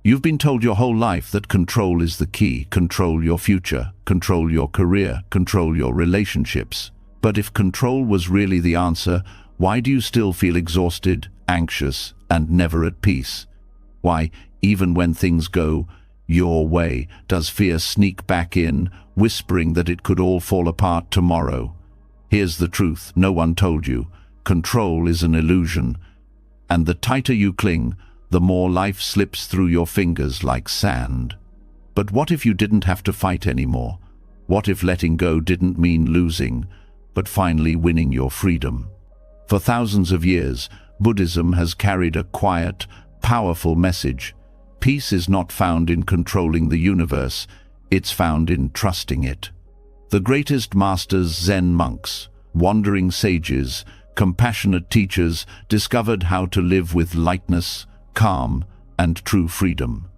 You've been told your whole life that control is the key. Control your future, control your career, control your relationships. But if control was really the answer, why do you still feel exhausted, anxious, and never at peace? Why, even when things go your way, does fear sneak back in, whispering that it could all fall apart tomorrow? Here's the truth no one told you. Control is an illusion, and the tighter you cling, the more life slips through your fingers like sand. But what if you didn't have to fight anymore? What if letting go didn't mean losing, but finally winning your freedom? For thousands of years, Buddhism has carried a quiet, powerful message. Peace is not found in controlling the universe, it's found in trusting it. The greatest masters, Zen monks, wandering sages, compassionate teachers, discovered how to live with lightness, calm, and true freedom.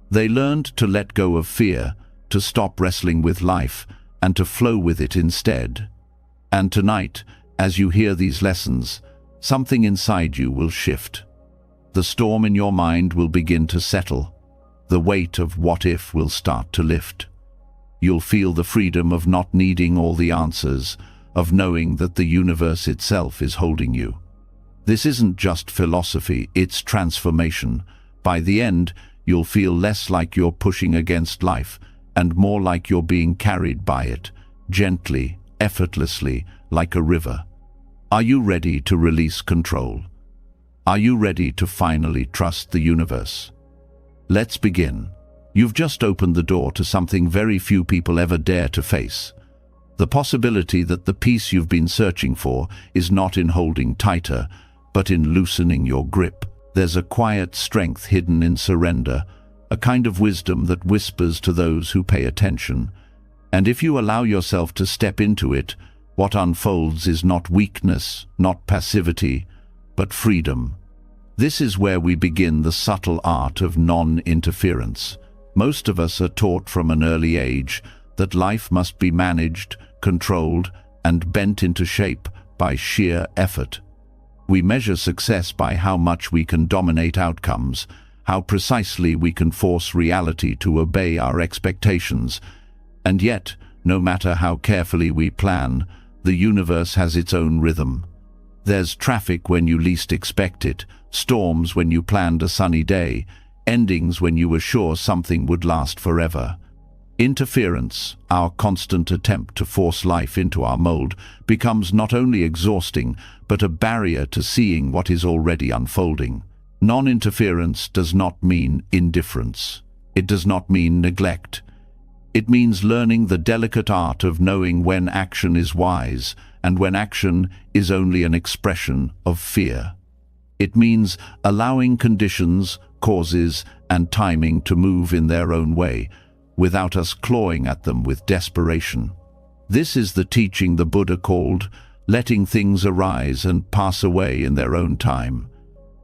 They learned to let go of fear, to stop wrestling with life, and to flow with it instead. And tonight, as you hear these lessons, something inside you will shift. The storm in your mind will begin to settle. The weight of what if will start to lift. You'll feel the freedom of not needing all the answers, of knowing that the universe itself is holding you. This isn't just philosophy, it's transformation. By the end, you'll feel less like you're pushing against life, and more like you're being carried by it, gently, effortlessly, like a river. Are you ready to release control? Are you ready to finally trust the universe? Let's begin. You've just opened the door to something very few people ever dare to face. The possibility that the peace you've been searching for is not in holding tighter, but in loosening your grip. There's a quiet strength hidden in surrender, a kind of wisdom that whispers to those who pay attention. And if you allow yourself to step into it, what unfolds is not weakness, not passivity, but freedom. This is where we begin the subtle art of non-interference. Most of us are taught from an early age that life must be managed, controlled, and bent into shape by sheer effort. We measure success by how much we can dominate outcomes, how precisely we can force reality to obey our expectations. And yet, no matter how carefully we plan, the universe has its own rhythm. There's traffic when you least expect it, storms when you planned a sunny day, endings when you were sure something would last forever. Interference, our constant attempt to force life into our mold, becomes not only exhausting, but a barrier to seeing what is already unfolding. Non-interference does not mean indifference. It does not mean neglect. It means learning the delicate art of knowing when action is wise and when action is only an expression of fear. It means allowing conditions, causes, and timing to move in their own way, without us clawing at them with desperation. This is the teaching the Buddha called letting things arise and pass away in their own time.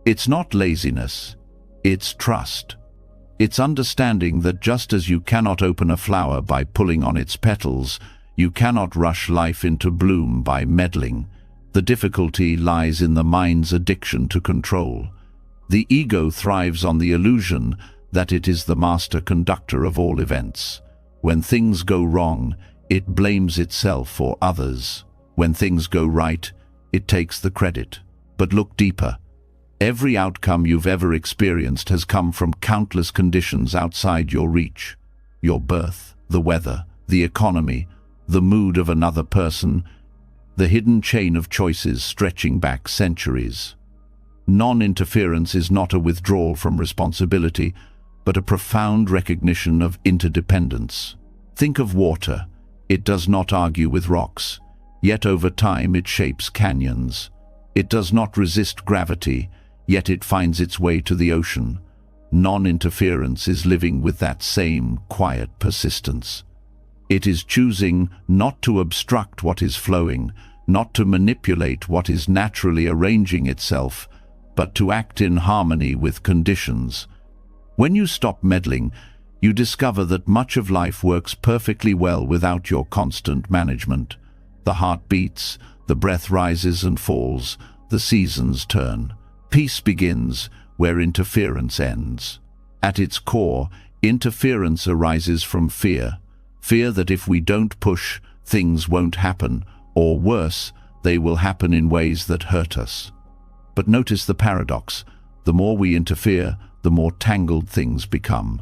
It's not laziness, it's trust. It's understanding that just as you cannot open a flower by pulling on its petals, you cannot rush life into bloom by meddling. The difficulty lies in the mind's addiction to control. The ego thrives on the illusion that it is the master conductor of all events. When things go wrong, it blames itself or others. When things go right, it takes the credit. But look deeper. Every outcome you've ever experienced has come from countless conditions outside your reach. Your birth, the weather, the economy, the mood of another person, the hidden chain of choices stretching back centuries. Non-interference is not a withdrawal from responsibility, but a profound recognition of interdependence. Think of water. It does not argue with rocks, yet over time it shapes canyons. It does not resist gravity, yet it finds its way to the ocean. Non-interference is living with that same quiet persistence. It is choosing not to obstruct what is flowing, not to manipulate what is naturally arranging itself, but to act in harmony with conditions. When you stop meddling, you discover that much of life works perfectly well without your constant management. The heart beats, the breath rises and falls, the seasons turn. Peace begins where interference ends. At its core, interference arises from fear. Fear that if we don't push, things won't happen, or worse, they will happen in ways that hurt us. But notice the paradox. The more we interfere, the more tangled things become.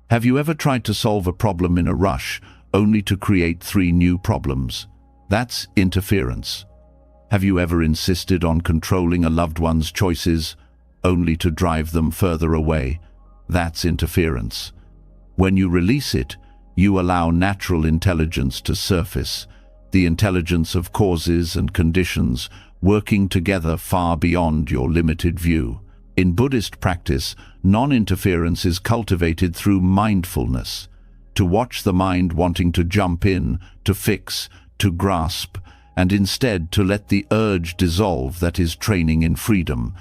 Have you ever tried to solve a problem in a rush, only to create 3 new problems? That's interference. Have you ever insisted on controlling a loved one's choices, only to drive them further away? That's interference. When you release it, you allow natural intelligence to surface, the intelligence of causes and conditions working together far beyond your limited view. In Buddhist practice, non-interference is cultivated through mindfulness. To watch the mind wanting to jump in, to fix, to grasp, and instead to let the urge dissolve, that is training in freedom.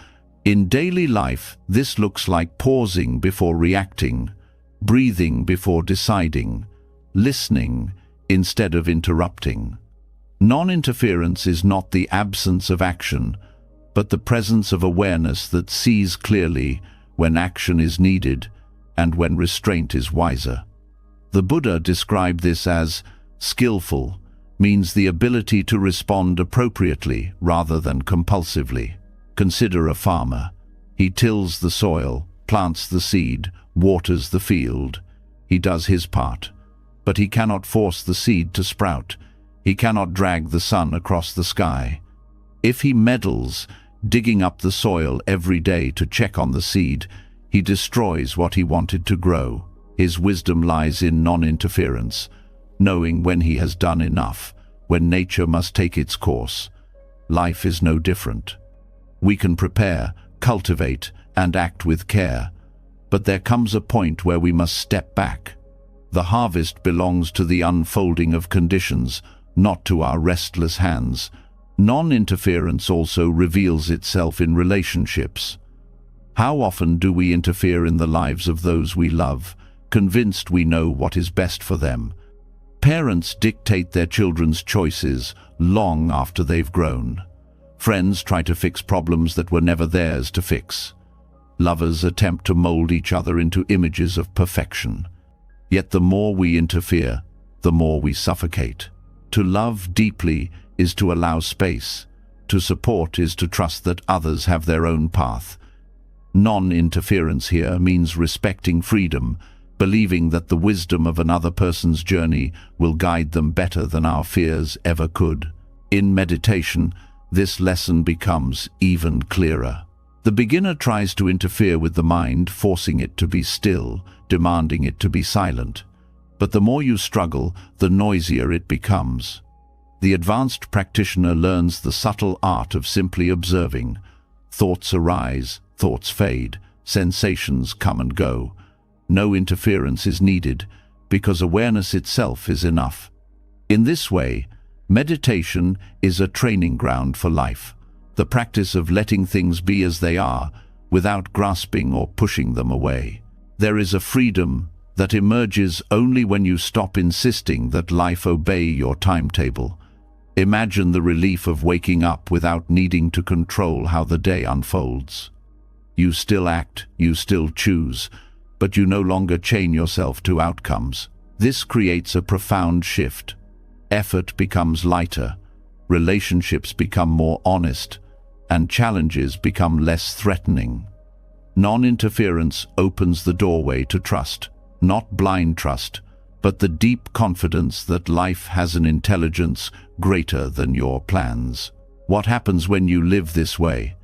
In daily life, this looks like pausing before reacting, breathing before deciding, listening instead of interrupting. Non-interference is not the absence of action, but the presence of awareness that sees clearly when action is needed and when restraint is wiser. The Buddha described this as skillful, means the ability to respond appropriately rather than compulsively. Consider a farmer. He tills the soil, plants the seed, waters the field. He does his part. But he cannot force the seed to sprout. He cannot drag the sun across the sky. If he meddles, digging up the soil every day to check on the seed, he destroys what he wanted to grow. His wisdom lies in non-interference, knowing when he has done enough, when nature must take its course. Life is no different. We can prepare, cultivate, and act with care, but there comes a point where we must step back. The harvest belongs to the unfolding of conditions, not to our restless hands. Non-interference also reveals itself in relationships. How often do we interfere in the lives of those we love, convinced we know what is best for them? Parents dictate their children's choices long after they've grown. Friends try to fix problems that were never theirs to fix. Lovers attempt to mold each other into images of perfection. Yet the more we interfere, the more we suffocate. To love deeply is to allow space. To support is to trust that others have their own path. Non-interference here means respecting freedom, believing that the wisdom of another person's journey will guide them better than our fears ever could. In meditation, this lesson becomes even clearer. The beginner tries to interfere with the mind, forcing it to be still, demanding it to be silent. But the more you struggle, the noisier it becomes. The advanced practitioner learns the subtle art of simply observing. Thoughts arise, thoughts fade, sensations come and go. No interference is needed, because awareness itself is enough. In this way, meditation is a training ground for life, the practice of letting things be as they are, without grasping or pushing them away. There is a freedom that emerges only when you stop insisting that life obey your timetable. Imagine the relief of waking up without needing to control how the day unfolds. You still act, you still choose, but you no longer chain yourself to outcomes. This creates a profound shift. Effort becomes lighter, relationships become more honest, and challenges become less threatening. Non-interference opens the doorway to trust, not blind trust, but the deep confidence that life has an intelligence greater than your plans. What happens when you live this way?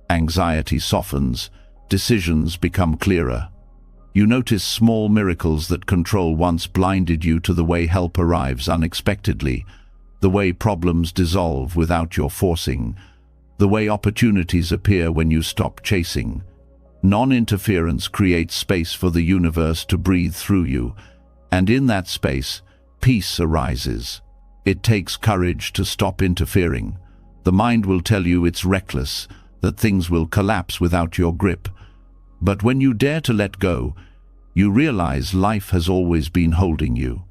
Anxiety softens, decisions become clearer. You notice small miracles that control once blinded you to the way help arrives unexpectedly, the way problems dissolve without your forcing, the way opportunities appear when you stop chasing. Non-interference creates space for the universe to breathe through you, and in that space, peace arises. It takes courage to stop interfering. The mind will tell you it's reckless, that things will collapse without your grip. But when you dare to let go, you realize life has always been holding you.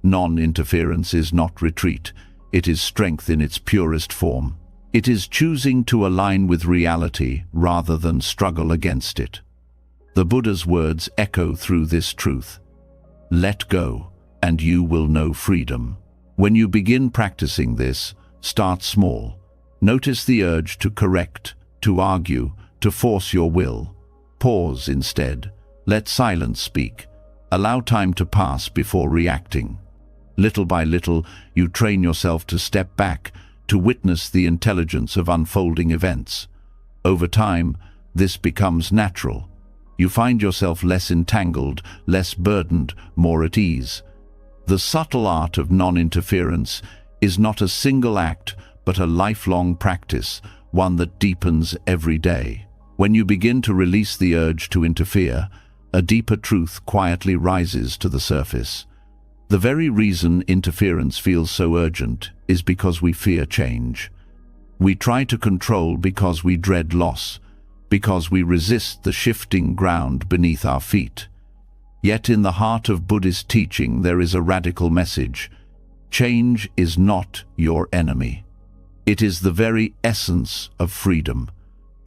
Non-interference is not retreat. It is strength in its purest form. It is choosing to align with reality rather than struggle against it. The Buddha's words echo through this truth. Let go, and you will know freedom. When you begin practicing this, start small. Notice the urge to correct, to argue, to force your will. Pause instead. Let silence speak. Allow time to pass before reacting. Little by little, you train yourself to step back, to witness the intelligence of unfolding events. Over time, this becomes natural. You find yourself less entangled, less burdened, more at ease. The subtle art of non-interference is not a single act, but a lifelong practice, one that deepens every day. When you begin to release the urge to interfere, a deeper truth quietly rises to the surface. The very reason interference feels so urgent is because we fear change. We try to control because we dread loss, because we resist the shifting ground beneath our feet. Yet in the heart of Buddhist teaching there is a radical message. Change is not your enemy. It is the very essence of freedom.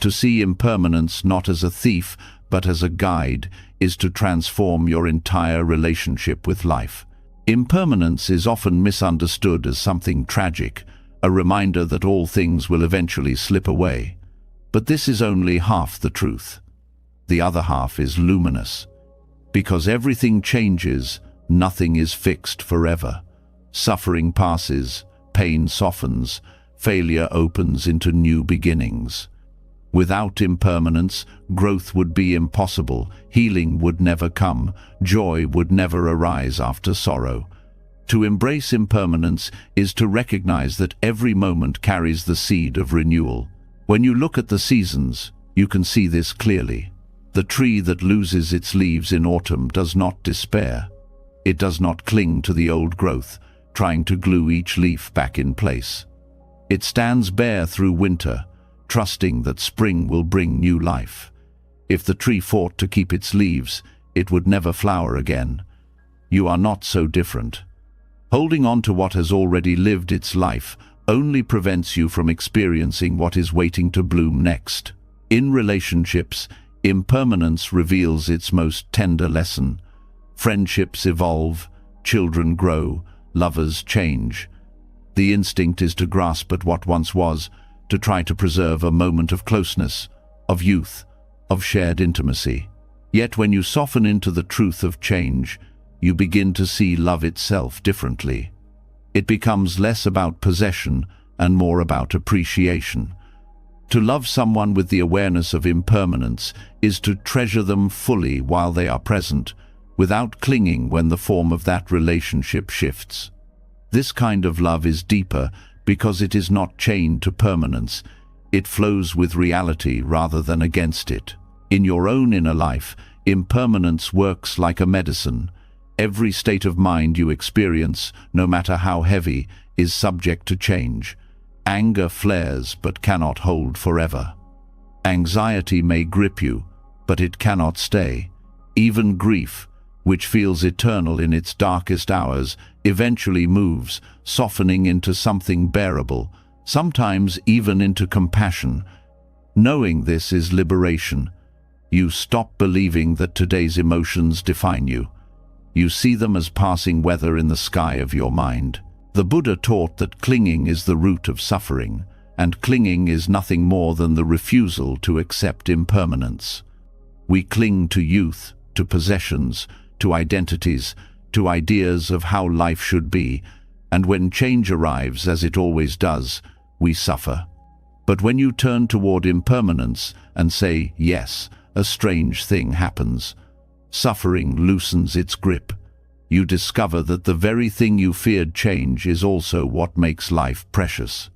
To see impermanence not as a thief, but as a guide, is to transform your entire relationship with life. Impermanence is often misunderstood as something tragic, a reminder that all things will eventually slip away. But this is only half the truth. The other half is luminous. Because everything changes, nothing is fixed forever. Suffering passes, pain softens, failure opens into new beginnings. Without impermanence, growth would be impossible, healing would never come, joy would never arise after sorrow. To embrace impermanence is to recognize that every moment carries the seed of renewal. When you look at the seasons, you can see this clearly. The tree that loses its leaves in autumn does not despair. It does not cling to the old growth, trying to glue each leaf back in place. It stands bare through winter, trusting that spring will bring new life. If the tree fought to keep its leaves, it would never flower again. You are not so different. Holding on to what has already lived its life only prevents you from experiencing what is waiting to bloom next. In relationships, impermanence reveals its most tender lesson. Friendships evolve, children grow, lovers change. The instinct is to grasp at what once was, to try to preserve a moment of closeness, of youth, of shared intimacy. Yet when you soften into the truth of change, you begin to see love itself differently. It becomes less about possession and more about appreciation. To love someone with the awareness of impermanence is to treasure them fully while they are present, without clinging when the form of that relationship shifts. This kind of love is deeper because it is not chained to permanence. It flows with reality rather than against it. In your own inner life, impermanence works like a medicine. Every state of mind you experience, no matter how heavy, is subject to change. Anger flares but cannot hold forever. Anxiety may grip you, but it cannot stay. Even grief, which feels eternal in its darkest hours, eventually moves, softening into something bearable, sometimes even into compassion. Knowing this is liberation. You stop believing that today's emotions define you. You see them as passing weather in the sky of your mind. The Buddha taught that clinging is the root of suffering, and clinging is nothing more than the refusal to accept impermanence. We cling to youth, to possessions, to identities, to ideas of how life should be, and when change arrives, as it always does, we suffer. But when you turn toward impermanence and say yes, a strange thing happens. Suffering loosens its grip. You discover that the very thing you feared change is also what makes life precious.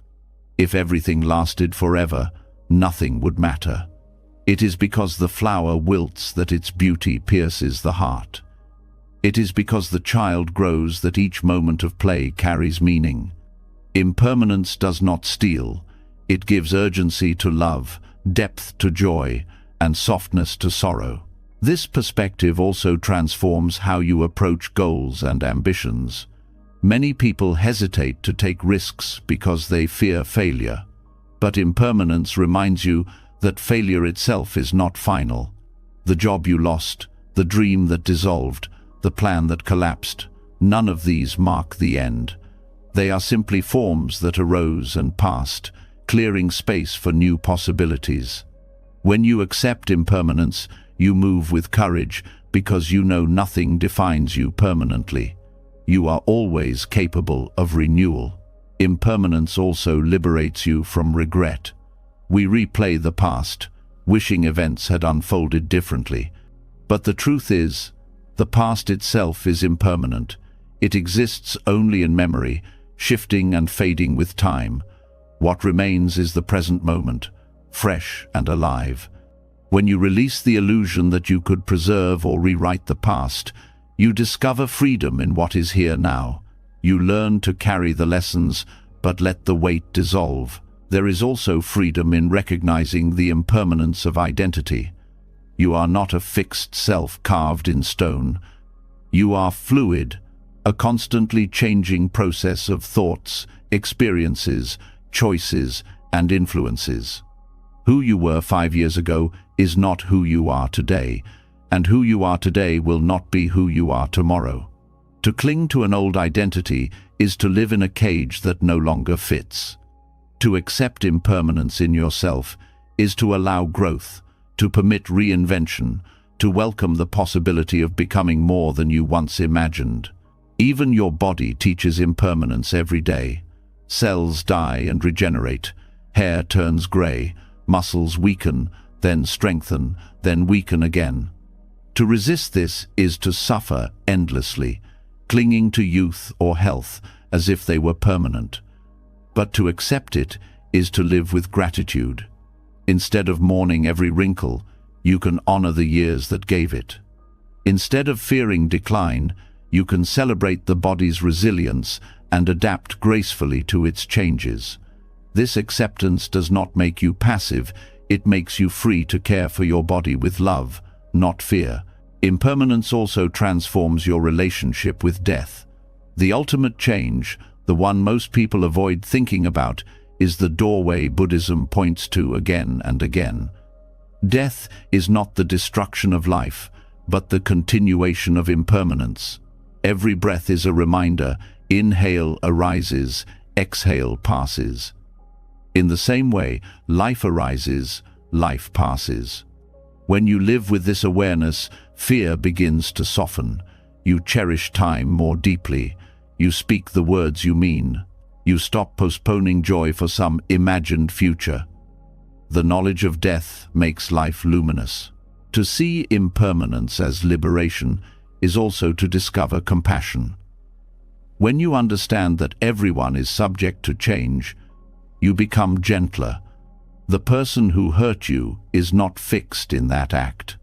If everything lasted forever, nothing would matter. It is because the flower wilts that its beauty pierces the heart. It is because the child grows that each moment of play carries meaning. Impermanence does not steal. It gives urgency to love, depth to joy, and softness to sorrow. This perspective also transforms how you approach goals and ambitions. Many people hesitate to take risks because they fear failure. But impermanence reminds you that failure itself is not final. The job you lost, the dream that dissolved, the plan that collapsed, none of these mark the end. They are simply forms that arose and passed, clearing space for new possibilities. When you accept impermanence, you move with courage because you know nothing defines you permanently. You are always capable of renewal. Impermanence also liberates you from regret. We replay the past, wishing events had unfolded differently. But the truth is, the past itself is impermanent. It exists only in memory, shifting and fading with time. What remains is the present moment, fresh and alive. When you release the illusion that you could preserve or rewrite the past, you discover freedom in what is here now. You learn to carry the lessons, but let the weight dissolve. There is also freedom in recognizing the impermanence of identity. You are not a fixed self carved in stone. You are fluid, a constantly changing process of thoughts, experiences, choices, and influences. Who you were 5 years ago is not who you are today, and who you are today will not be who you are tomorrow. To cling to an old identity is to live in a cage that no longer fits. To accept impermanence in yourself is to allow growth, to permit reinvention, to welcome the possibility of becoming more than you once imagined. Even your body teaches impermanence every day. Cells die and regenerate, hair turns gray, muscles weaken, then strengthen, then weaken again. To resist this is to suffer endlessly, clinging to youth or health as if they were permanent. But to accept it is to live with gratitude. Instead of mourning every wrinkle, you can honor the years that gave it. Instead of fearing decline, you can celebrate the body's resilience and adapt gracefully to its changes. This acceptance does not make you passive, it makes you free to care for your body with love, not fear. Impermanence also transforms your relationship with death. The ultimate change, the one most people avoid thinking about, is the doorway Buddhism points to again and again. Death is not the destruction of life, but the continuation of impermanence. Every breath is a reminder, inhale arises, exhale passes. In the same way, life arises, life passes. When you live with this awareness, fear begins to soften. You cherish time more deeply. You speak the words you mean. You stop postponing joy for some imagined future. The knowledge of death makes life luminous. To see impermanence as liberation is also to discover compassion. When you understand that everyone is subject to change, you become gentler. The person who hurt you is not fixed in that act.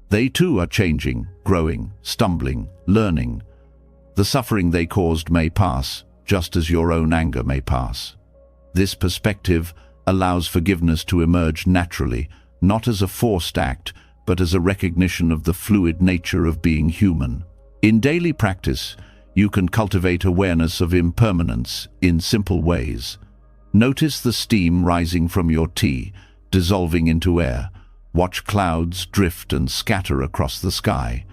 They too are changing, growing, stumbling, learning. The suffering they caused may pass, just as your own anger may pass. This perspective allows forgiveness to emerge naturally, not as a forced act, but as a recognition of the fluid nature of being human. In daily practice, you can cultivate awareness of impermanence in simple ways. Notice the steam rising from your tea, dissolving into air. Watch clouds drift and scatter across the sky.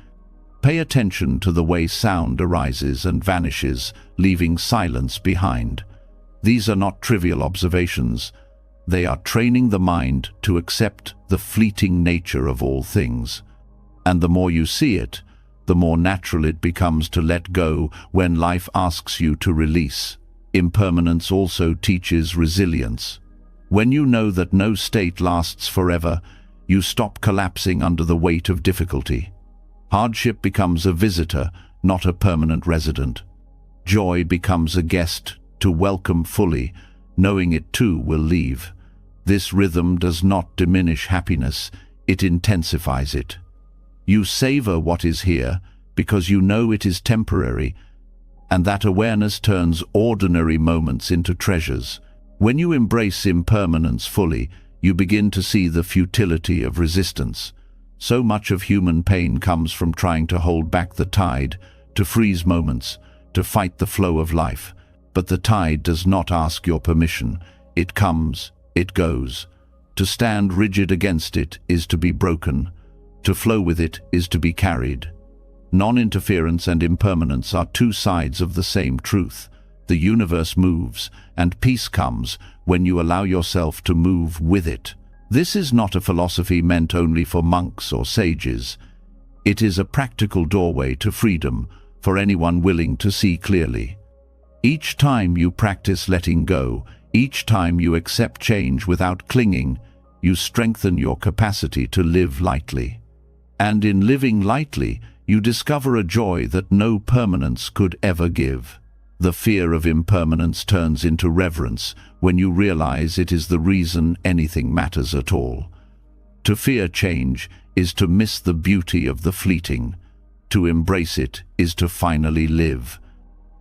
Pay attention to the way sound arises and vanishes, leaving silence behind. These are not trivial observations. They are training the mind to accept the fleeting nature of all things. And the more you see it, the more natural it becomes to let go when life asks you to release. Impermanence also teaches resilience. When you know that no state lasts forever, you stop collapsing under the weight of difficulty. Hardship becomes a visitor, not a permanent resident. Joy becomes a guest to welcome fully, knowing it too will leave. This rhythm does not diminish happiness, it intensifies it. You savor what is here because you know it is temporary, and that awareness turns ordinary moments into treasures. When you embrace impermanence fully, you begin to see the futility of resistance. So much of human pain comes from trying to hold back the tide, to freeze moments, to fight the flow of life. But the tide does not ask your permission. It comes, it goes. To stand rigid against it is to be broken. To flow with it is to be carried. Non-interference and impermanence are two sides of the same truth. The universe moves, and peace comes when you allow yourself to move with it. This is not a philosophy meant only for monks or sages. It is a practical doorway to freedom for anyone willing to see clearly. Each time you practice letting go, each time you accept change without clinging, you strengthen your capacity to live lightly. And in living lightly, you discover a joy that no permanence could ever give. The fear of impermanence turns into reverence when you realize it is the reason anything matters at all. To fear change is to miss the beauty of the fleeting. To embrace it is to finally live.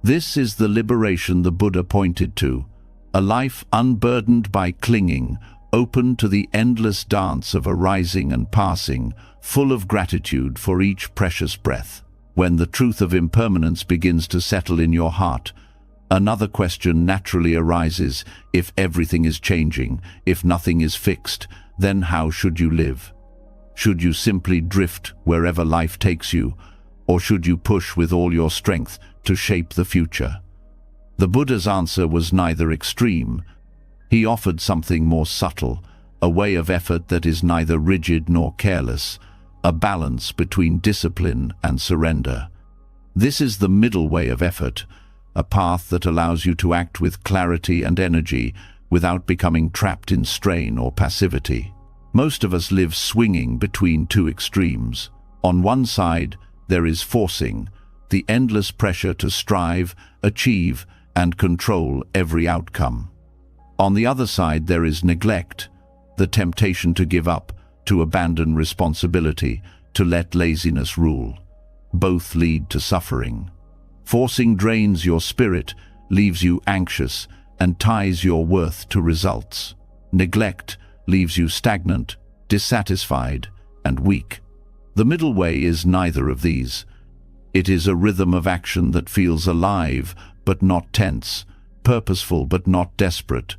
This is the liberation the Buddha pointed to, a life unburdened by clinging, open to the endless dance of arising and passing, full of gratitude for each precious breath. When the truth of impermanence begins to settle in your heart, another question naturally arises. If everything is changing, if nothing is fixed, then how should you live? Should you simply drift wherever life takes you, or should you push with all your strength to shape the future? The Buddha's answer was neither extreme. He offered something more subtle, a way of effort that is neither rigid nor careless, a balance between discipline and surrender. This is the middle way of effort, a path that allows you to act with clarity and energy without becoming trapped in strain or passivity. Most of us live swinging between two extremes. On one side, there is forcing, the endless pressure to strive, achieve, and control every outcome. On the other side, there is neglect, the temptation to give up, to abandon responsibility, to let laziness rule. Both lead to suffering. Forcing drains your spirit, leaves you anxious, and ties your worth to results. Neglect leaves you stagnant, dissatisfied, and weak. The middle way is neither of these. It is a rhythm of action that feels alive but not tense, purposeful but not desperate,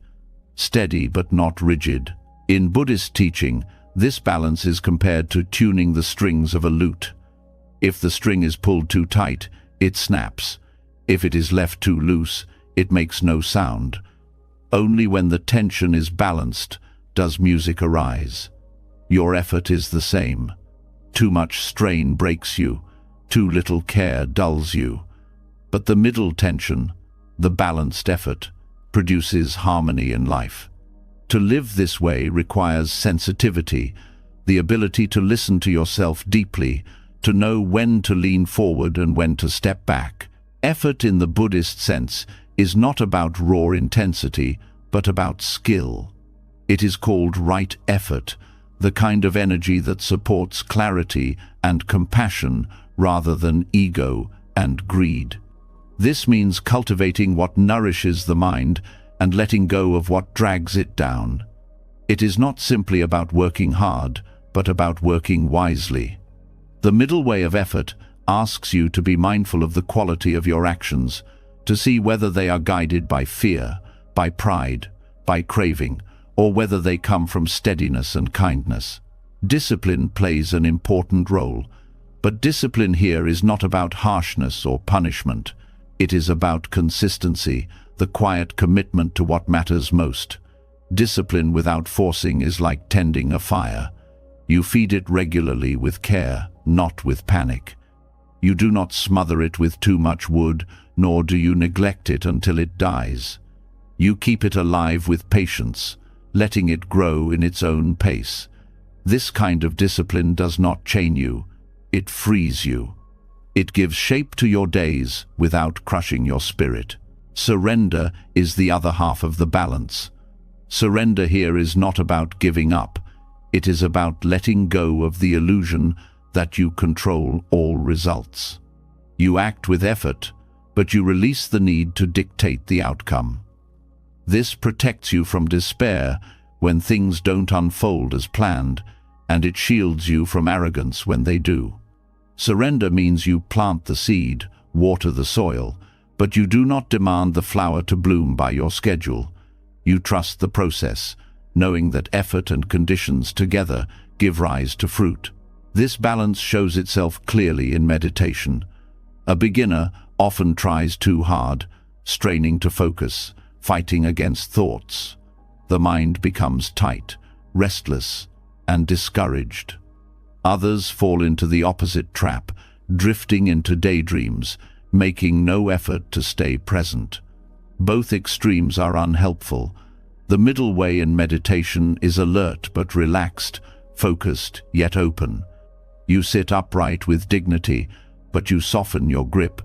steady but not rigid. In Buddhist teaching, this balance is compared to tuning the strings of a lute. If the string is pulled too tight, it snaps. If it is left too loose, it makes no sound. Only when the tension is balanced does music arise. Your effort is the same. Too much strain breaks you, too little care dulls you. But the middle tension, the balanced effort, produces harmony in life. To live this way requires sensitivity, the ability to listen to yourself deeply, to know when to lean forward and when to step back. Effort in the Buddhist sense is not about raw intensity, but about skill. It is called right effort, the kind of energy that supports clarity and compassion rather than ego and greed. This means cultivating what nourishes the mind and letting go of what drags it down. It is not simply about working hard, but about working wisely. The middle way of effort asks you to be mindful of the quality of your actions, to see whether they are guided by fear, by pride, by craving, or whether they come from steadiness and kindness. Discipline plays an important role, but discipline here is not about harshness or punishment. It is about consistency, the quiet commitment to what matters most. Discipline without forcing is like tending a fire. You feed it regularly with care, not with panic. You do not smother it with too much wood, nor do you neglect it until it dies. You keep it alive with patience, letting it grow in its own pace. This kind of discipline does not chain you, it frees you. It gives shape to your days without crushing your spirit. Surrender is the other half of the balance. Surrender here is not about giving up. It is about letting go of the illusion that you control all results. You act with effort, but you release the need to dictate the outcome. This protects you from despair when things don't unfold as planned, and it shields you from arrogance when they do. Surrender means you plant the seed, water the soil, but you do not demand the flower to bloom by your schedule. You trust the process, knowing that effort and conditions together give rise to fruit. This balance shows itself clearly in meditation. A beginner often tries too hard, straining to focus, fighting against thoughts. The mind becomes tight, restless, and discouraged. Others fall into the opposite trap, drifting into daydreams, making no effort to stay present. Both extremes are unhelpful. The middle way in meditation is alert but relaxed, focused yet open. You sit upright with dignity, but you soften your grip.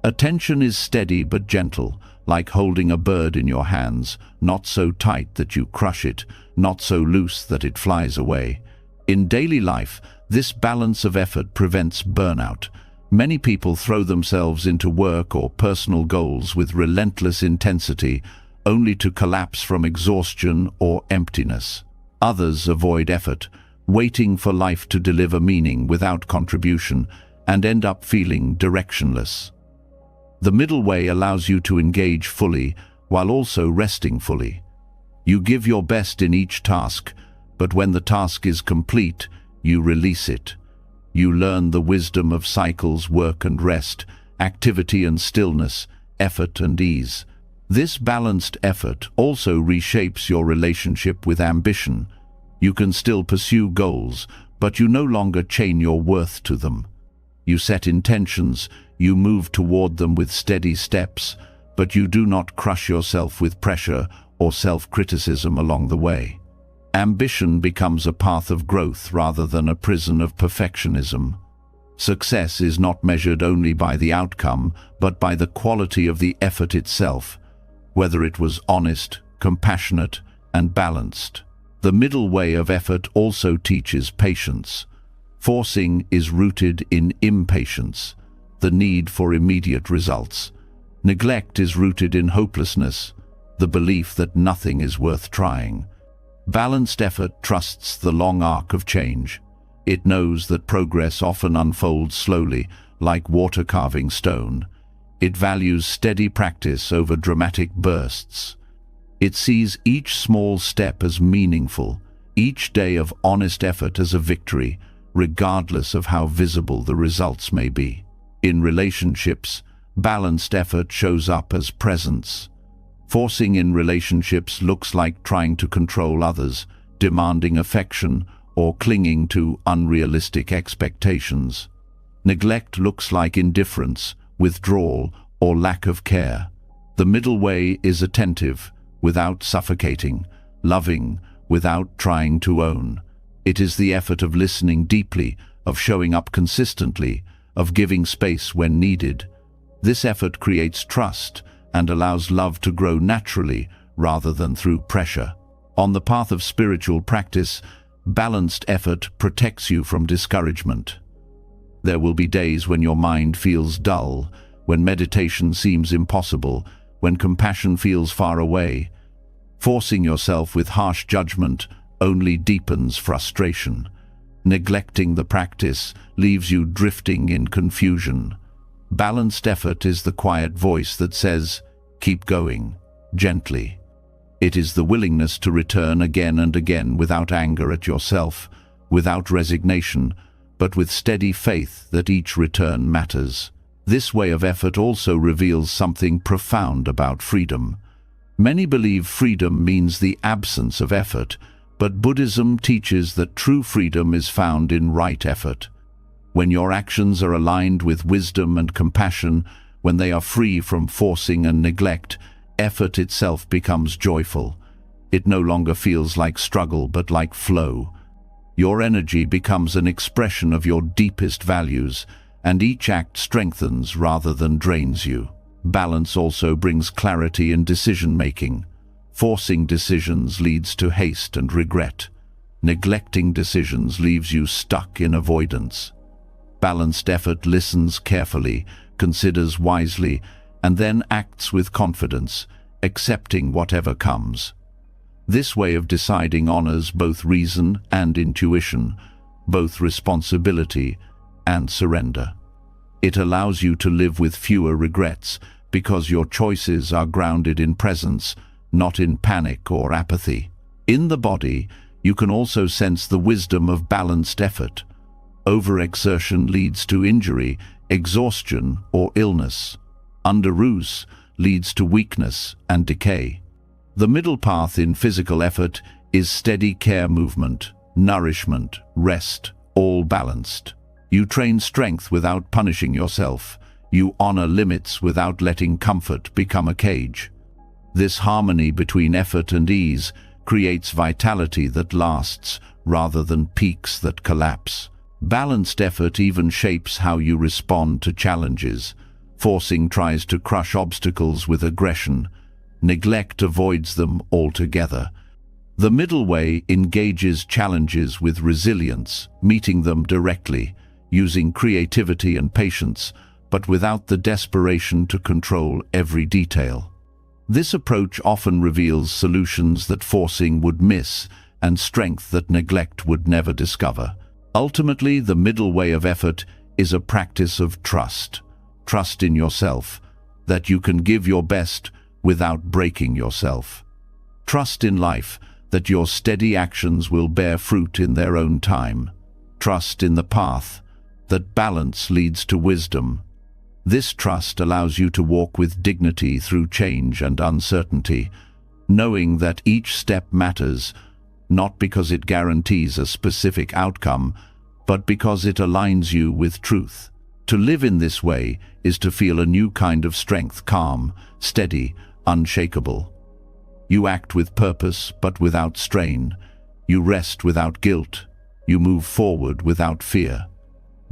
Attention is steady but gentle, like holding a bird in your hands, not so tight that you crush it, not so loose that it flies away. In daily life, this balance of effort prevents burnout. Many people throw themselves into work or personal goals with relentless intensity, only to collapse from exhaustion or emptiness. Others avoid effort, waiting for life to deliver meaning without contribution, and end up feeling directionless. The middle way allows you to engage fully while also resting fully. You give your best in each task, but when the task is complete, you release it. You learn the wisdom of cycles, work and rest, activity and stillness, effort and ease. This balanced effort also reshapes your relationship with ambition. You can still pursue goals, but you no longer chain your worth to them. You set intentions, you move toward them with steady steps, but you do not crush yourself with pressure or self-criticism along the way. Ambition becomes a path of growth rather than a prison of perfectionism. Success is not measured only by the outcome, but by the quality of the effort itself, whether it was honest, compassionate, and balanced. The middle way of effort also teaches patience. Forcing is rooted in impatience, the need for immediate results. Neglect is rooted in hopelessness, the belief that nothing is worth trying. Balanced effort trusts the long arc of change. It knows that progress often unfolds slowly, like water carving stone. It values steady practice over dramatic bursts. It sees each small step as meaningful, each day of honest effort as a victory, regardless of how visible the results may be. In relationships, balanced effort shows up as presence. Forcing in relationships looks like trying to control others, demanding affection, or clinging to unrealistic expectations. Neglect looks like indifference, withdrawal, or lack of care. The middle way is attentive, without suffocating, loving, without trying to own. It is the effort of listening deeply, of showing up consistently, of giving space when needed. This effort creates trust and allows love to grow naturally rather than through pressure. On the path of spiritual practice, balanced effort protects you from discouragement. There will be days when your mind feels dull, when meditation seems impossible, when compassion feels far away. Forcing yourself with harsh judgment only deepens frustration. Neglecting the practice leaves you drifting in confusion. Balanced effort is the quiet voice that says, "Keep going," gently. It is the willingness to return again and again without anger at yourself, without resignation, but with steady faith that each return matters. This way of effort also reveals something profound about freedom. Many believe freedom means the absence of effort, but Buddhism teaches that true freedom is found in right effort. When your actions are aligned with wisdom and compassion, when they are free from forcing and neglect, effort itself becomes joyful. It no longer feels like struggle but like flow. Your energy becomes an expression of your deepest values, and each act strengthens rather than drains you. Balance also brings clarity in decision-making. Forcing decisions leads to haste and regret. Neglecting decisions leaves you stuck in avoidance. Balanced effort listens carefully, considers wisely, and then acts with confidence, accepting whatever comes. This way of deciding honors both reason and intuition, both responsibility and surrender. It allows you to live with fewer regrets because your choices are grounded in presence, not in panic or apathy. In the body, you can also sense the wisdom of balanced effort. Overexertion leads to injury, exhaustion, or illness. Underuse leads to weakness and decay. The middle path in physical effort is steady care movement, nourishment, rest, all balanced. You train strength without punishing yourself. You honor limits without letting comfort become a cage. This harmony between effort and ease creates vitality that lasts rather than peaks that collapse. Balanced effort even shapes how you respond to challenges. Forcing tries to crush obstacles with aggression. Neglect avoids them altogether. The middle way engages challenges with resilience, meeting them directly, using creativity and patience, but without the desperation to control every detail. This approach often reveals solutions that forcing would miss and strength that neglect would never discover. Ultimately, the middle way of effort is a practice of trust. Trust in yourself, that you can give your best without breaking yourself. Trust in life, that your steady actions will bear fruit in their own time. Trust in the path, that balance leads to wisdom. This trust allows you to walk with dignity through change and uncertainty, knowing that each step matters, not because it guarantees a specific outcome, but because it aligns you with truth. To live in this way is to feel a new kind of strength, calm, steady, unshakable. You act with purpose, but without strain. You rest without guilt. You move forward without fear.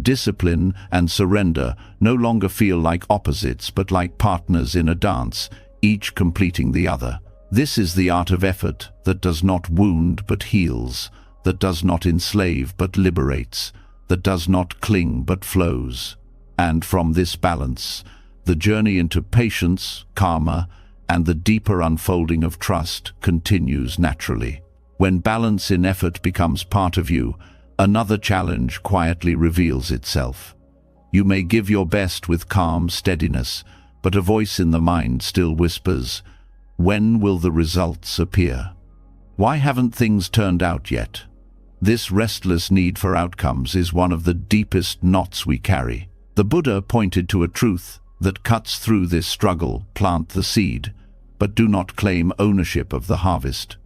Discipline and surrender no longer feel like opposites, but like partners in a dance, each completing the other. This is the art of effort that does not wound but heals, that does not enslave but liberates, that does not cling but flows. And from this balance, the journey into patience, karma, and the deeper unfolding of trust continues naturally. When balance in effort becomes part of you, another challenge quietly reveals itself. You may give your best with calm steadiness, but a voice in the mind still whispers, "When will the results appear? Why haven't things turned out yet?" This restless need for outcomes is one of the deepest knots we carry. The Buddha pointed to a truth that cuts through this struggle: plant the seed, but do not claim ownership of the harvest.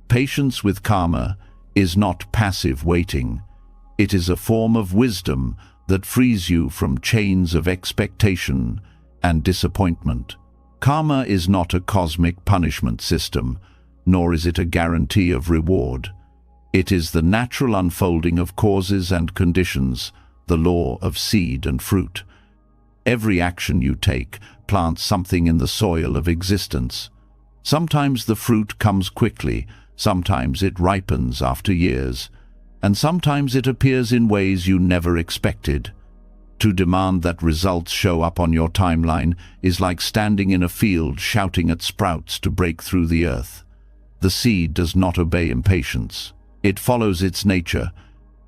Patience with karma is not passive waiting. It is a form of wisdom that frees you from chains of expectation and disappointment. Karma is not a cosmic punishment system, nor is it a guarantee of reward. It is the natural unfolding of causes and conditions, the law of seed and fruit. Every action you take plants something in the soil of existence. Sometimes the fruit comes quickly, sometimes it ripens after years, and sometimes it appears in ways you never expected. To demand that results show up on your timeline is like standing in a field shouting at sprouts to break through the earth. The seed does not obey impatience. It follows its nature,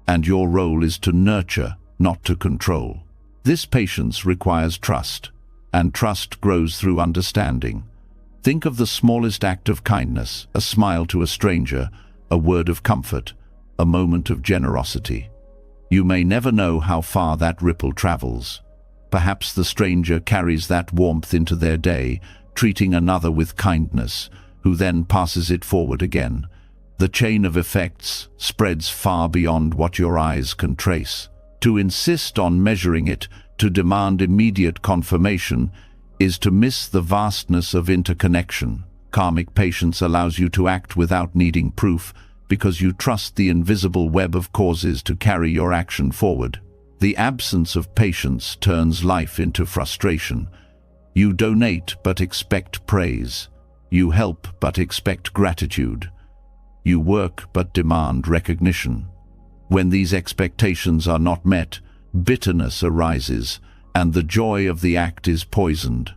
and your role is to nurture, not to control. This patience requires trust, and trust grows through understanding. Think of the smallest act of kindness, a smile to a stranger, a word of comfort, a moment of generosity. You may never know how far that ripple travels. Perhaps the stranger carries that warmth into their day, treating another with kindness, who then passes it forward again. The chain of effects spreads far beyond what your eyes can trace. To insist on measuring it, to demand immediate confirmation, is to miss the vastness of interconnection. Karmic patience allows you to act without needing proof, because you trust the invisible web of causes to carry your action forward. The absence of patience turns life into frustration. You donate but expect praise. You help but expect gratitude. You work but demand recognition. When these expectations are not met, bitterness arises, and the joy of the act is poisoned.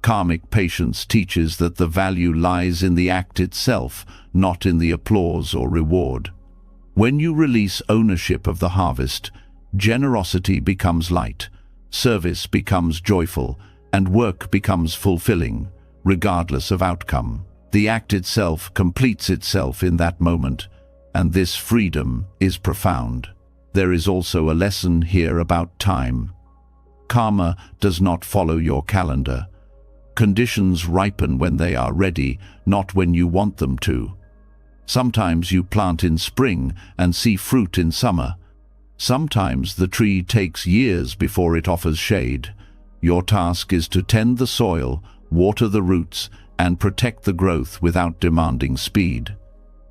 Karmic patience teaches that the value lies in the act itself, not in the applause or reward. When you release ownership of the harvest, generosity becomes light, service becomes joyful, and work becomes fulfilling, regardless of outcome. The act itself completes itself in that moment, and this freedom is profound. There is also a lesson here about time. Karma does not follow your calendar. Conditions ripen when they are ready, not when you want them to. Sometimes you plant in spring and see fruit in summer. Sometimes the tree takes years before it offers shade. Your task is to tend the soil, water the roots, and protect the growth without demanding speed.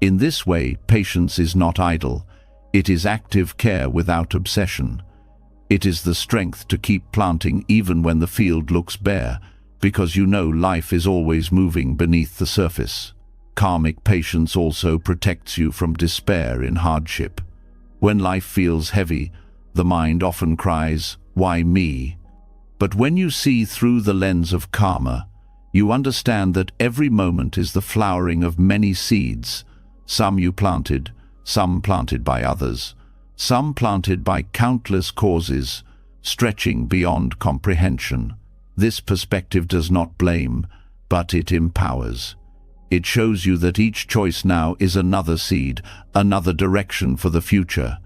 In this way, patience is not idle. It is active care without obsession. It is the strength to keep planting even when the field looks bare, because you know life is always moving beneath the surface. Karmic patience also protects you from despair in hardship. When life feels heavy, the mind often cries, "Why me?" But when you see through the lens of karma, you understand that every moment is the flowering of many seeds, some you planted, some planted by others, some planted by countless causes, stretching beyond comprehension. This perspective does not blame, but it empowers. It shows you that each choice now is another seed, another direction for the future.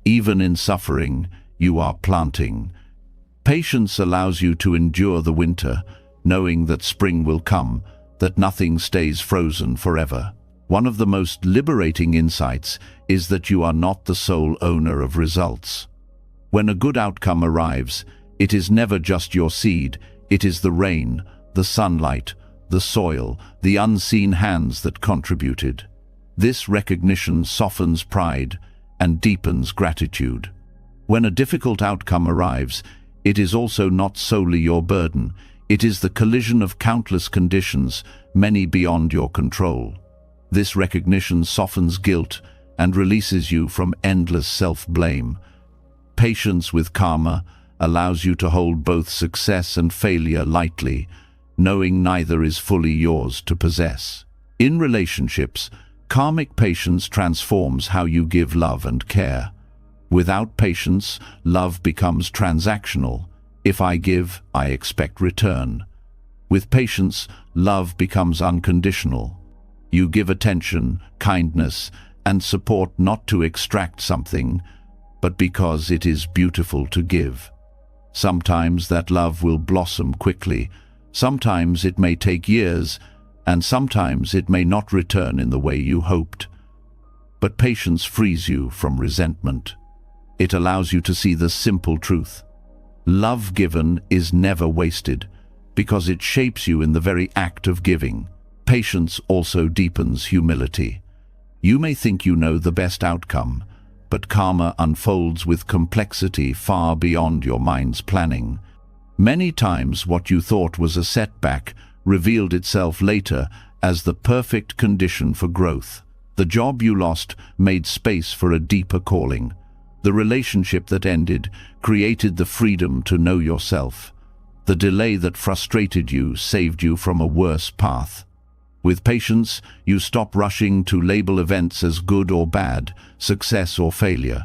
Even in suffering, you are planting. Patience allows you to endure the winter, knowing that spring will come, that nothing stays frozen forever. One of the most liberating insights is that you are not the sole owner of results. When a good outcome arrives, it is never just your seed, it is the rain, the sunlight, the soil, the unseen hands that contributed. This recognition softens pride and deepens gratitude. When a difficult outcome arrives, it is also not solely your burden. It is the collision of countless conditions, many beyond your control. This recognition softens guilt and releases you from endless self-blame. Patience with karma allows you to hold both success and failure lightly, knowing neither is fully yours to possess. In relationships, karmic patience transforms how you give love and care. Without patience, love becomes transactional. If I give, I expect return. With patience, love becomes unconditional. You give attention, kindness, and support not to extract something, but because it is beautiful to give. Sometimes that love will blossom quickly, sometimes it may take years, and sometimes it may not return in the way you hoped. But patience frees you from resentment. It allows you to see the simple truth. Love given is never wasted, because it shapes you in the very act of giving. Patience also deepens humility. You may think you know the best outcome, but karma unfolds with complexity far beyond your mind's planning. Many times what you thought was a setback revealed itself later as the perfect condition for growth. The job you lost made space for a deeper calling. The relationship that ended created the freedom to know yourself. The delay that frustrated you saved you from a worse path. With patience, you stop rushing to label events as good or bad, success or failure.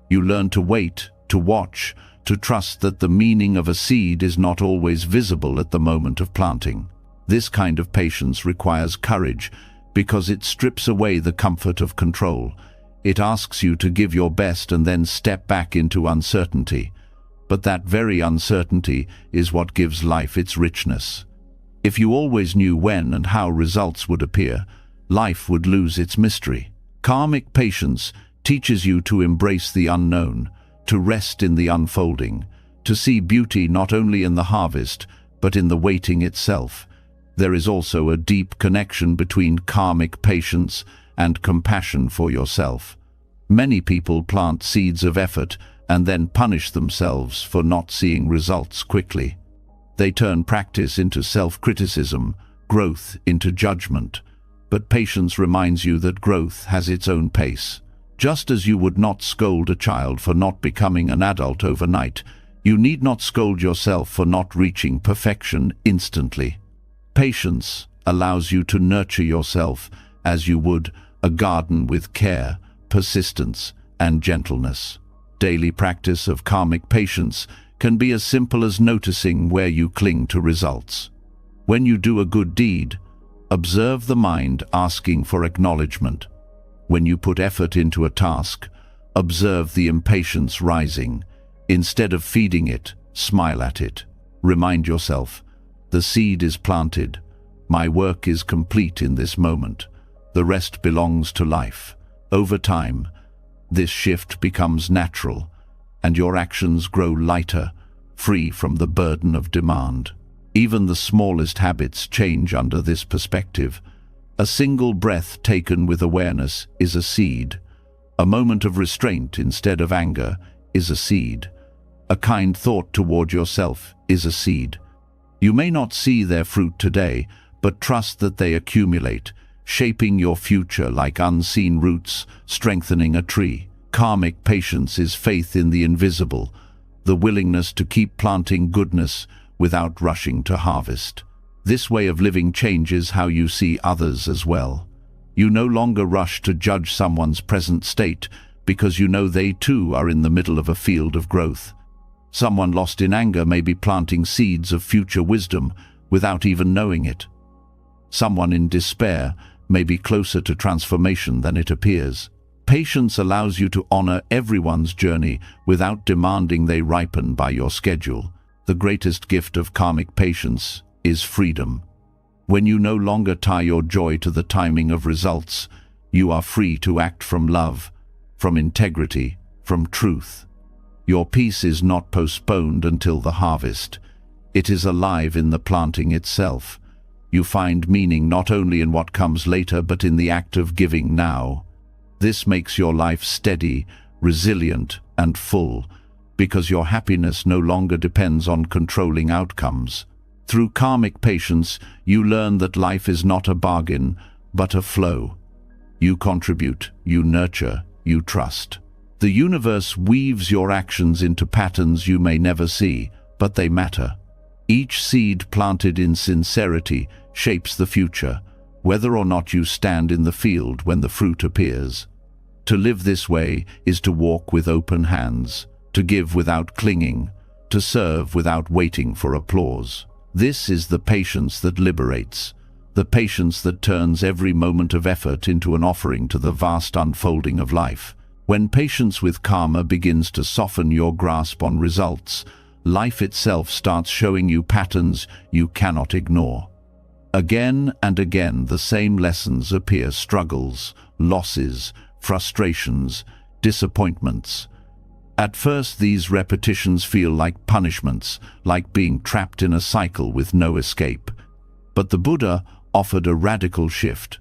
You learn to wait, to watch, to trust that the meaning of a seed is not always visible at the moment of planting. This kind of patience requires courage because it strips away the comfort of control. It asks you to give your best and then step back into uncertainty. But that very uncertainty is what gives life its richness. If you always knew when and how results would appear, life would lose its mystery. Karmic patience teaches you to embrace the unknown, to rest in the unfolding, to see beauty not only in the harvest, but in the waiting itself. There is also a deep connection between karmic patience and compassion for yourself. Many people plant seeds of effort and then punish themselves for not seeing results quickly. They turn practice into self-criticism, growth into judgment. But patience reminds you that growth has its own pace. Just as you would not scold a child for not becoming an adult overnight, you need not scold yourself for not reaching perfection instantly. Patience allows you to nurture yourself as you would a garden with care, persistence, and gentleness. Daily practice of karmic patience can be as simple as noticing where you cling to results. When you do a good deed, observe the mind asking for acknowledgement. When you put effort into a task, Observe the impatience rising. Instead of feeding it, smile at it. Remind yourself, the seed is planted. My work is complete in this moment. The rest belongs to life. Over time, this shift becomes natural, and your actions grow lighter, free from the burden of demand. Even the smallest habits change under this perspective. A single breath taken with awareness is a seed. A moment of restraint instead of anger is a seed. A kind thought toward yourself is a seed. You may not see their fruit today, but trust that they accumulate, shaping your future like unseen roots, strengthening a tree. Karmic patience is faith in the invisible, the willingness to keep planting goodness without rushing to harvest. This way of living changes how you see others as well. You no longer rush to judge someone's present state because you know they too are in the middle of a field of growth. Someone lost in anger may be planting seeds of future wisdom without even knowing it. Someone in despair may be closer to transformation than it appears. Patience allows you to honor everyone's journey without demanding they ripen by your schedule. The greatest gift of karmic patience is freedom. When you no longer tie your joy to the timing of results, you are free to act from love, from integrity, from truth. Your peace is not postponed until the harvest. It is alive in the planting itself. You find meaning not only in what comes later, but in the act of giving now. This makes your life steady, resilient, and full, because your happiness no longer depends on controlling outcomes. Through karmic patience, you learn that life is not a bargain, but a flow. You contribute, you nurture, you trust. The universe weaves your actions into patterns you may never see, but they matter. Each seed planted in sincerity shapes the future, whether or not you stand in the field when the fruit appears. To live this way is to walk with open hands, to give without clinging, to serve without waiting for applause. This is the patience that liberates, the patience that turns every moment of effort into an offering to the vast unfolding of life. When patience with karma begins to soften your grasp on results, life itself starts showing you patterns you cannot ignore. Again and again the same lessons appear: struggles, losses, frustrations, disappointments. At first these repetitions feel like punishments, like being trapped in a cycle with no escape. But the Buddha offered a radical shift.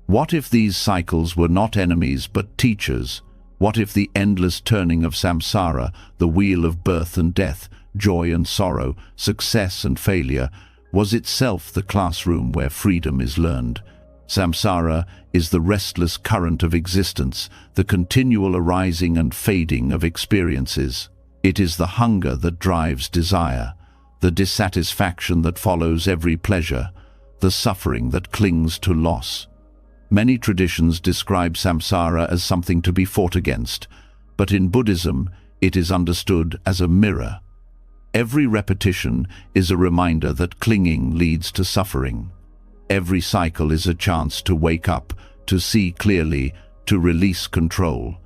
What if these cycles were not enemies but teachers? What if the endless turning of samsara, the wheel of birth and death, joy and sorrow, success and failure, was itself the classroom where freedom is learned? Samsara is the restless current of existence, the continual arising and fading of experiences. It is the hunger that drives desire, the dissatisfaction that follows every pleasure, the suffering that clings to loss. Many traditions describe samsara as something to be fought against, but in Buddhism it is understood as a mirror. Every repetition is a reminder that clinging leads to suffering. Every cycle is a chance to wake up, to see clearly, to release control.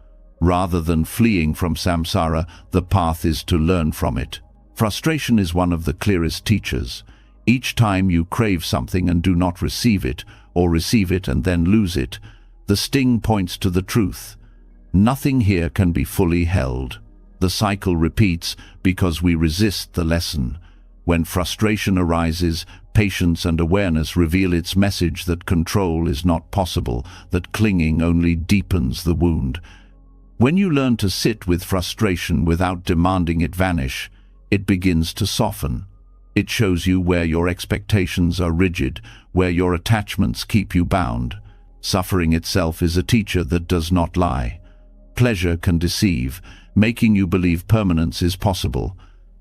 Rather than fleeing from samsara, the path is to learn from it. Frustration is one of the clearest teachers. Each time you crave something and do not receive it, or receive it and then lose it, the sting points to the truth. Nothing here can be fully held. The cycle repeats because we resist the lesson. When frustration arises, patience and awareness reveal its message that control is not possible, that clinging only deepens the wound. When you learn to sit with frustration without demanding it vanish, it begins to soften. It shows you where your expectations are rigid, where your attachments keep you bound. Suffering itself is a teacher that does not lie. Pleasure can deceive, making you believe permanence is possible,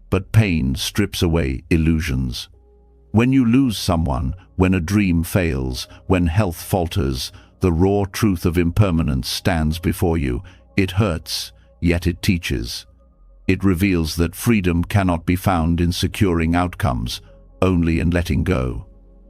but pain strips away illusions. When you lose someone, when a dream fails, when health falters, the raw truth of impermanence stands before you. It hurts, yet it teaches. It reveals that freedom cannot be found in securing outcomes, only in letting go.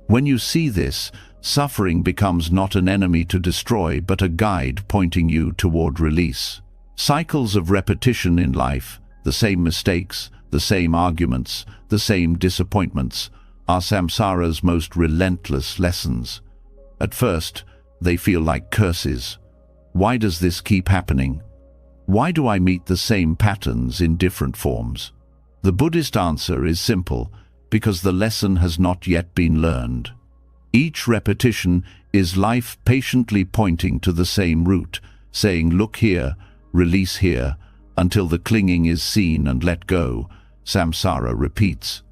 When you see this, suffering becomes not an enemy to destroy, but a guide pointing you toward release. Cycles of repetition in life, the same mistakes, the same arguments, the same disappointments, are samsara's most relentless lessons. At first, they feel like curses. Why does this keep happening? Why do I meet the same patterns in different forms? The Buddhist answer is simple, because the lesson has not yet been learned. Each repetition is life patiently pointing to the same route, saying, look here, release here, until the clinging is seen and let go. Samsara repeats.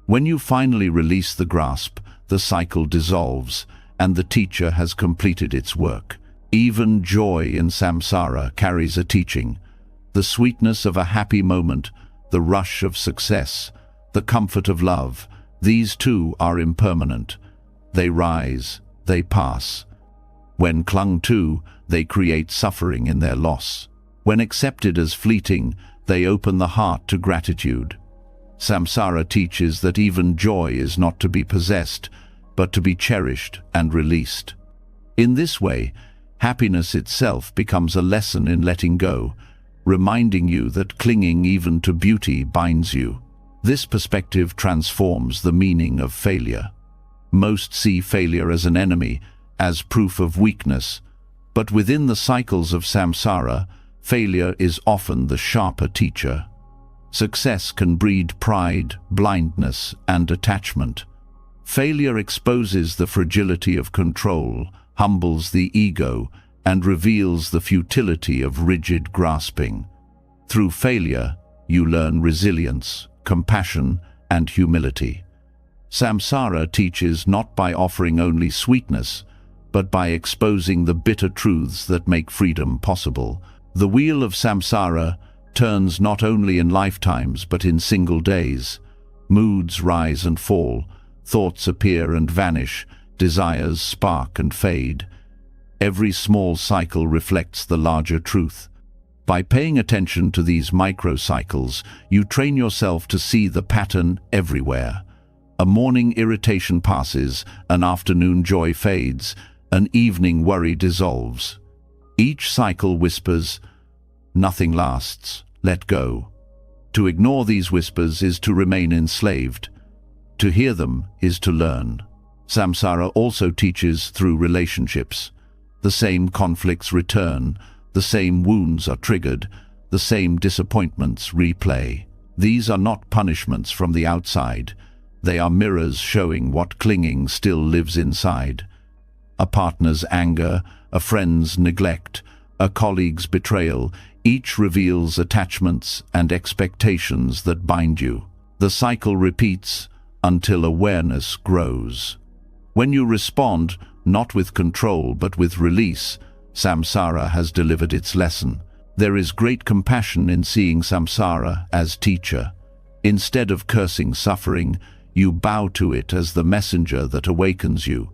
When you finally release the grasp, the cycle dissolves, and the teacher has completed its work. Even joy in samsara carries a teaching. The sweetness of a happy moment, the rush of success, the comfort of love, these too are impermanent. They rise, they pass. When clung to, they create suffering in their loss. When accepted as fleeting, they open the heart to gratitude. Samsara teaches that even joy is not to be possessed, but to be cherished and released. In this way, happiness itself becomes a lesson in letting go, reminding you that clinging even to beauty binds you. This perspective transforms the meaning of failure. Most see failure as an enemy, as proof of weakness, but within the cycles of samsara, failure is often the sharper teacher. Success can breed pride, blindness, and attachment. Failure exposes the fragility of control, humbles the ego, and reveals the futility of rigid grasping. Through failure, you learn resilience, compassion, and humility. Samsara teaches not by offering only sweetness, but by exposing the bitter truths that make freedom possible. The wheel of samsara turns not only in lifetimes but in single days. Moods rise and fall, thoughts appear and vanish, desires spark and fade. Every small cycle reflects the larger truth. By paying attention to these microcycles, you train yourself to see the pattern everywhere. A morning irritation passes, an afternoon joy fades, an evening worry dissolves. Each cycle whispers, nothing lasts, let go. To ignore these whispers is to remain enslaved. To hear them is to learn. Samsara also teaches through relationships. The same conflicts return, the same wounds are triggered, the same disappointments replay. These are not punishments from the outside. They are mirrors showing what clinging still lives inside. A partner's anger, a friend's neglect, a colleague's betrayal, each reveals attachments and expectations that bind you. The cycle repeats until awareness grows. When you respond, not with control but with release, samsara has delivered its lesson. There is great compassion in seeing samsara as teacher. Instead of cursing suffering, you bow to it as the messenger that awakens you.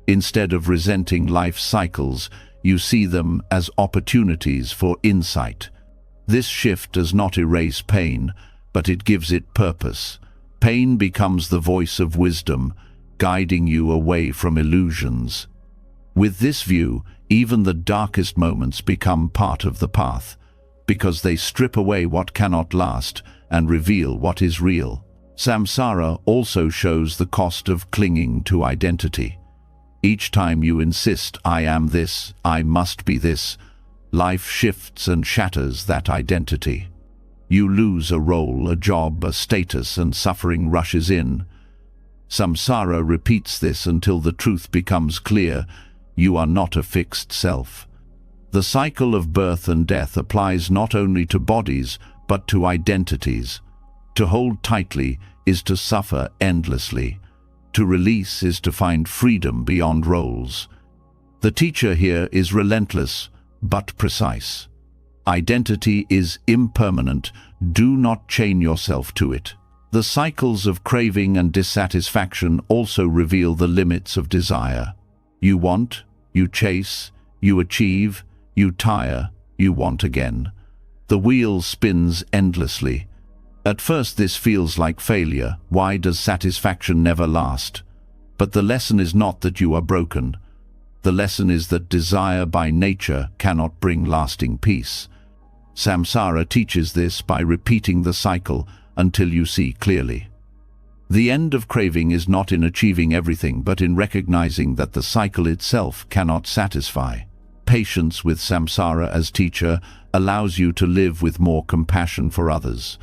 Instead of resenting life's cycles, you see them as opportunities for insight. This shift does not erase pain, but it gives it purpose. Pain becomes the voice of wisdom, guiding you away from illusions. With this view, even the darkest moments become part of the path, because they strip away what cannot last and reveal what is real. Samsara also shows the cost of clinging to identity. Each time you insist, I am this, I must be this, life shifts and shatters that identity. You lose a role, a job, a status, and suffering rushes in. Samsara repeats this until the truth becomes clear. You are not a fixed self. The cycle of birth and death applies not only to bodies, but to identities. To hold tightly is to suffer endlessly. To release is to find freedom beyond roles. The teacher here is relentless, but precise. Identity is impermanent. Do not chain yourself to it. The cycles of craving and dissatisfaction also reveal the limits of desire. You want, you chase, you achieve, you tire, you want again. The wheel spins endlessly. At first this feels like failure. Why does satisfaction never last? But the lesson is not that you are broken. The lesson is that desire by nature cannot bring lasting peace. Samsara teaches this by repeating the cycle until you see clearly. The end of craving is not in achieving everything, but in recognizing that the cycle itself cannot satisfy. Patience with samsara as teacher allows you to live with more compassion for others.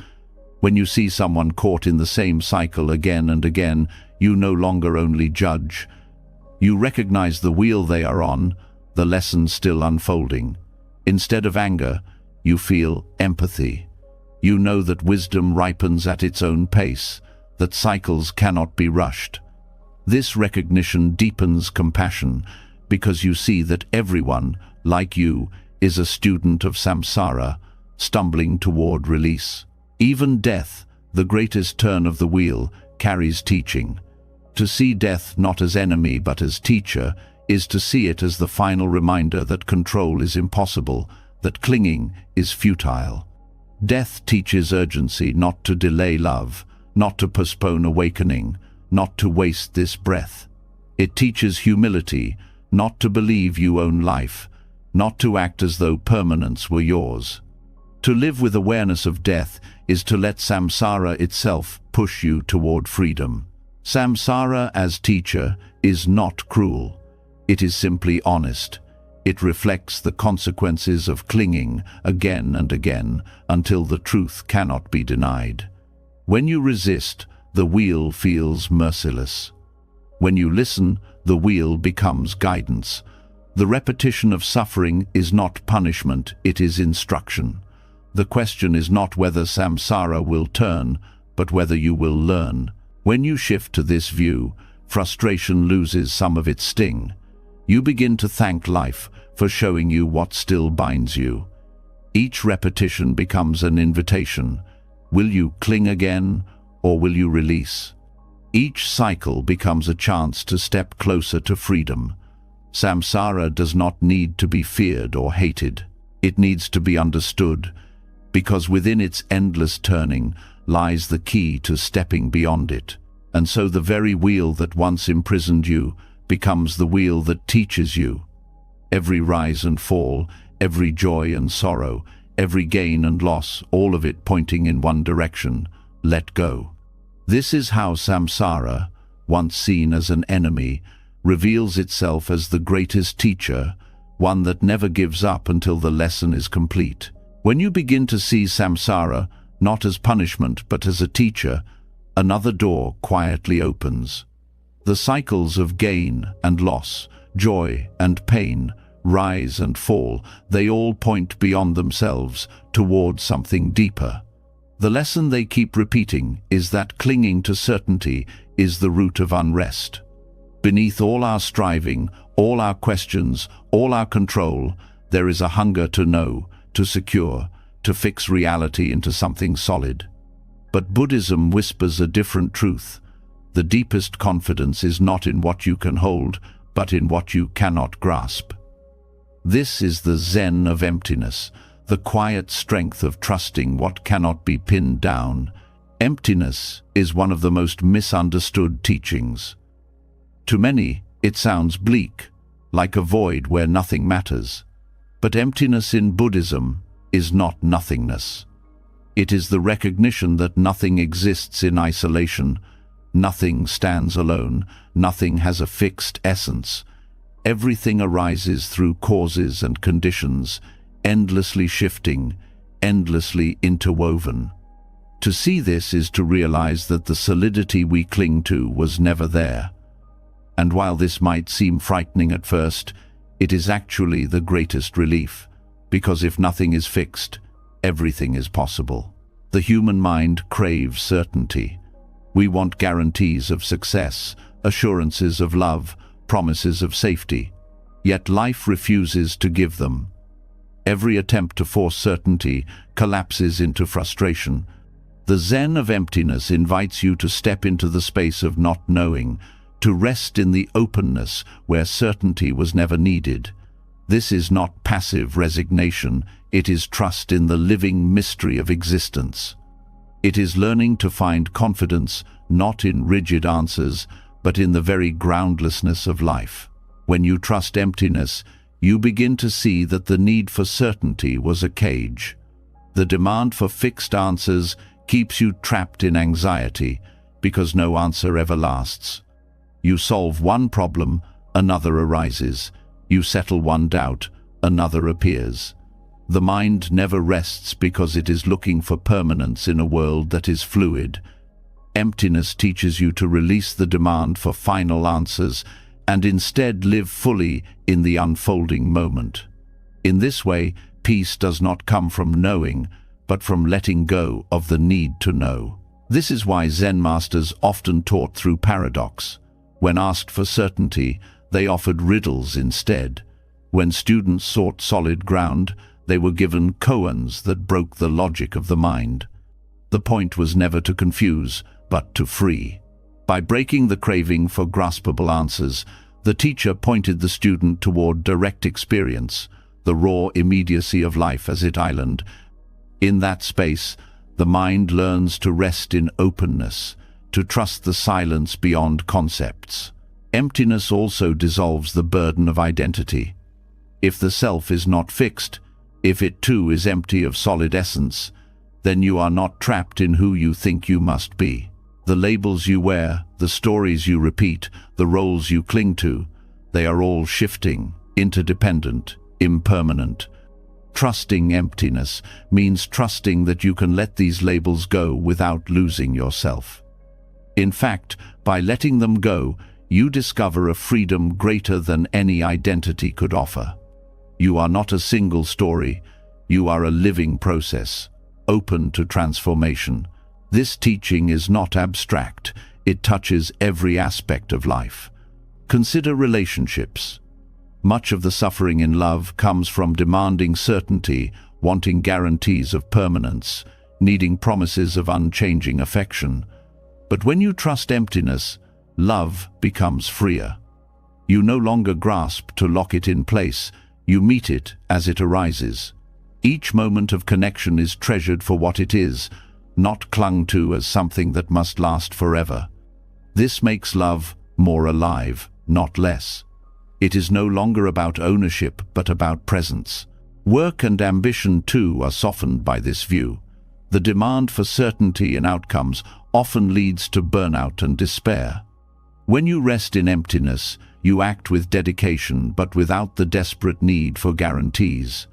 When you see someone caught in the same cycle again and again, you no longer only judge. You recognize the wheel they are on, the lesson still unfolding. Instead of anger, you feel empathy. You know that wisdom ripens at its own pace, that cycles cannot be rushed. This recognition deepens compassion because you see that everyone, like you, is a student of samsara, stumbling toward release. Even death, the greatest turn of the wheel, carries teaching. To see death not as enemy but as teacher is to see it as the final reminder that control is impossible, that clinging is futile. Death teaches urgency, not to delay love, not to postpone awakening, not to waste this breath. It teaches humility, not to believe you own life, not to act as though permanence were yours. To live with awareness of death is to let samsara itself push you toward freedom. Samsara as teacher is not cruel. It is simply honest. It reflects the consequences of clinging again and again until the truth cannot be denied. When you resist, the wheel feels merciless. When you listen, the wheel becomes guidance. The repetition of suffering is not punishment, it is instruction. The question is not whether samsara will turn, but whether you will learn. When you shift to this view, frustration loses some of its sting. You begin to thank life for showing you what still binds you. Each repetition becomes an invitation. Will you cling again, or will you release? Each cycle becomes a chance to step closer to freedom. Samsara does not need to be feared or hated. It needs to be understood, because within its endless turning lies the key to stepping beyond it. And so the very wheel that once imprisoned you becomes the wheel that teaches you. Every rise and fall, every joy and sorrow, every gain and loss, all of it pointing in one direction: let go. This is how samsara, once seen as an enemy, reveals itself as the greatest teacher, one that never gives up until the lesson is complete. When you begin to see samsara not as punishment but as a teacher, another door quietly opens. The cycles of gain and loss, joy and pain, rise and fall, they all point beyond themselves toward something deeper. The lesson they keep repeating is that clinging to certainty is the root of unrest. Beneath all our striving, all our questions, all our control, there is a hunger to know, to secure, to fix reality into something solid. But Buddhism whispers a different truth. The deepest confidence is not in what you can hold, but in what you cannot grasp. This is the Zen of emptiness, the quiet strength of trusting what cannot be pinned down. Emptiness is one of the most misunderstood teachings. To many, it sounds bleak, like a void where nothing matters. But emptiness in Buddhism is not nothingness. It is the recognition that nothing exists in isolation, nothing stands alone, nothing has a fixed essence. Everything arises through causes and conditions, endlessly shifting, endlessly interwoven. To see this is to realize that the solidity we cling to was never there. And while this might seem frightening at first, it is actually the greatest relief, because if nothing is fixed, everything is possible. The human mind craves certainty. We want guarantees of success, assurances of love, promises of safety. Yet life refuses to give them. Every attempt to force certainty collapses into frustration. The Zen of emptiness invites you to step into the space of not knowing, to rest in the openness where certainty was never needed. This is not passive resignation, it is trust in the living mystery of existence. It is learning to find confidence not in rigid answers, but in the very groundlessness of life. When you trust emptiness, you begin to see that the need for certainty was a cage. The demand for fixed answers keeps you trapped in anxiety because no answer ever lasts. You solve one problem, another arises. You settle one doubt, another appears. The mind never rests because it is looking for permanence in a world that is fluid. Emptiness teaches you to release the demand for final answers and instead live fully in the unfolding moment. In this way, peace does not come from knowing, but from letting go of the need to know. This is why Zen masters often taught through paradox. When asked for certainty, they offered riddles instead. When students sought solid ground, they were given koans that broke the logic of the mind. The point was never to confuse, but to free. By breaking the craving for graspable answers, the teacher pointed the student toward direct experience, the raw immediacy of life as it island. In that space, the mind learns to rest in openness, to trust the silence beyond concepts. Emptiness also dissolves the burden of identity. If the self is not fixed, if it too is empty of solid essence, then you are not trapped in who you think you must be. The labels you wear, the stories you repeat, the roles you cling to, they are all shifting, interdependent, impermanent. Trusting emptiness means trusting that you can let these labels go without losing yourself. In fact, by letting them go, you discover a freedom greater than any identity could offer. You are not a single story, you are a living process, open to transformation. This teaching is not abstract, it touches every aspect of life. Consider relationships. Much of the suffering in love comes from demanding certainty, wanting guarantees of permanence, needing promises of unchanging affection. But when you trust emptiness, love becomes freer. You no longer grasp to lock it in place, you meet it as it arises. Each moment of connection is treasured for what it is, not clung to as something that must last forever. This makes love more alive, not less. It is no longer about ownership, but about presence. Work and ambition, too, are softened by this view. The demand for certainty in outcomes often leads to burnout and despair. When you rest in emptiness, you act with dedication, but without the desperate need for guarantees.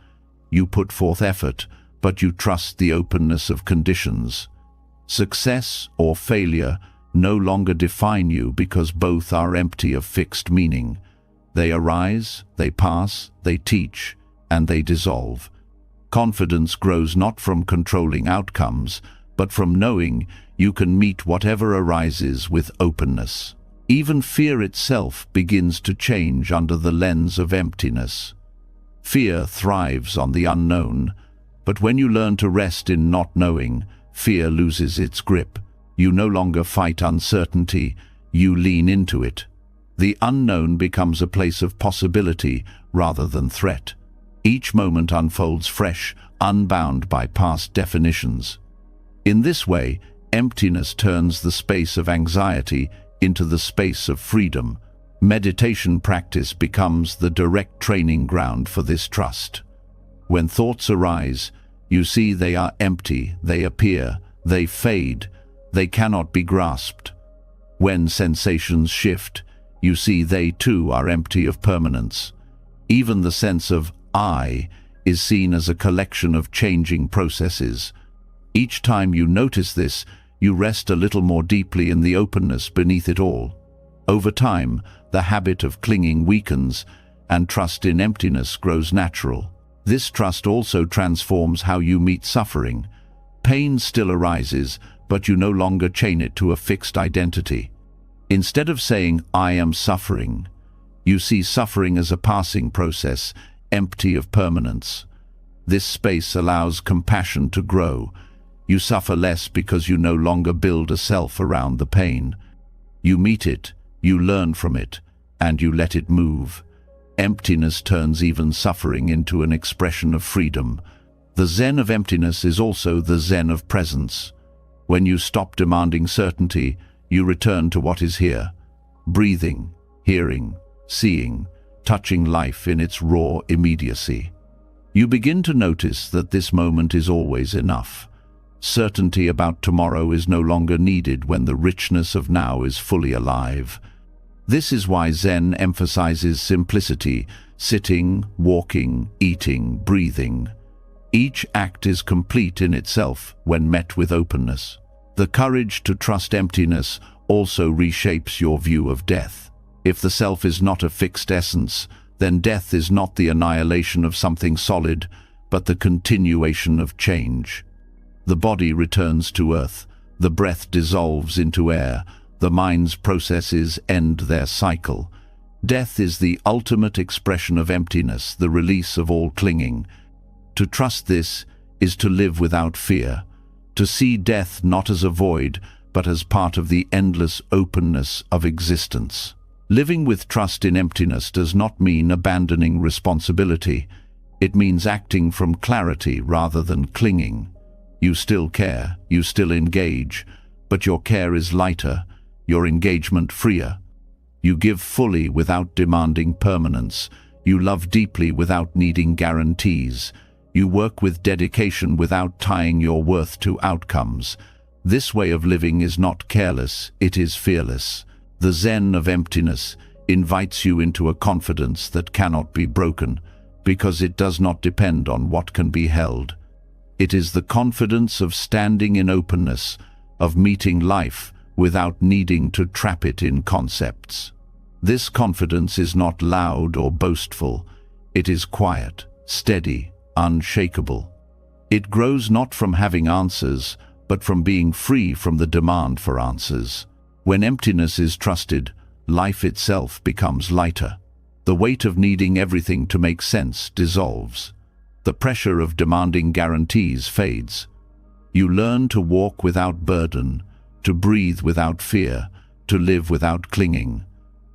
You put forth effort, but you trust the openness of conditions. Success or failure no longer define you because both are empty of fixed meaning. They arise, they pass, they teach, and they dissolve. Confidence grows not from controlling outcomes, but from knowing you can meet whatever arises with openness. Even fear itself begins to change under the lens of emptiness. Fear thrives on the unknown, but when you learn to rest in not knowing, fear loses its grip. You no longer fight uncertainty, you lean into it. The unknown becomes a place of possibility rather than threat. Each moment unfolds fresh, unbound by past definitions. In this way, emptiness turns the space of anxiety into the space of freedom. Meditation practice becomes the direct training ground for this trust. When thoughts arise, you see they are empty, they appear, they fade, they cannot be grasped. When sensations shift, you see they too are empty of permanence. Even the sense of I is seen as a collection of changing processes. Each time you notice this, you rest a little more deeply in the openness beneath it all. Over time, the habit of clinging weakens, and trust in emptiness grows natural. This trust also transforms how you meet suffering. Pain still arises, but you no longer chain it to a fixed identity. Instead of saying, "I am suffering," you see suffering as a passing process, empty of permanence. This space allows compassion to grow. You suffer less because you no longer build a self around the pain. You meet it, you learn from it, and you let it move. Emptiness turns even suffering into an expression of freedom. The Zen of emptiness is also the Zen of presence. When you stop demanding certainty, you return to what is here, breathing, hearing, seeing, touching life in its raw immediacy. You begin to notice that this moment is always enough. Certainty about tomorrow is no longer needed when the richness of now is fully alive. This is why Zen emphasizes simplicity: sitting, walking, eating, breathing. Each act is complete in itself when met with openness. The courage to trust emptiness also reshapes your view of death. If the self is not a fixed essence, then death is not the annihilation of something solid, but the continuation of change. The body returns to earth, the breath dissolves into air, the mind's processes end their cycle. Death is the ultimate expression of emptiness, the release of all clinging. To trust this is to live without fear, to see death not as a void, but as part of the endless openness of existence. Living with trust in emptiness does not mean abandoning responsibility. It means acting from clarity rather than clinging. You still care, you still engage, but your care is lighter, your engagement freer. You give fully without demanding permanence. You love deeply without needing guarantees. You work with dedication without tying your worth to outcomes. This way of living is not careless, it is fearless. The Zen of emptiness invites you into a confidence that cannot be broken, because it does not depend on what can be held. It is the confidence of standing in openness, of meeting life without needing to trap it in concepts. This confidence is not loud or boastful. It is quiet, steady, unshakable. It grows not from having answers, but from being free from the demand for answers. When emptiness is trusted, life itself becomes lighter. The weight of needing everything to make sense dissolves. The pressure of demanding guarantees fades. You learn to walk without burden, to breathe without fear, to live without clinging.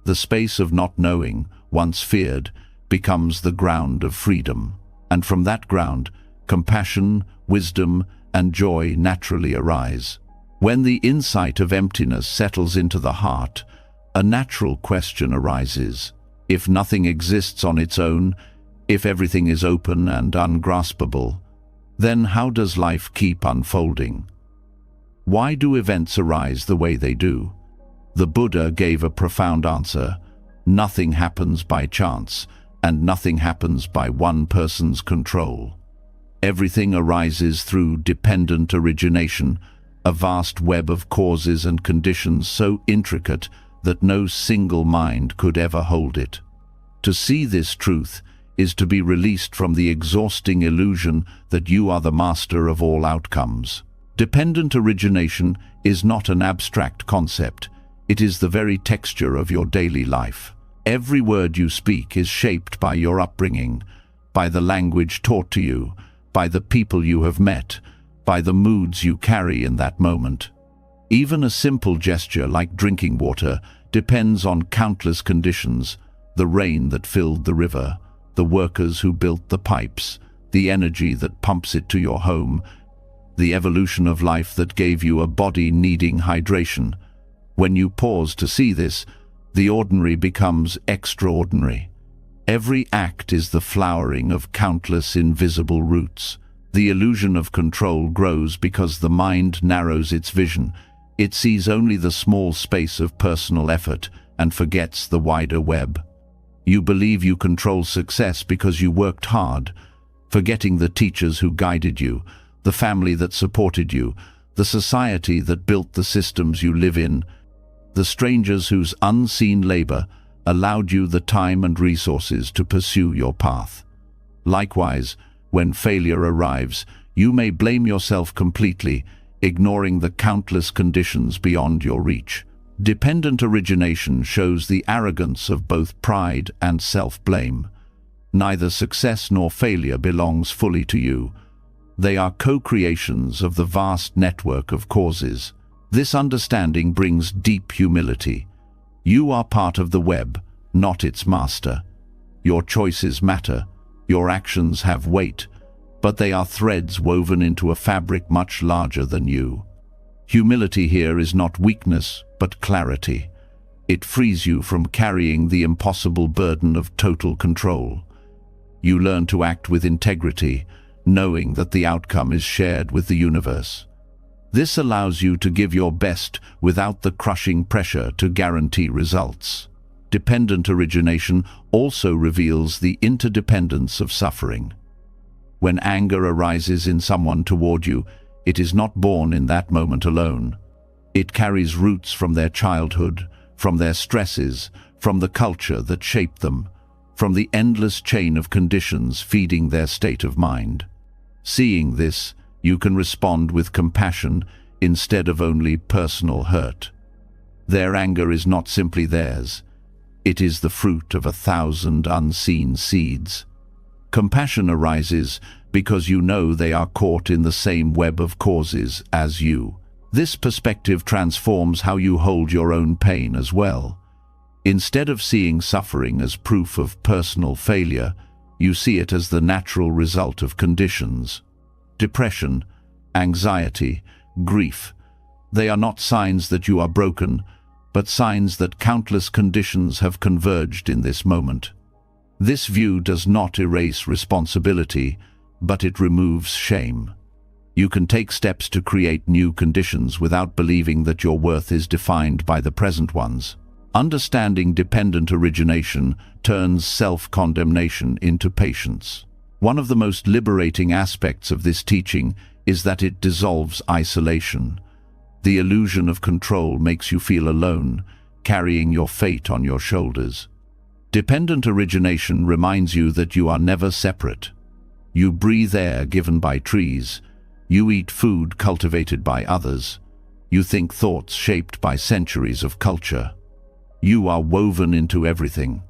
The space of not knowing, once feared, becomes the ground of freedom. And from that ground, compassion, wisdom, and joy naturally arise. When the insight of emptiness settles into the heart, a natural question arises. If nothing exists on its own, if everything is open and ungraspable, then how does life keep unfolding? Why do events arise the way they do? The Buddha gave a profound answer: nothing happens by chance, and nothing happens by one person's control. Everything arises through dependent origination, a vast web of causes and conditions so intricate that no single mind could ever hold it. To see this truth is to be released from the exhausting illusion that you are the master of all outcomes. Dependent origination is not an abstract concept. It is the very texture of your daily life. Every word you speak is shaped by your upbringing, by the language taught to you, by the people you have met, by the moods you carry in that moment. Even a simple gesture like drinking water depends on countless conditions: the rain that filled the river, the workers who built the pipes, the energy that pumps it to your home, the evolution of life that gave you a body needing hydration. When you pause to see this, the ordinary becomes extraordinary. Every act is the flowering of countless invisible roots. The illusion of control grows because the mind narrows its vision. It sees only the small space of personal effort and forgets the wider web. You believe you control success because you worked hard, forgetting the teachers who guided you, the family that supported you, the society that built the systems you live in, the strangers whose unseen labor allowed you the time and resources to pursue your path. Likewise, when failure arrives, you may blame yourself completely, ignoring the countless conditions beyond your reach. Dependent origination shows the arrogance of both pride and self-blame. Neither success nor failure belongs fully to you. They are co-creations of the vast network of causes. This understanding brings deep humility. You are part of the web, not its master. Your choices matter, your actions have weight, but they are threads woven into a fabric much larger than you. Humility here is not weakness, but clarity. It frees you from carrying the impossible burden of total control. You learn to act with integrity, knowing that the outcome is shared with the universe. This allows you to give your best without the crushing pressure to guarantee results. Dependent origination also reveals the interdependence of suffering. When anger arises in someone toward you, it is not born in that moment alone. It carries roots from their childhood, from their stresses, from the culture that shaped them, from the endless chain of conditions feeding their state of mind. Seeing this, you can respond with compassion instead of only personal hurt. Their anger is not simply theirs. It is the fruit of 1,000 unseen seeds. Compassion arises because you know they are caught in the same web of causes as you. This perspective transforms how you hold your own pain as well. Instead of seeing suffering as proof of personal failure, you see it as the natural result of conditions. Depression, anxiety, grief. They are not signs that you are broken, but signs that countless conditions have converged in this moment. This view does not erase responsibility, but it removes shame. You can take steps to create new conditions without believing that your worth is defined by the present ones. Understanding dependent origination turns self-condemnation into patience. One of the most liberating aspects of this teaching is that it dissolves isolation. The illusion of control makes you feel alone, carrying your fate on your shoulders. Dependent origination reminds you that you are never separate. You breathe air given by trees. You eat food cultivated by others. You think thoughts shaped by centuries of culture. You are woven into everything.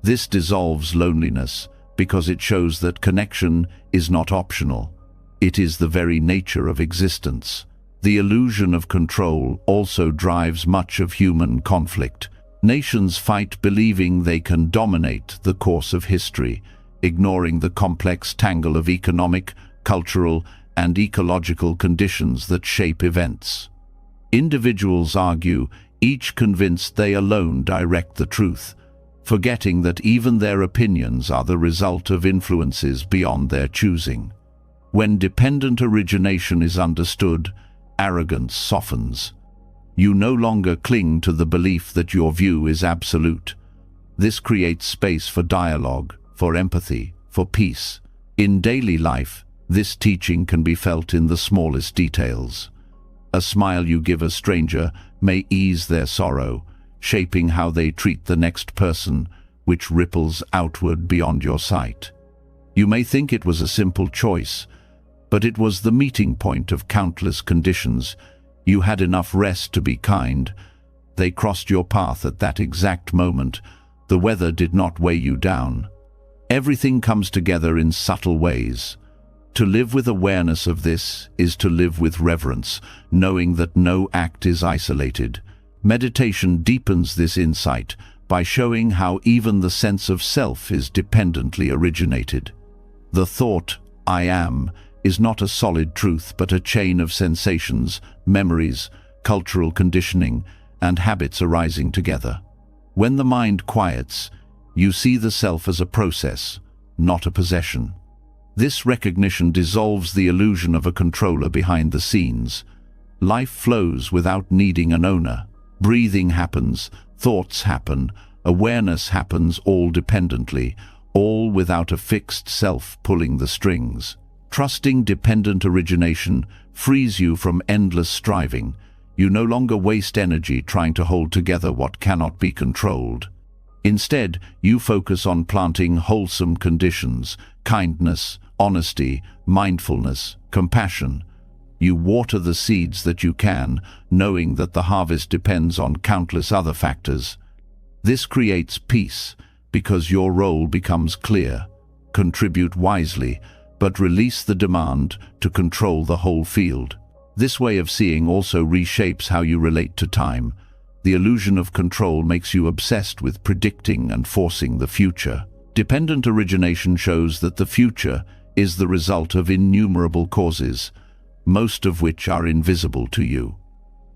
This dissolves loneliness because it shows that connection is not optional. It is the very nature of existence. The illusion of control also drives much of human conflict. Nations fight believing they can dominate the course of history, ignoring the complex tangle of economic, cultural, and ecological conditions that shape events. Individuals argue, each convinced they alone direct the truth, forgetting that even their opinions are the result of influences beyond their choosing. When dependent origination is understood, arrogance softens. You no longer cling to the belief that your view is absolute. This creates space for dialogue, for empathy, for peace. In daily life, this teaching can be felt in the smallest details. A smile you give a stranger may ease their sorrow, shaping how they treat the next person, which ripples outward beyond your sight. You may think it was a simple choice, but it was the meeting point of countless conditions. You had enough rest to be kind. They crossed your path at that exact moment. The weather did not weigh you down. Everything comes together in subtle ways. To live with awareness of this is to live with reverence, knowing that no act is isolated. Meditation deepens this insight by showing how even the sense of self is dependently originated. The thought, "I am," is not a solid truth but a chain of sensations, memories, cultural conditioning, and habits arising together. When the mind quiets, you see the self as a process, not a possession. This recognition dissolves the illusion of a controller behind the scenes. Life flows without needing an owner. Breathing happens, thoughts happen, awareness happens all dependently, all without a fixed self pulling the strings. Trusting dependent origination frees you from endless striving. You no longer waste energy trying to hold together what cannot be controlled. Instead, you focus on planting wholesome conditions, kindness, honesty, mindfulness, compassion. You water the seeds that you can, knowing that the harvest depends on countless other factors. This creates peace, because your role becomes clear. Contribute wisely, but release the demand to control the whole field. This way of seeing also reshapes how you relate to time. The illusion of control makes you obsessed with predicting and forcing the future. Dependent origination shows that the future is the result of innumerable causes, most of which are invisible to you.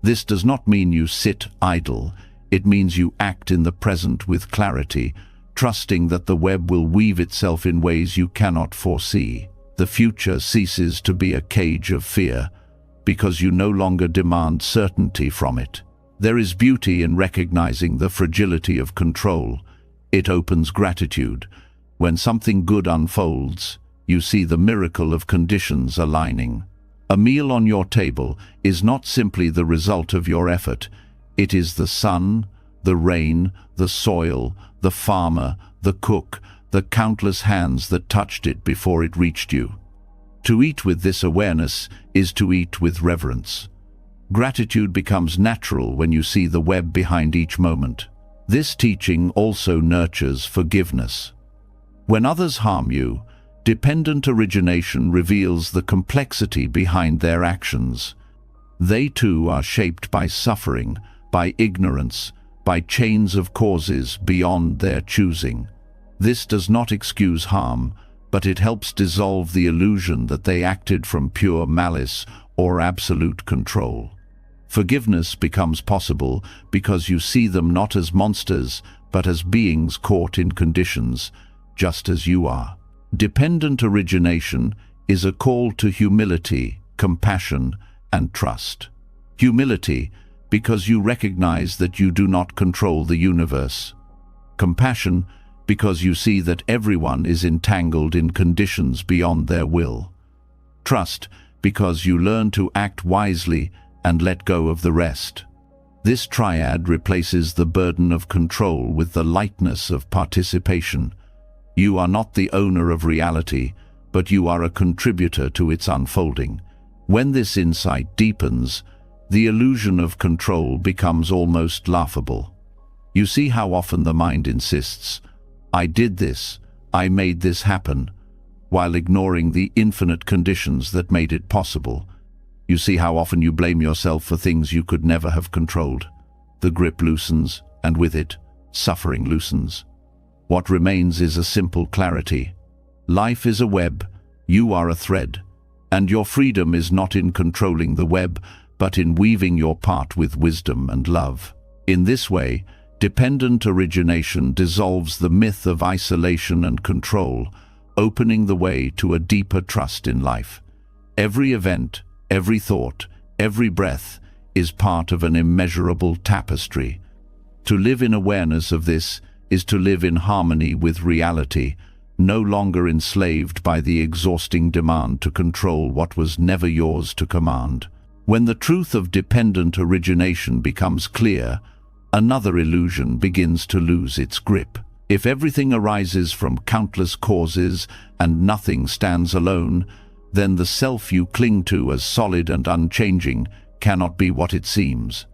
This does not mean you sit idle. It means you act in the present with clarity, trusting that the web will weave itself in ways you cannot foresee. The future ceases to be a cage of fear, because you no longer demand certainty from it. There is beauty in recognizing the fragility of control. It opens gratitude. When something good unfolds, you see the miracle of conditions aligning. A meal on your table is not simply the result of your effort. It is the sun, the rain, the soil, the farmer, the cook, the countless hands that touched it before it reached you. To eat with this awareness is to eat with reverence. Gratitude becomes natural when you see the web behind each moment. This teaching also nurtures forgiveness. When others harm you, dependent origination reveals the complexity behind their actions. They too are shaped by suffering, by ignorance, by chains of causes beyond their choosing. This does not excuse harm, but it helps dissolve the illusion that they acted from pure malice or absolute control. Forgiveness becomes possible because you see them not as monsters, but as beings caught in conditions, just as you are. Dependent origination is a call to humility, compassion, and trust. Humility, because you recognize that you do not control the universe. Compassion, because you see that everyone is entangled in conditions beyond their will. Trust, because you learn to act wisely and let go of the rest. This triad replaces the burden of control with the lightness of participation. You are not the owner of reality, but you are a contributor to its unfolding. When this insight deepens, the illusion of control becomes almost laughable. You see how often the mind insists, "I did this, I made this happen," while ignoring the infinite conditions that made it possible. You see how often you blame yourself for things you could never have controlled. The grip loosens, and with it, suffering loosens. What remains is a simple clarity. Life is a web, you are a thread, and your freedom is not in controlling the web, but in weaving your part with wisdom and love. In this way, dependent origination dissolves the myth of isolation and control, opening the way to a deeper trust in life. Every event, every thought, every breath is part of an immeasurable tapestry. To live in awareness of this is to live in harmony with reality, no longer enslaved by the exhausting demand to control what was never yours to command. When the truth of dependent origination becomes clear, another illusion begins to lose its grip. If everything arises from countless causes and nothing stands alone, then the self you cling to as solid and unchanging cannot be what it seems.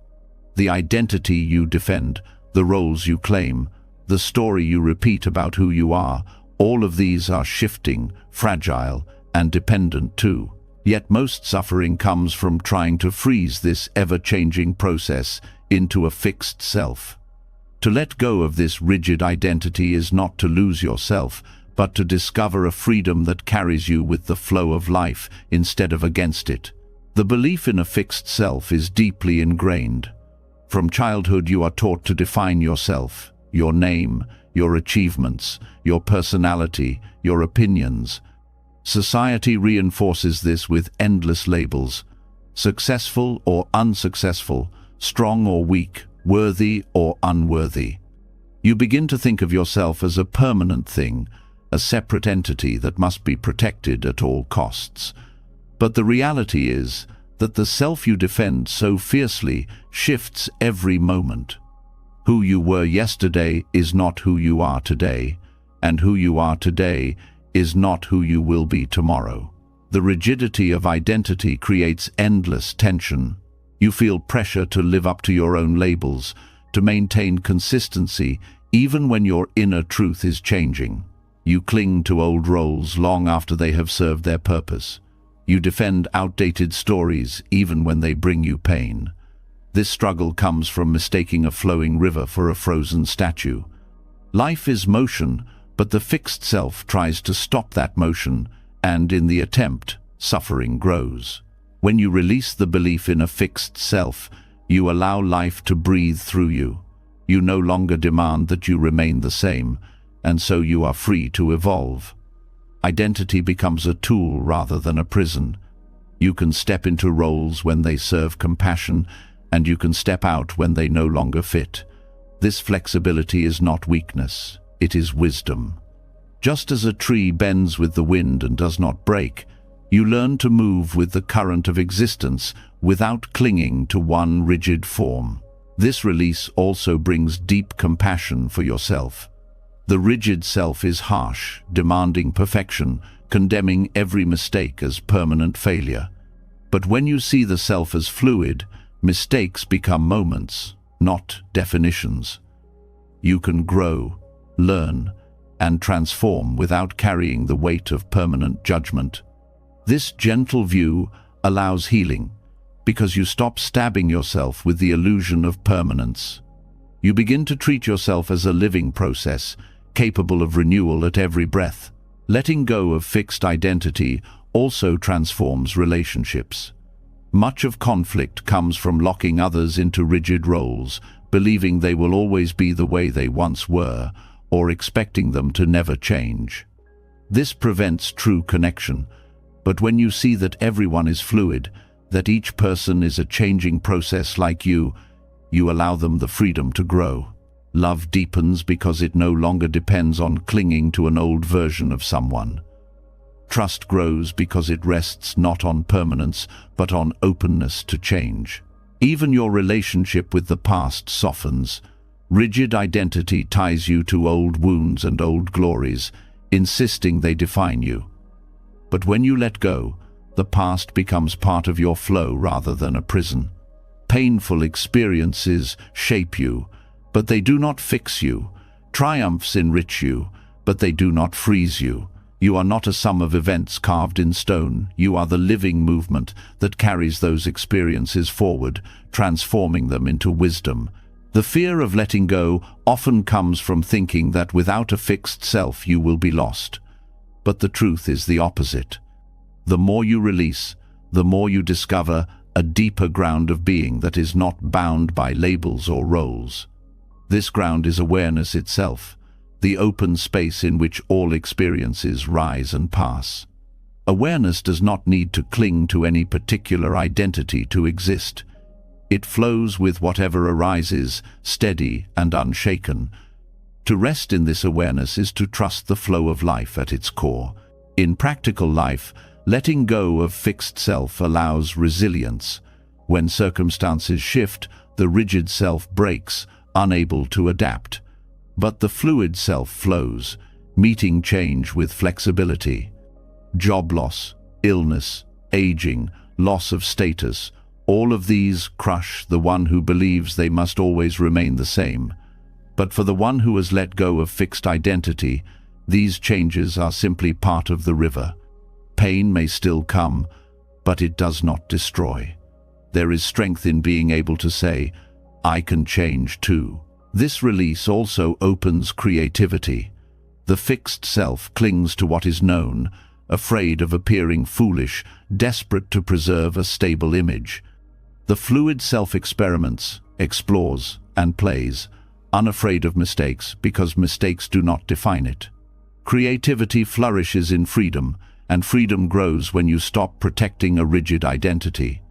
The identity you defend, the roles you claim, the story you repeat about who you are, all of these are shifting, fragile, and dependent too. Yet most suffering comes from trying to freeze this ever-changing process into a fixed self. To let go of this rigid identity is not to lose yourself, but to discover a freedom that carries you with the flow of life instead of against it. The belief in a fixed self is deeply ingrained. From childhood you are taught to define yourself, your name, your achievements, your personality, your opinions. Society reinforces this with endless labels: successful or unsuccessful, strong or weak, worthy or unworthy. You begin to think of yourself as a permanent thing, a separate entity that must be protected at all costs. But the reality is that the self you defend so fiercely shifts every moment. Who you were yesterday is not who you are today, and who you are today is not who you will be tomorrow. The rigidity of identity creates endless tension. You feel pressure to live up to your own labels, to maintain consistency even when your inner truth is changing. You cling to old roles long after they have served their purpose. You defend outdated stories even when they bring you pain. This struggle comes from mistaking a flowing river for a frozen statue. Life is motion, but the fixed self tries to stop that motion, and in the attempt, suffering grows. When you release the belief in a fixed self, you allow life to breathe through you. You no longer demand that you remain the same. and so you are free to evolve. Identity becomes a tool rather than a prison. You can step into roles when they serve compassion, and you can step out when they no longer fit. This flexibility is not weakness, it is wisdom. Just as a tree bends with the wind and does not break, you learn to move with the current of existence without clinging to one rigid form. This release also brings deep compassion for yourself. The rigid self is harsh, demanding perfection, condemning every mistake as permanent failure. But when you see the self as fluid, mistakes become moments, not definitions. You can grow, learn, and transform without carrying the weight of permanent judgment. This gentle view allows healing, because you stop stabbing yourself with the illusion of permanence. You begin to treat yourself as a living process, capable of renewal at every breath. Letting go of fixed identity also transforms relationships. Much of conflict comes from locking others into rigid roles, believing they will always be the way they once were, or expecting them to never change. This prevents true connection, but when you see that everyone is fluid, that each person is a changing process like you allow them the freedom to grow. Love deepens because it no longer depends on clinging to an old version of someone. Trust grows because it rests not on permanence, but on openness to change. Even your relationship with the past softens. Rigid identity ties you to old wounds and old glories, insisting they define you. But when you let go, the past becomes part of your flow rather than a prison. Painful experiences shape you, but they do not fix you. Triumphs enrich you, but they do not freeze you. You are not a sum of events carved in stone. You are the living movement that carries those experiences forward, transforming them into wisdom. The fear of letting go often comes from thinking that without a fixed self you will be lost. But the truth is the opposite. The more you release, the more you discover a deeper ground of being that is not bound by labels or roles. This ground is awareness itself, the open space in which all experiences rise and pass. Awareness does not need to cling to any particular identity to exist. It flows with whatever arises, steady and unshaken. To rest in this awareness is to trust the flow of life at its core. In practical life, letting go of fixed self allows resilience. When circumstances shift, the rigid self breaks, unable to adapt. But the fluid self flows, meeting change with flexibility. Job loss, illness, aging, loss of status, all of these crush the one who believes they must always remain the same. But for the one who has let go of fixed identity, these changes are simply part of the river. Pain may still come, but it does not destroy. There is strength in being able to say, I can change too. This release also opens creativity. The fixed self clings to what is known, afraid of appearing foolish, desperate to preserve a stable image. The fluid self experiments, explores, and plays, unafraid of mistakes because mistakes do not define it. Creativity flourishes in freedom, and freedom grows when you stop protecting a rigid identity.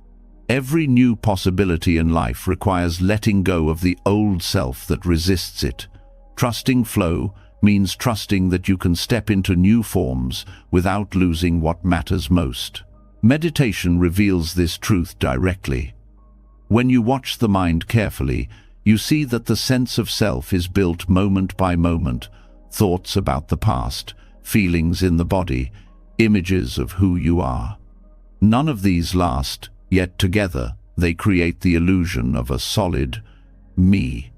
Every new possibility in life requires letting go of the old self that resists it. Trusting flow means trusting that you can step into new forms without losing what matters most. Meditation reveals this truth directly. When you watch the mind carefully, you see that the sense of self is built moment by moment, thoughts about the past, feelings in the body, images of who you are. None of these last, yet together they create the illusion of a solid me.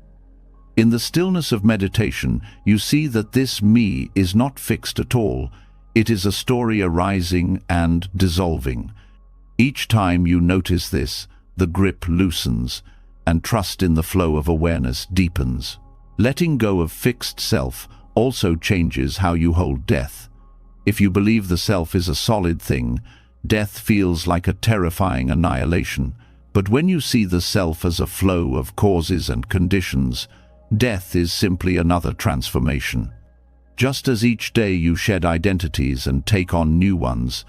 In the stillness of meditation, you see that this me is not fixed at all. It is a story arising and dissolving. Each time you notice this, the grip loosens, and trust in the flow of awareness deepens. Letting go of fixed self also changes how you hold death. If you believe the self is a solid thing, death feels like a terrifying annihilation. But when you see the self as a flow of causes and conditions, death is simply another transformation. Just as each day you shed identities and take on new ones,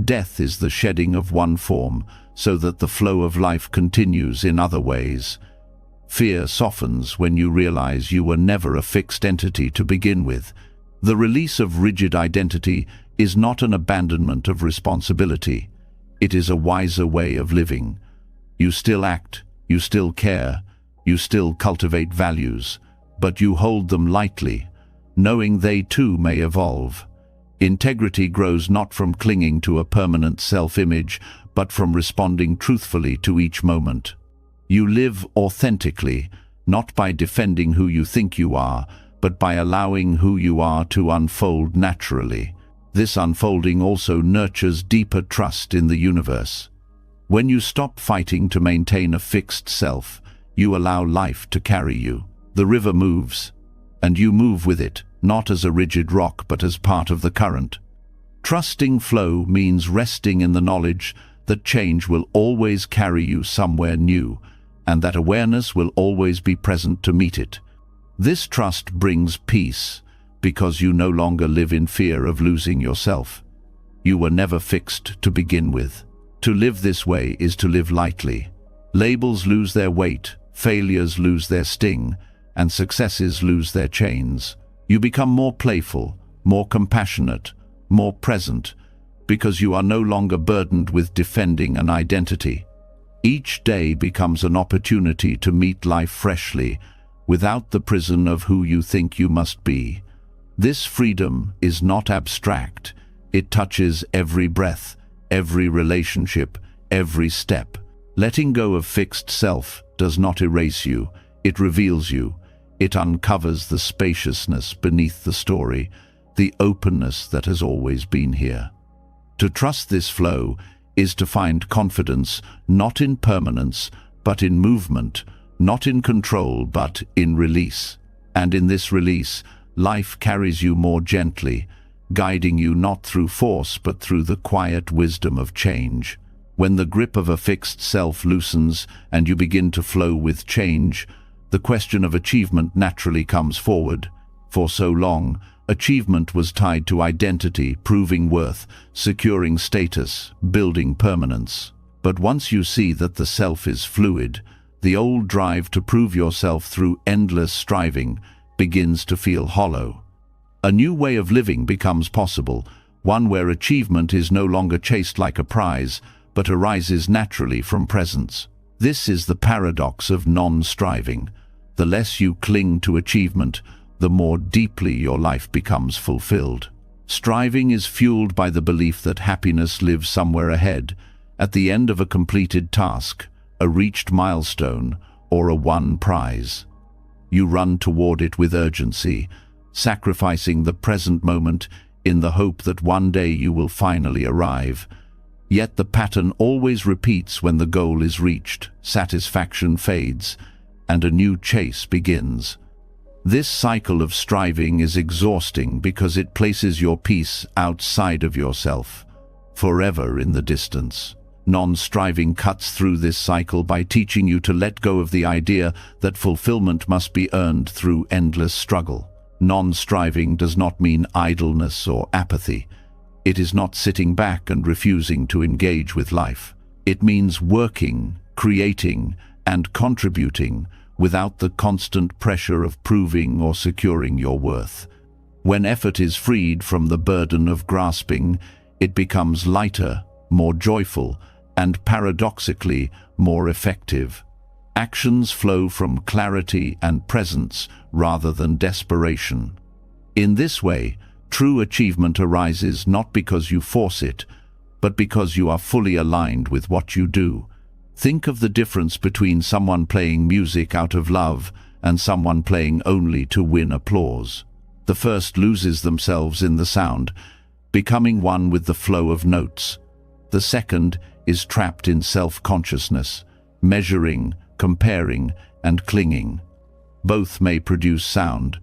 death is the shedding of one form so that the flow of life continues in other ways. Fear softens when you realize you were never a fixed entity to begin with. The release of rigid identity is not an abandonment of responsibility. It is a wiser way of living. You still act, you still care, you still cultivate values, but you hold them lightly, knowing they too may evolve. Integrity grows not from clinging to a permanent self-image, but from responding truthfully to each moment. You live authentically, not by defending who you think you are, but by allowing who you are to unfold naturally. This unfolding also nurtures deeper trust in the universe. When you stop fighting to maintain a fixed self, you allow life to carry you. The river moves, and you move with it, not as a rigid rock but as part of the current. Trusting flow means resting in the knowledge that change will always carry you somewhere new, and that awareness will always be present to meet it. This trust brings peace, because you no longer live in fear of losing yourself. You were never fixed to begin with. To live this way is to live lightly. Labels lose their weight, failures lose their sting, and successes lose their chains. You become more playful, more compassionate, more present, because you are no longer burdened with defending an identity. Each day becomes an opportunity to meet life freshly, without the prison of who you think you must be. This freedom is not abstract. It touches every breath, every relationship, every step. Letting go of fixed self does not erase you, it reveals you. It uncovers the spaciousness beneath the story, the openness that has always been here. To trust this flow is to find confidence not in permanence, but in movement, not in control, but in release. And in this release, life carries you more gently, guiding you not through force, but through the quiet wisdom of change. When the grip of a fixed self loosens and you begin to flow with change, the question of achievement naturally comes forward. For so long, achievement was tied to identity, proving worth, securing status, building permanence. But once you see that the self is fluid, the old drive to prove yourself through endless striving begins to feel hollow. A new way of living becomes possible, one where achievement is no longer chased like a prize, but arises naturally from presence. This is the paradox of non-striving. The less you cling to achievement, the more deeply your life becomes fulfilled. Striving is fueled by the belief that happiness lives somewhere ahead, at the end of a completed task, a reached milestone, or a won prize. You run toward it with urgency, sacrificing the present moment in the hope that one day you will finally arrive. Yet the pattern always repeats. When the goal is reached, satisfaction fades, and a new chase begins. This cycle of striving is exhausting because it places your peace outside of yourself, forever in the distance. Non-striving cuts through this cycle by teaching you to let go of the idea that fulfillment must be earned through endless struggle. Non-striving does not mean idleness or apathy. It is not sitting back and refusing to engage with life. It means working, creating, and contributing without the constant pressure of proving or securing your worth. When effort is freed from the burden of grasping, it becomes lighter, more joyful, and paradoxically more effective. Actions flow from clarity and presence rather than desperation. In this way, true achievement arises not because you force it, but because you are fully aligned with what you do. Think of the difference between someone playing music out of love and someone playing only to win applause. The first loses themselves in the sound, becoming one with the flow of notes. The second is trapped in self-consciousness, measuring, comparing, and clinging. Both may produce sound,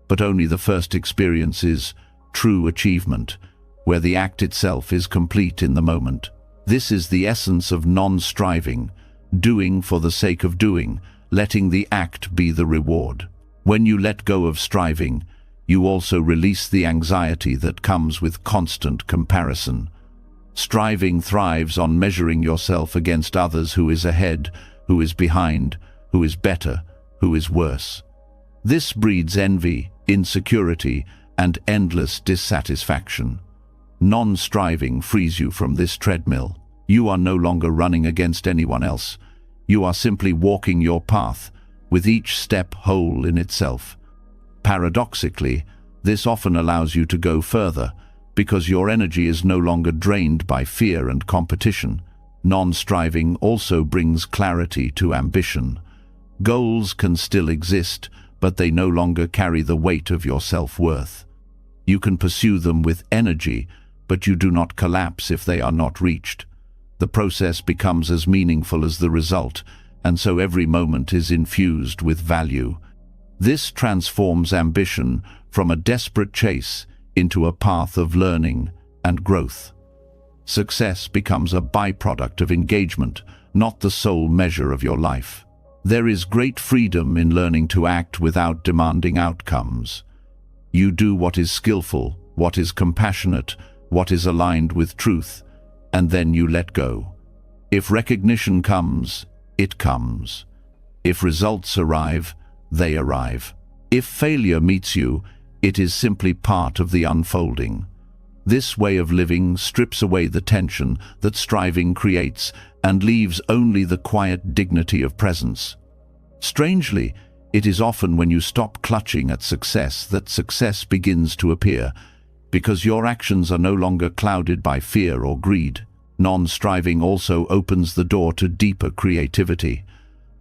but only the first experiences true achievement, where the act itself is complete in the moment. This is the essence of non-striving, doing for the sake of doing, letting the act be the reward. When you let go of striving, You also release the anxiety that comes with constant comparison. Striving thrives on measuring yourself against others: who is ahead, who is behind, who is better, who is worse. This breeds envy, insecurity, and endless dissatisfaction. Non-striving frees you from this treadmill. You are no longer running against anyone else. You are simply walking your path, with each step whole in itself. Paradoxically, this often allows you to go further, because your energy is no longer drained by fear and competition. Non-striving also brings clarity to ambition. Goals can still exist, but they no longer carry the weight of your self-worth. You can pursue them with energy, but you do not collapse if they are not reached. The process becomes as meaningful as the result, and so every moment is infused with value. This transforms ambition from a desperate chase into a path of learning and growth. Success becomes a byproduct of engagement, not the sole measure of your life. There is great freedom in learning to act without demanding outcomes. You do what is skillful, what is compassionate, what is aligned with truth, and then you let go. If recognition comes, it comes. If results arrive, they arrive. If failure meets you, it is simply part of the unfolding. This way of living strips away the tension that striving creates and leaves only the quiet dignity of presence. Strangely, it is often when you stop clutching at success that success begins to appear, because your actions are no longer clouded by fear or greed. Non-striving also opens the door to deeper creativity.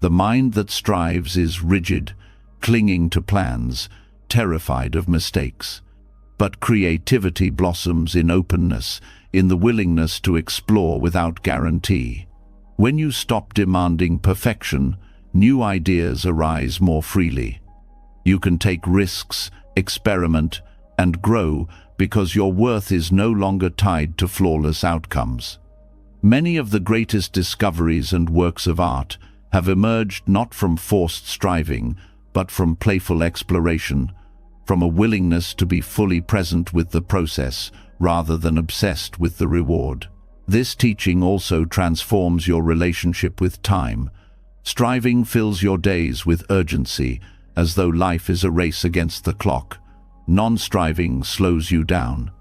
The mind that strives is rigid, clinging to plans, terrified of mistakes. But creativity blossoms in openness, in the willingness to explore without guarantee. When you stop demanding perfection, new ideas arise more freely. You can take risks, experiment, and grow because your worth is no longer tied to flawless outcomes. Many of the greatest discoveries and works of art have emerged not from forced striving, but from playful exploration, from a willingness to be fully present with the process rather than obsessed with the reward. This teaching also transforms your relationship with time. Striving fills your days with urgency, as though life is a race against the clock. Non-striving slows you down.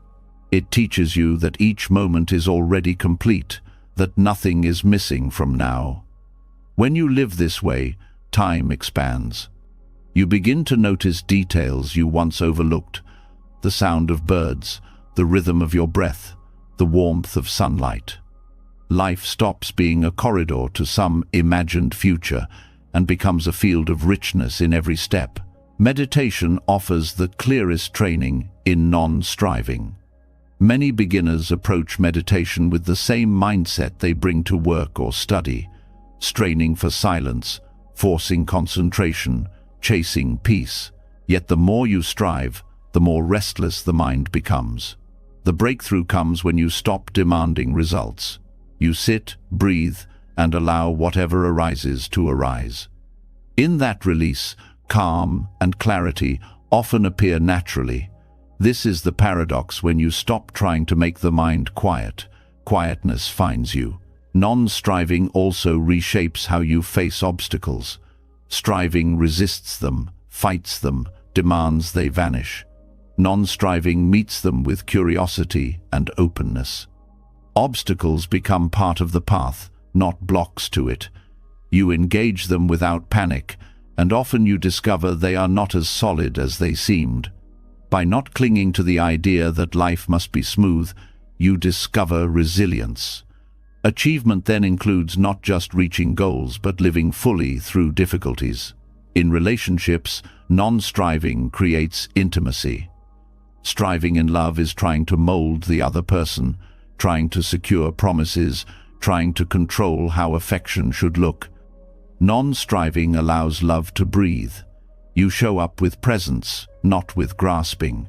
It teaches you that each moment is already complete, that nothing is missing from now. When you live this way, time expands. You begin to notice details you once overlooked: the sound of birds, the rhythm of your breath, the warmth of sunlight. Life stops being a corridor to some imagined future and becomes a field of richness in every step. Meditation offers the clearest training in non-striving. Many beginners approach meditation with the same mindset they bring to work or study, straining for silence, forcing concentration, chasing peace. Yet the more you strive, the more restless the mind becomes. The breakthrough comes when you stop demanding results. You sit, breathe, and allow whatever arises to arise. In that release, calm and clarity often appear naturally. This is the paradox: when you stop trying to make the mind quiet, quietness finds you. Non-striving also reshapes how you face obstacles. Striving resists them, fights them, demands they vanish. Non-striving meets them with curiosity and openness. Obstacles become part of the path, not blocks to it. You engage them without panic, and often you discover they are not as solid as they seemed. By not clinging to the idea that life must be smooth, you discover resilience. Achievement then includes not just reaching goals, but living fully through difficulties. In relationships, non-striving creates intimacy. Striving in love is trying to mold the other person, trying to secure promises, trying to control how affection should look. Non-striving allows love to breathe. You show up with presence, not with grasping.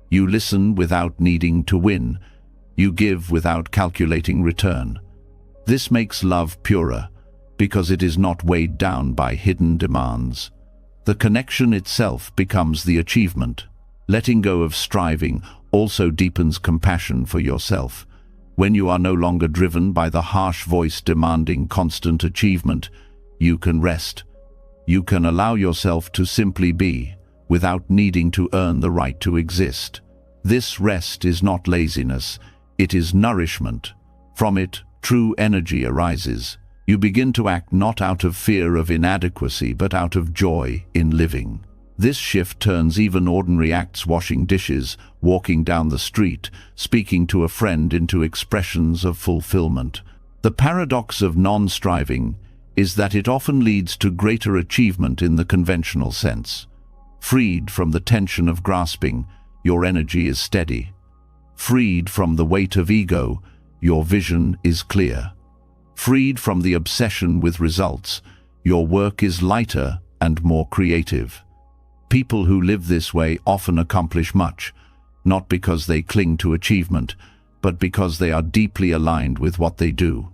You listen without needing to win. You give without calculating return. This makes love purer, because it is not weighed down by hidden demands. The connection itself becomes the achievement. Letting go of striving also deepens compassion for yourself. When you are no longer driven by the harsh voice demanding constant achievement, you can rest. You can allow yourself to simply be, without needing to earn the right to exist. This rest is not laziness, it is nourishment. From it, true energy arises. You begin to act not out of fear of inadequacy, but out of joy in living. This shift turns even ordinary acts, washing dishes, walking down the street, speaking to a friend, into expressions of fulfillment. The paradox of non-striving is that it often leads to greater achievement in the conventional sense. Freed from the tension of grasping, your energy is steady. Freed from the weight of ego, your vision is clear. Freed from the obsession with results, your work is lighter and more creative. People who live this way often accomplish much, not because they cling to achievement, but because they are deeply aligned with what they do.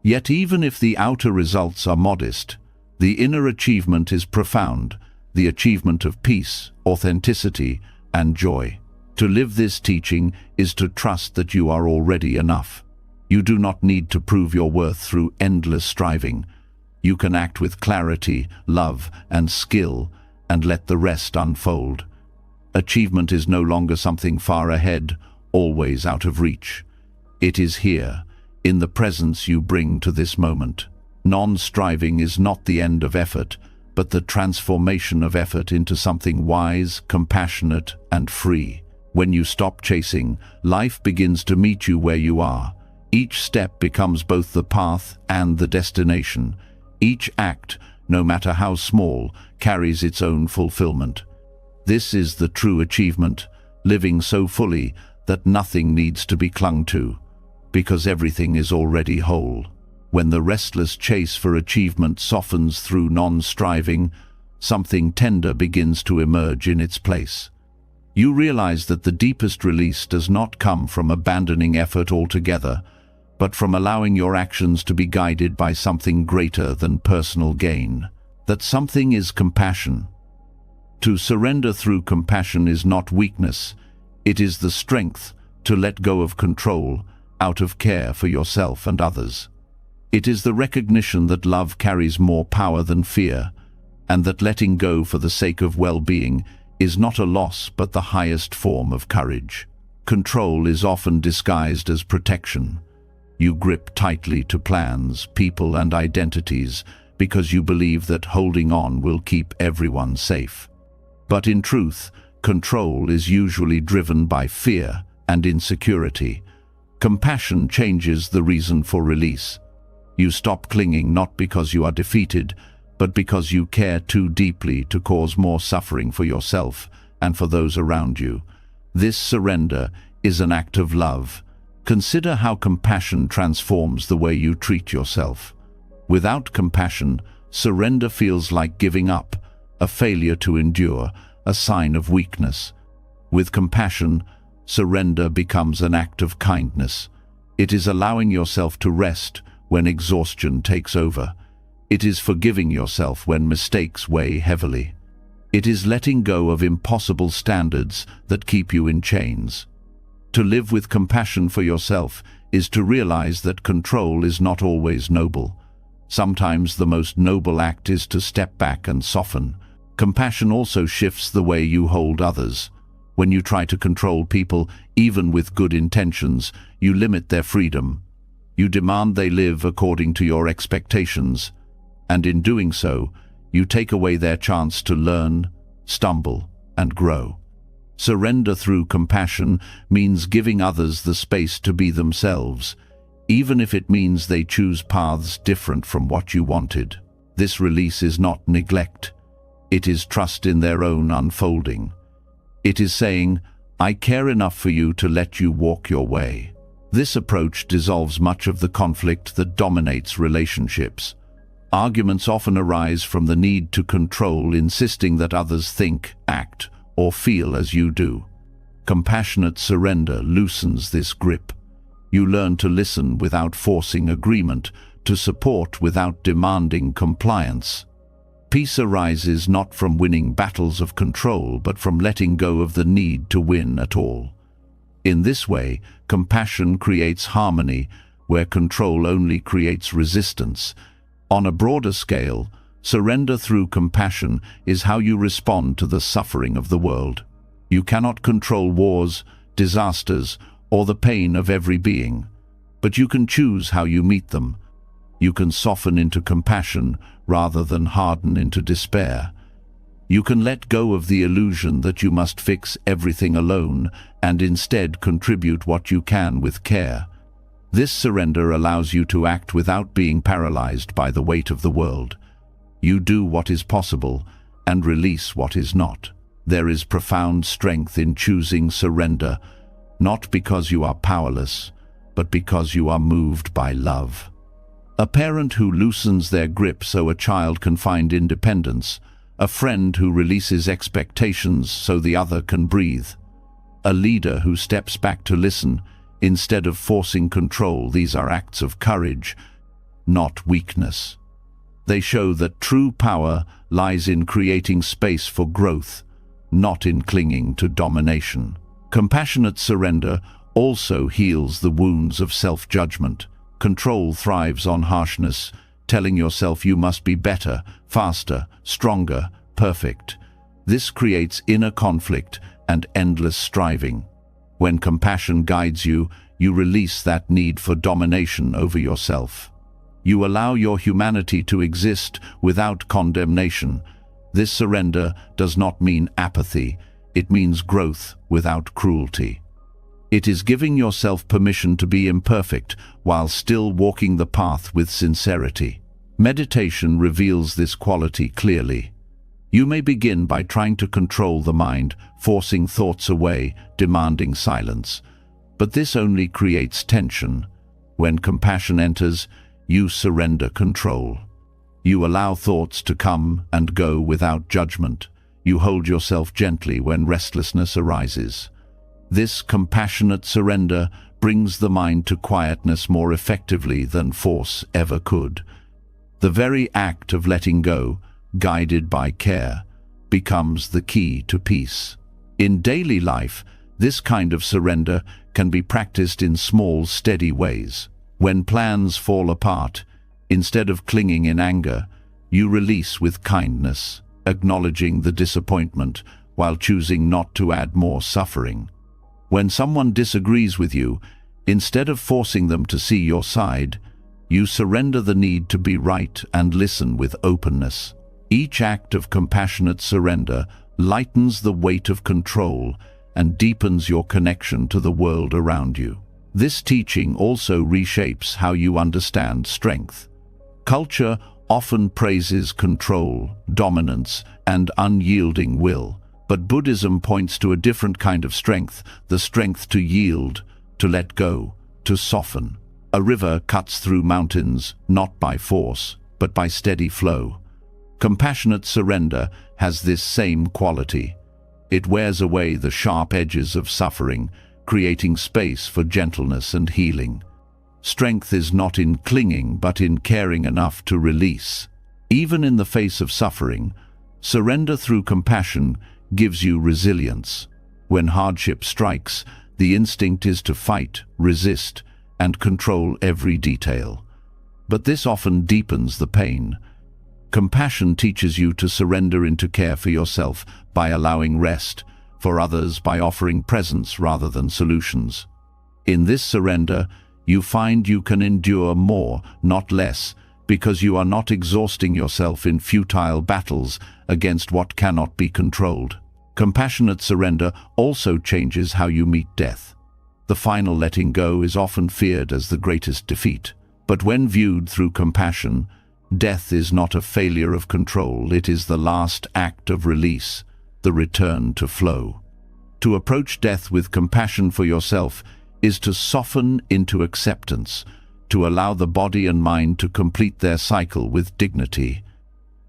Yet even if the outer results are modest, the inner achievement is profound, the achievement of peace, authenticity, and joy. To live this teaching is to trust that you are already enough. You do not need to prove your worth through endless striving. You can act with clarity, love, and skill, and let the rest unfold. Achievement is no longer something far ahead, always out of reach. It is here, in the presence you bring to this moment. Non-striving is not the end of effort, but the transformation of effort into something wise, compassionate, and free. When you stop chasing, life begins to meet you where you are. Each step becomes both the path and the destination. Each act, no matter how small, carries its own fulfillment. This is the true achievement, living so fully that nothing needs to be clung to, because everything is already whole. When the restless chase for achievement softens through non-striving, something tender begins to emerge in its place. You realize that the deepest release does not come from abandoning effort altogether, but from allowing your actions to be guided by something greater than personal gain. That something is compassion. To surrender through compassion is not weakness, it is the strength to let go of control out of care for yourself and others. It is the recognition that love carries more power than fear, and that letting go for the sake of well-being is not a loss but the highest form of courage. Control is often disguised as protection. You grip tightly to plans, people, and identities because you believe that holding on will keep everyone safe. But in truth, control is usually driven by fear and insecurity. Compassion changes the reason for release. You stop clinging not because you are defeated, but because you care too deeply to cause more suffering for yourself and for those around you. This surrender is an act of love. Consider how compassion transforms the way you treat yourself. Without compassion, surrender feels like giving up, a failure to endure, a sign of weakness. With compassion, surrender becomes an act of kindness. It is allowing yourself to rest when exhaustion takes over. It is forgiving yourself when mistakes weigh heavily. It is letting go of impossible standards that keep you in chains. To live with compassion for yourself is to realize that control is not always noble. Sometimes the most noble act is to step back and soften. Compassion also shifts the way you hold others. When you try to control people, even with good intentions, you limit their freedom. You demand they live according to your expectations, and in doing so, you take away their chance to learn, stumble, and grow. Surrender through compassion means giving others the space to be themselves, even if it means they choose paths different from what you wanted. This release is not neglect. It is trust in their own unfolding. It is saying, I care enough for you to let you walk your way. This approach dissolves much of the conflict that dominates relationships. Arguments often arise from the need to control, insisting that others think, act, or feel as you do. Compassionate surrender loosens this grip. You learn to listen without forcing agreement, to support without demanding compliance. Peace arises not from winning battles of control, but from letting go of the need to win at all. In this way, compassion creates harmony, where control only creates resistance. On a broader scale, surrender through compassion is how you respond to the suffering of the world. You cannot control wars, disasters, or the pain of every being, but you can choose how you meet them. You can soften into compassion rather than harden into despair. You can let go of the illusion that you must fix everything alone and instead contribute what you can with care. This surrender allows you to act without being paralyzed by the weight of the world. You do what is possible and release what is not. There is profound strength in choosing surrender, not because you are powerless, but because you are moved by love. A parent who loosens their grip so a child can find independence, a friend who releases expectations so the other can breathe, a leader who steps back to listen instead of forcing control. These are acts of courage, not weakness. They show that true power lies in creating space for growth, not in clinging to domination. Compassionate surrender also heals the wounds of self-judgment. Control thrives on harshness, telling yourself you must be better, faster, stronger, perfect. This creates inner conflict and endless striving. When compassion guides you, you release that need for domination over yourself. You allow your humanity to exist without condemnation. This surrender does not mean apathy, it means growth without cruelty. It is giving yourself permission to be imperfect while still walking the path with sincerity. Meditation reveals this quality clearly. You may begin by trying to control the mind, forcing thoughts away, demanding silence. But this only creates tension. When compassion enters, you surrender control. You allow thoughts to come and go without judgment. You hold yourself gently when restlessness arises. This compassionate surrender brings the mind to quietness more effectively than force ever could. The very act of letting go, guided by care, becomes the key to peace. In daily life, this kind of surrender can be practiced in small, steady ways. When plans fall apart, instead of clinging in anger, you release with kindness, acknowledging the disappointment while choosing not to add more suffering. When someone disagrees with you, instead of forcing them to see your side, you surrender the need to be right and listen with openness. Each act of compassionate surrender lightens the weight of control and deepens your connection to the world around you. This teaching also reshapes how you understand strength. Culture often praises control, dominance, and unyielding will. But Buddhism points to a different kind of strength, the strength to yield, to let go, to soften. A river cuts through mountains, not by force, but by steady flow. Compassionate surrender has this same quality. It wears away the sharp edges of suffering, creating space for gentleness and healing. Strength is not in clinging, but in caring enough to release. Even in the face of suffering, surrender through compassion gives you resilience. When hardship strikes, the instinct is to fight, resist, and control every detail. But this often deepens the pain. Compassion teaches you to surrender into care for yourself by allowing rest, for others by offering presence rather than solutions. In this surrender, you find you can endure more, not less, because you are not exhausting yourself in futile battles against what cannot be controlled. Compassionate surrender also changes how you meet death. The final letting go is often feared as the greatest defeat. But when viewed through compassion, death is not a failure of control, it is the last act of release, the return to flow. To approach death with compassion for yourself is to soften into acceptance, to allow the body and mind to complete their cycle with dignity.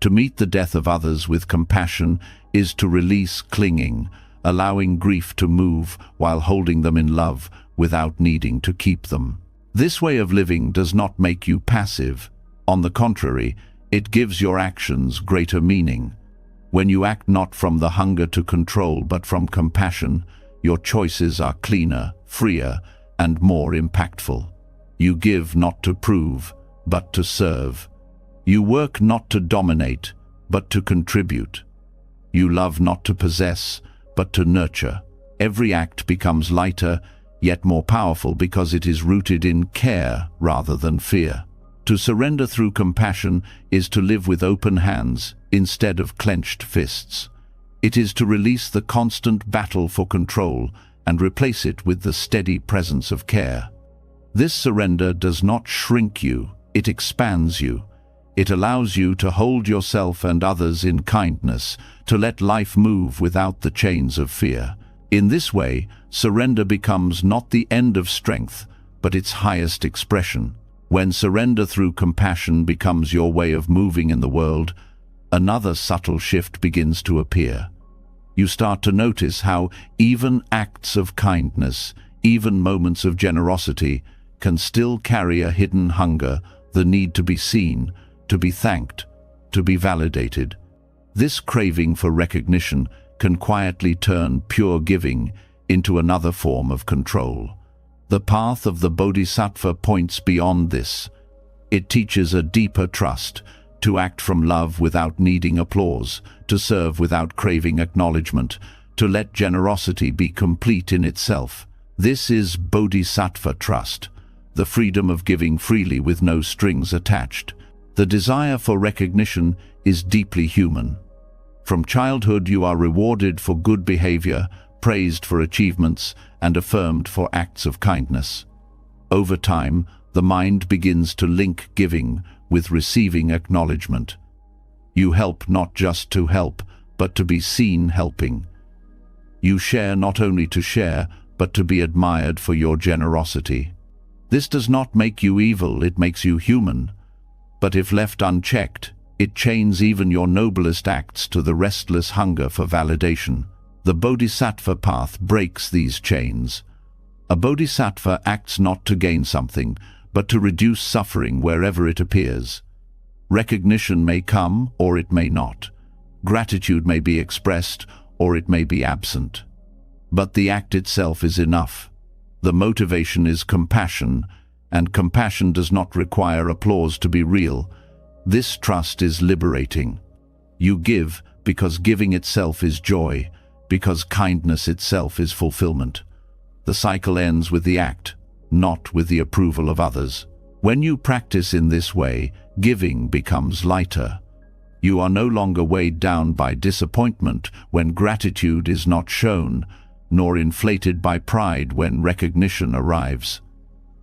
To meet the death of others with compassion is to release clinging, allowing grief to move while holding them in love without needing to keep them. This way of living does not make you passive. On the contrary, It gives your actions greater meaning. When you act not from the hunger to control but from compassion, your choices are cleaner, freer, and more impactful. You give not to prove, but to serve. You work not to dominate, but to contribute. You love not to possess, but to nurture. Every act becomes lighter, yet more powerful because it is rooted in care rather than fear. To surrender through compassion is to live with open hands instead of clenched fists. It is to release the constant battle for control and replace it with the steady presence of care. This surrender does not shrink you, it expands you. It allows you to hold yourself and others in kindness, to let life move without the chains of fear. In this way, surrender becomes not the end of strength, but its highest expression. When surrender through compassion becomes your way of moving in the world, another subtle shift begins to appear. You start to notice how even acts of kindness, even moments of generosity, can still carry a hidden hunger, the need to be seen, to be thanked, to be validated. This craving for recognition can quietly turn pure giving into another form of control. The path of the Bodhisattva points beyond this. It teaches a deeper trust, to act from love without needing applause, to serve without craving acknowledgement, to let generosity be complete in itself. This is Bodhisattva trust, the freedom of giving freely with no strings attached. The desire for recognition is deeply human. From childhood you are rewarded for good behavior, praised for achievements, and affirmed for acts of kindness. Over time, the mind begins to link giving with receiving acknowledgement. You help not just to help, but to be seen helping. You share not only to share, but to be admired for your generosity. This does not make you evil, it makes you human. But if left unchecked, it chains even your noblest acts to the restless hunger for validation. The Bodhisattva path breaks these chains. A Bodhisattva acts not to gain something, but to reduce suffering wherever it appears. Recognition may come, or it may not. Gratitude may be expressed, or it may be absent. But the act itself is enough. The motivation is compassion, and compassion does not require applause to be real. This trust is liberating. You give because giving itself is joy, because kindness itself is fulfillment. The cycle ends with the act, not with the approval of others. When you practice in this way, giving becomes lighter. You are no longer weighed down by disappointment when gratitude is not shown, nor inflated by pride when recognition arrives.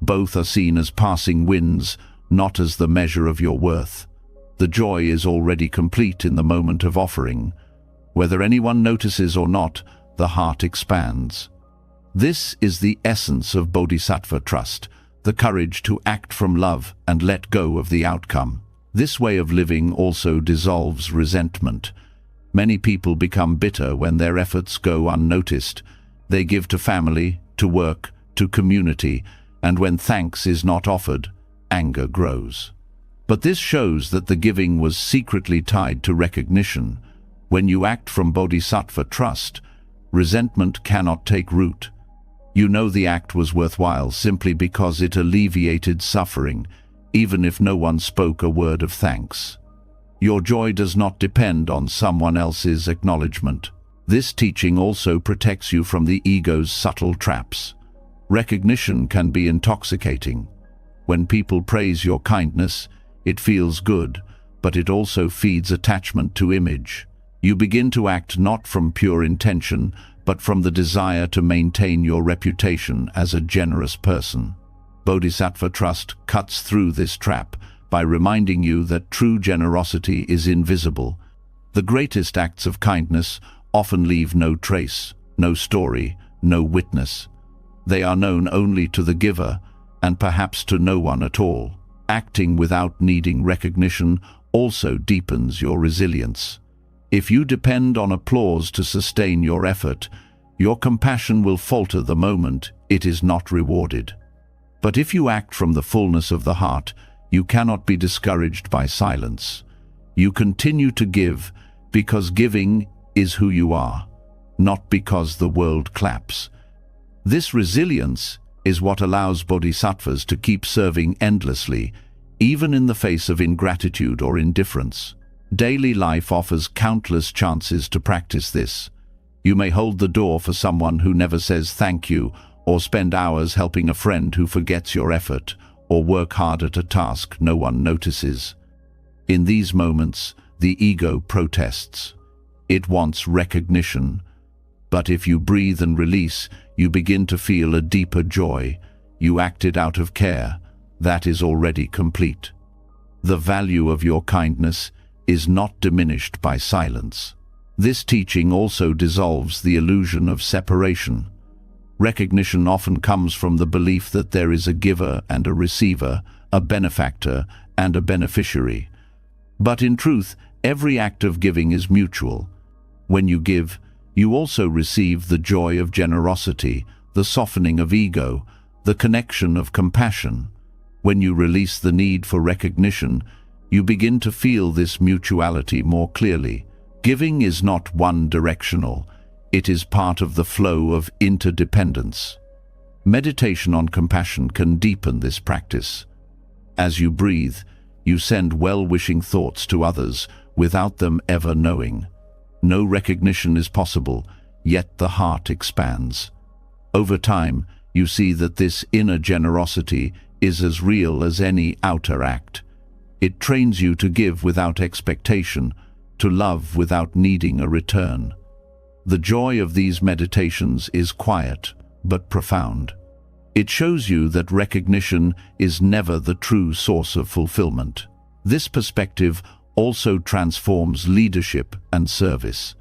Both are seen as passing winds, not as the measure of your worth. The joy is already complete in the moment of offering. Whether anyone notices or not, the heart expands. This is the essence of Bodhisattva trust, the courage to act from love and let go of the outcome. This way of living also dissolves resentment. Many people become bitter when their efforts go unnoticed. They give to family, to work, to community, and when thanks is not offered, anger grows. But this shows that the giving was secretly tied to recognition. When you act from Bodhisattva trust, resentment cannot take root. You know the act was worthwhile simply because it alleviated suffering, even if no one spoke a word of thanks. Your joy does not depend on someone else's acknowledgement. This teaching also protects you from the ego's subtle traps. Recognition can be intoxicating. When people praise your kindness, it feels good, but it also feeds attachment to image. You begin to act not from pure intention, but from the desire to maintain your reputation as a generous person. Bodhisattva trust cuts through this trap by reminding you that true generosity is invisible. The greatest acts of kindness often leave no trace, no story, no witness. They are known only to the giver, and perhaps to no one at all. Acting without needing recognition also deepens your resilience. If you depend on applause to sustain your effort, your compassion will falter the moment it is not rewarded. But if you act from the fullness of the heart, you cannot be discouraged by silence. You continue to give because giving is who you are, not because the world claps. This resilience is what allows bodhisattvas to keep serving endlessly, even in the face of ingratitude or indifference. Daily life offers countless chances to practice this. You may hold the door for someone who never says thank you, or spend hours helping a friend who forgets your effort, or work hard at a task no one notices. In these moments, the ego protests. It wants recognition. But if you breathe and release, you begin to feel a deeper joy. You acted out of care. That is already complete. The value of your kindness is not diminished by silence. This teaching also dissolves the illusion of separation. Recognition often comes from the belief that there is a giver and a receiver, a benefactor and a beneficiary. But in truth, every act of giving is mutual. When you give, you also receive the joy of generosity, the softening of ego, the connection of compassion. When you release the need for recognition, you begin to feel this mutuality more clearly. Giving is not one-directional. It is part of the flow of interdependence. Meditation on compassion can deepen this practice. As you breathe, you send well-wishing thoughts to others without them ever knowing. No recognition is possible, yet the heart expands. Over time, you see that this inner generosity is as real as any outer act. It trains you to give without expectation, to love without needing a return. The joy of these meditations is quiet but profound. It shows you that recognition is never the true source of fulfillment. This perspective also transforms leadership and service.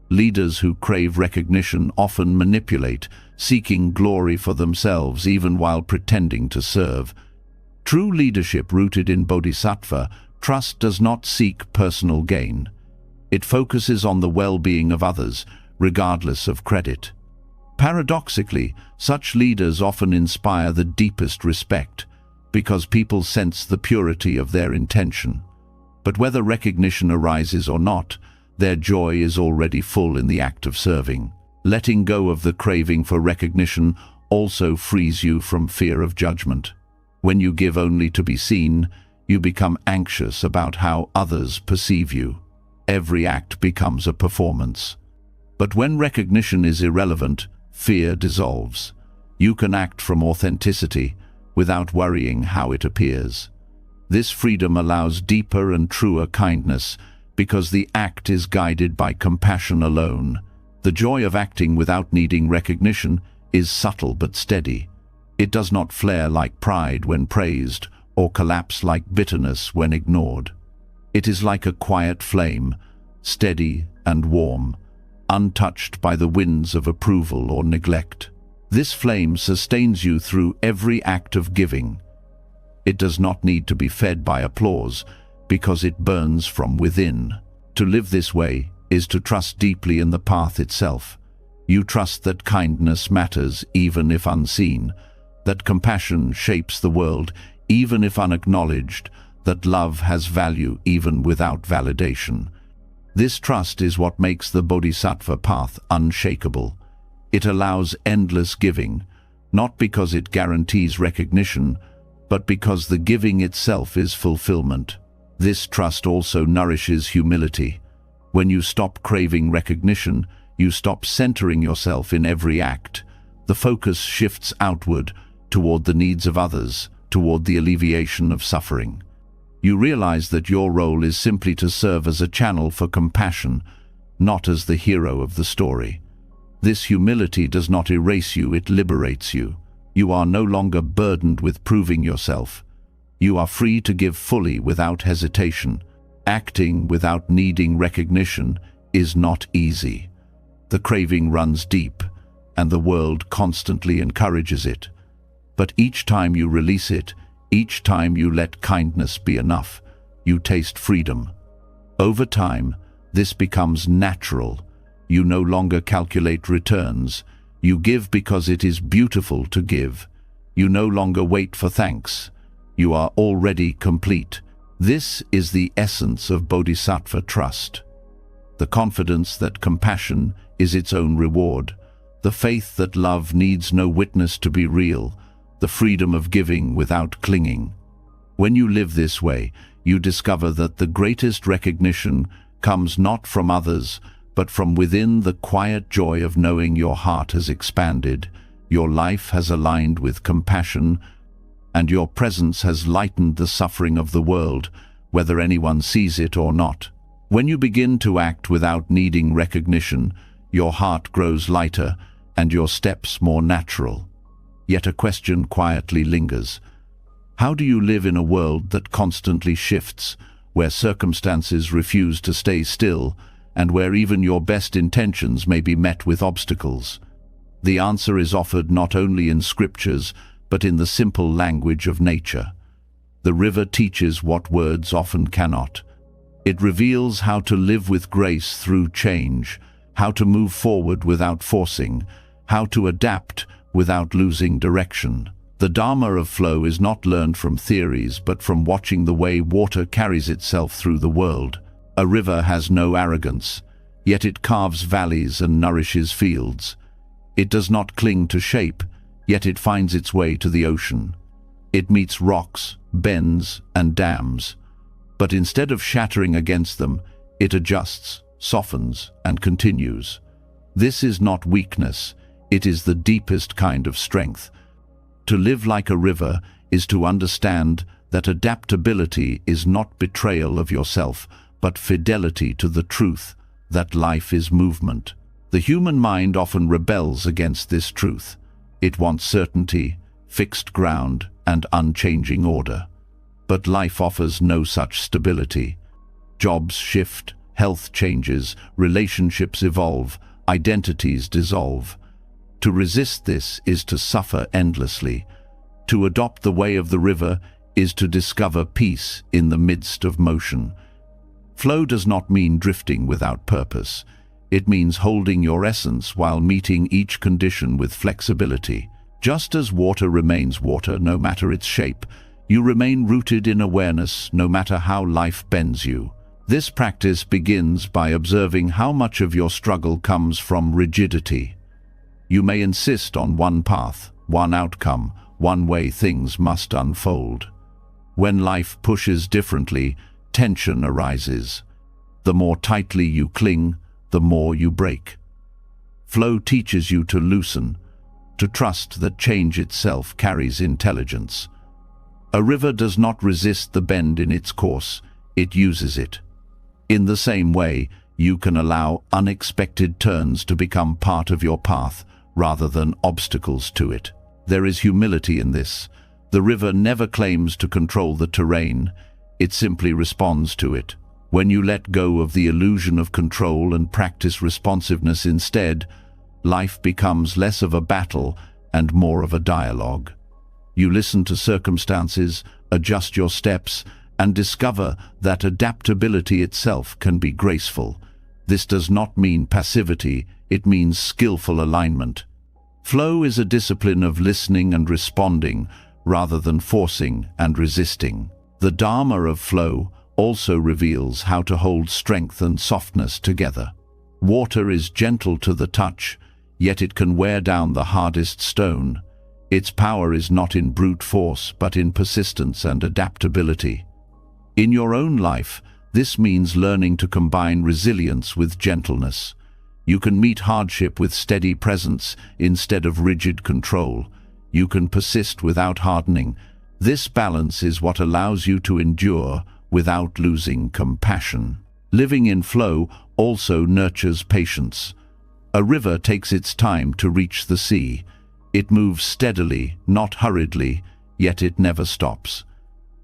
Leaders who crave recognition often manipulate, seeking glory for themselves even while pretending to serve. True leadership rooted in bodhisattva trust does not seek personal gain. It focuses on the well-being of others, regardless of credit. Paradoxically, such leaders often inspire the deepest respect, because people sense the purity of their intention. But whether recognition arises or not, their joy is already full in the act of serving. Letting go of the craving for recognition also frees you from fear of judgment. When you give only to be seen, you become anxious about how others perceive you. Every act becomes a performance. But when recognition is irrelevant, fear dissolves. You can act from authenticity without worrying how it appears. This freedom allows deeper and truer kindness because the act is guided by compassion alone. The joy of acting without needing recognition is subtle but steady. It does not flare like pride when praised or collapse like bitterness when ignored. It is like a quiet flame, steady and warm, untouched by the winds of approval or neglect. This flame sustains you through every act of giving. It does not need to be fed by applause because it burns from within. To live this way is to trust deeply in the path itself. You trust that kindness matters even if unseen, that compassion shapes the world even if unacknowledged, that love has value even without validation. This trust is what makes the bodhisattva path unshakable. It allows endless giving, not because it guarantees recognition, but because the giving itself is fulfillment. This trust also nourishes humility. When you stop craving recognition, you stop centering yourself in every act. The focus shifts outward, toward the needs of others, toward the alleviation of suffering. You realize that your role is simply to serve as a channel for compassion, not as the hero of the story. This humility does not erase you, it liberates you. You are no longer burdened with proving yourself. You are free to give fully without hesitation. Acting without needing recognition is not easy. The craving runs deep, and the world constantly encourages it. But each time you release it, each time you let kindness be enough, you taste freedom. Over time, this becomes natural. You no longer calculate returns. You give because it is beautiful to give. You no longer wait for thanks. You are already complete. This is the essence of Bodhisattva trust. The confidence that compassion is its own reward, the faith that love needs no witness to be real, the freedom of giving without clinging. When you live this way, you discover that the greatest recognition comes not from others, but from within the quiet joy of knowing your heart has expanded, your life has aligned with compassion, and your presence has lightened the suffering of the world, whether anyone sees it or not. When you begin to act without needing recognition, your heart grows lighter and your steps more natural. Yet a question quietly lingers. How do you live in a world that constantly shifts, where circumstances refuse to stay still, and where even your best intentions may be met with obstacles? The answer is offered not only in scriptures, but in the simple language of nature. The river teaches what words often cannot. It reveals how to live with grace through change, how to move forward without forcing, how to adapt without losing direction. The Dharma of flow is not learned from theories, but from watching the way water carries itself through the world. A river has no arrogance, yet it carves valleys and nourishes fields. It does not cling to shape, yet it finds its way to the ocean. It meets rocks, bends, and dams, but instead of shattering against them, it adjusts, softens, and continues. This is not weakness, it is the deepest kind of strength. To live like a river is to understand that adaptability is not betrayal of yourself, but fidelity to the truth that life is movement. The human mind often rebels against this truth. It wants certainty, fixed ground, and unchanging order. But life offers no such stability. Jobs shift, health changes, relationships evolve, identities dissolve. To resist this is to suffer endlessly. To adopt the way of the river is to discover peace in the midst of motion. Flow does not mean drifting without purpose. It means holding your essence while meeting each condition with flexibility. Just as water remains water no matter its shape, you remain rooted in awareness no matter how life bends you. This practice begins by observing how much of your struggle comes from rigidity. You may insist on one path, one outcome, one way things must unfold. When life pushes differently, tension arises. The more tightly you cling, the more you break. Flow teaches you to loosen, to trust that change itself carries intelligence. A river does not resist the bend in its course, it uses it. In the same way, you can allow unexpected turns to become part of your path, rather than obstacles to it. There is humility in this. The river never claims to control the terrain, it simply responds to it. When you let go of the illusion of control and practice responsiveness instead, life becomes less of a battle and more of a dialogue. You listen to circumstances, adjust your steps, and discover that adaptability itself can be graceful. This does not mean passivity, it means skillful alignment. Flow is a discipline of listening and responding, rather than forcing and resisting. The Dharma of flow also reveals how to hold strength and softness together. Water is gentle to the touch, yet it can wear down the hardest stone. Its power is not in brute force, but in persistence and adaptability. In your own life, this means learning to combine resilience with gentleness. You can meet hardship with steady presence instead of rigid control. You can persist without hardening. This balance is what allows you to endure without losing compassion. Living in flow also nurtures patience. A river takes its time to reach the sea. It moves steadily, not hurriedly, yet it never stops.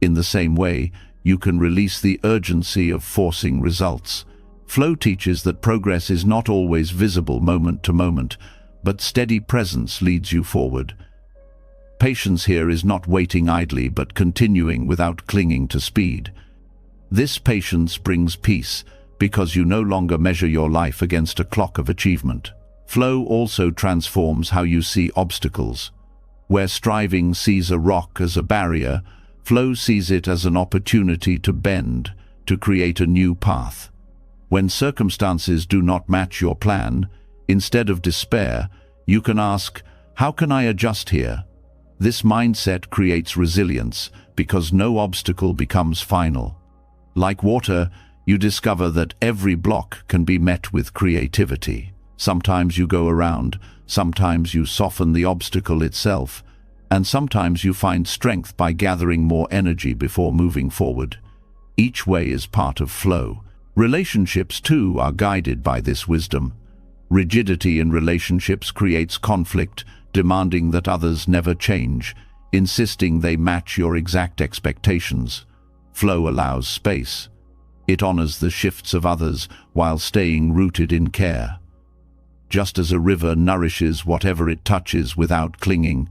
In the same way, you can release the urgency of forcing results. Flow teaches that progress is not always visible moment to moment, but steady presence leads you forward. Patience here is not waiting idly, but continuing without clinging to speed. This patience brings peace, because you no longer measure your life against a clock of achievement. Flow also transforms how you see obstacles. Where striving sees a rock as a barrier, Flow sees it as an opportunity to bend, to create a new path. When circumstances do not match your plan, instead of despair, you can ask, "How can I adjust here?" This mindset creates resilience because no obstacle becomes final. Like water, you discover that every block can be met with creativity. Sometimes you go around, sometimes you soften the obstacle itself, and sometimes you find strength by gathering more energy before moving forward. Each way is part of flow. Relationships, too, are guided by this wisdom. Rigidity in relationships creates conflict, demanding that others never change, insisting they match your exact expectations. Flow allows space. It honors the shifts of others while staying rooted in care. Just as a river nourishes whatever it touches without clinging,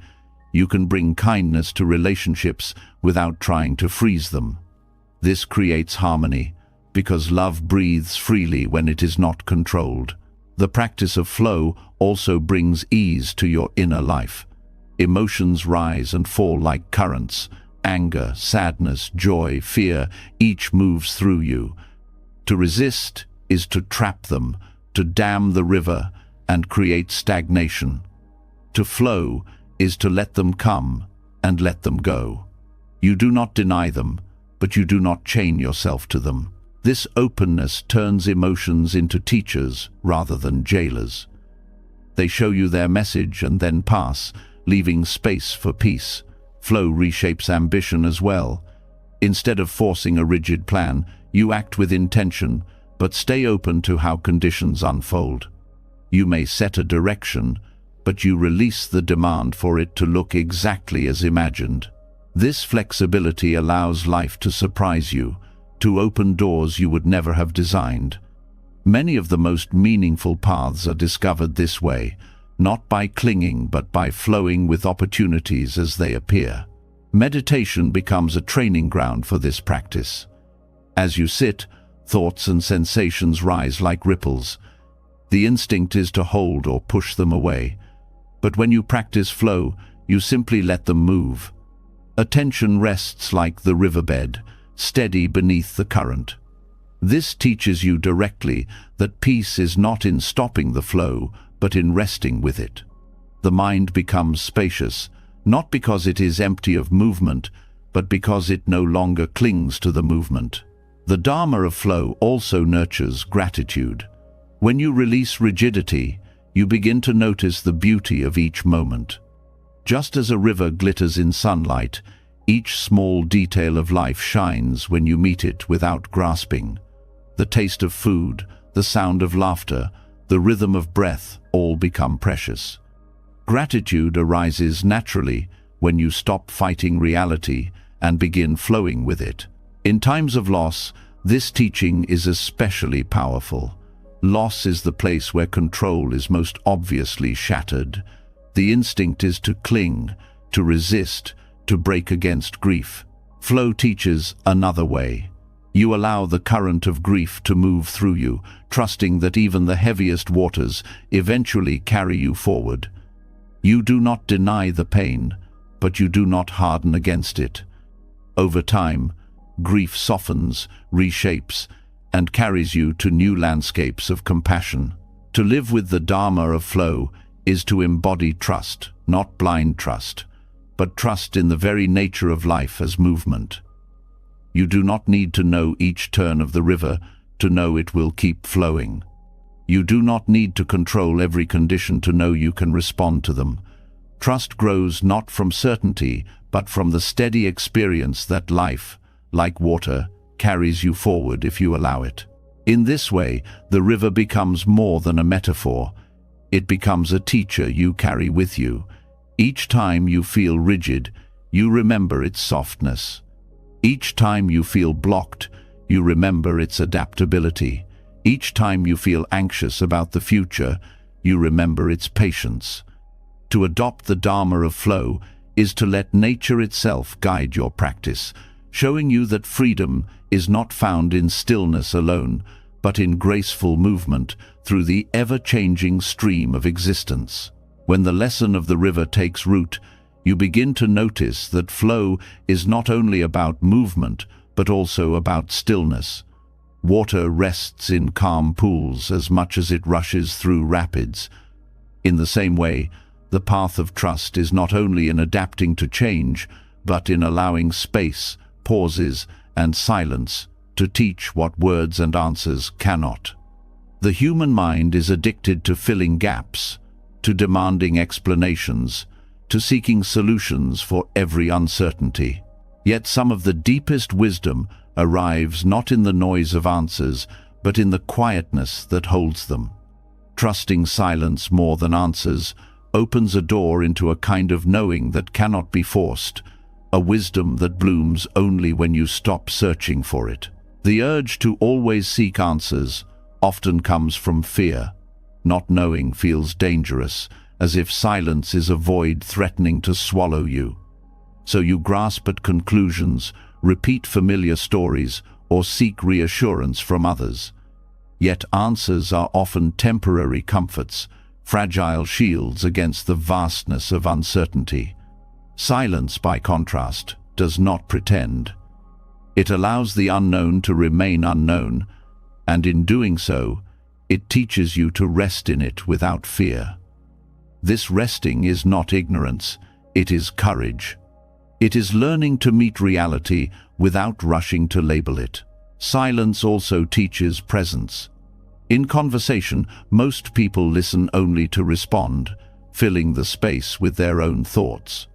you can bring kindness to relationships without trying to freeze them. This creates harmony, because love breathes freely when it is not controlled. The practice of flow also brings ease to your inner life. Emotions rise and fall like currents. Anger, sadness, joy, fear, each moves through you. To resist is to trap them, to dam the river and create stagnation. To flow is to let them come and let them go. You do not deny them, but you do not chain yourself to them. This openness turns emotions into teachers rather than jailers. They show you their message and then pass, leaving space for peace. Flow reshapes ambition as well. Instead of forcing a rigid plan, you act with intention, but stay open to how conditions unfold. You may set a direction, but you release the demand for it to look exactly as imagined. This flexibility allows life to surprise you, to open doors you would never have designed. Many of the most meaningful paths are discovered this way, not by clinging but by flowing with opportunities as they appear. Meditation becomes a training ground for this practice. As you sit, thoughts and sensations rise like ripples. The instinct is to hold or push them away. But when you practice flow, you simply let them move. Attention rests like the riverbed, steady beneath the current. This teaches you directly that peace is not in stopping the flow, but in resting with it. The mind becomes spacious, not because it is empty of movement, but because it no longer clings to the movement. The Dharma of flow also nurtures gratitude. When you release rigidity, you begin to notice the beauty of each moment. Just as a river glitters in sunlight, each small detail of life shines when you meet it without grasping. The taste of food, the sound of laughter, the rhythm of breath all become precious. Gratitude arises naturally when you stop fighting reality and begin flowing with it. In times of loss, this teaching is especially powerful. Loss is the place where control is most obviously shattered. The instinct is to cling, to resist, to break against grief. Flow teaches another way. You allow the current of grief to move through you, trusting that even the heaviest waters eventually carry you forward. You do not deny the pain, but you do not harden against it. Over time, grief softens, reshapes, and carries you to new landscapes of compassion. To live with the Dharma of flow is to embody trust, not blind trust, but trust in the very nature of life as movement. You do not need to know each turn of the river to know it will keep flowing. You do not need to control every condition to know you can respond to them. Trust grows not from certainty, but from the steady experience that life, like water, carries you forward if you allow it. In this way, the river becomes more than a metaphor. It becomes a teacher you carry with you. Each time you feel rigid, you remember its softness. Each time you feel blocked, you remember its adaptability. Each time you feel anxious about the future, you remember its patience. To adopt the Dharma of flow is to let nature itself guide your practice, showing you that freedom is not found in stillness alone, but in graceful movement through the ever-changing stream of existence. When the lesson of the river takes root, You begin to notice that flow is not only about movement, but also about stillness. Water rests in calm pools as much as it rushes through rapids. In the same way, the path of trust is not only in adapting to change, but in allowing space, pauses, and silence to teach what words and answers cannot. The human mind is addicted to filling gaps, to demanding explanations, to seeking solutions for every uncertainty. Yet some of the deepest wisdom arrives not in the noise of answers, but in the quietness that holds them. Trusting silence more than answers opens a door into a kind of knowing that cannot be forced, a wisdom that blooms only when you stop searching for it. The urge to always seek answers often comes from fear. Not knowing feels dangerous, as if silence is a void threatening to swallow you. So you grasp at conclusions, repeat familiar stories, or seek reassurance from others. Yet answers are often temporary comforts, fragile shields against the vastness of uncertainty. Silence, by contrast, does not pretend. It allows the unknown to remain unknown, and in doing so, it teaches you to rest in it without fear. This resting is not ignorance, it is courage. It is learning to meet reality without rushing to label it. Silence also teaches presence. In conversation, most people listen only to respond, filling the space with their own thoughts.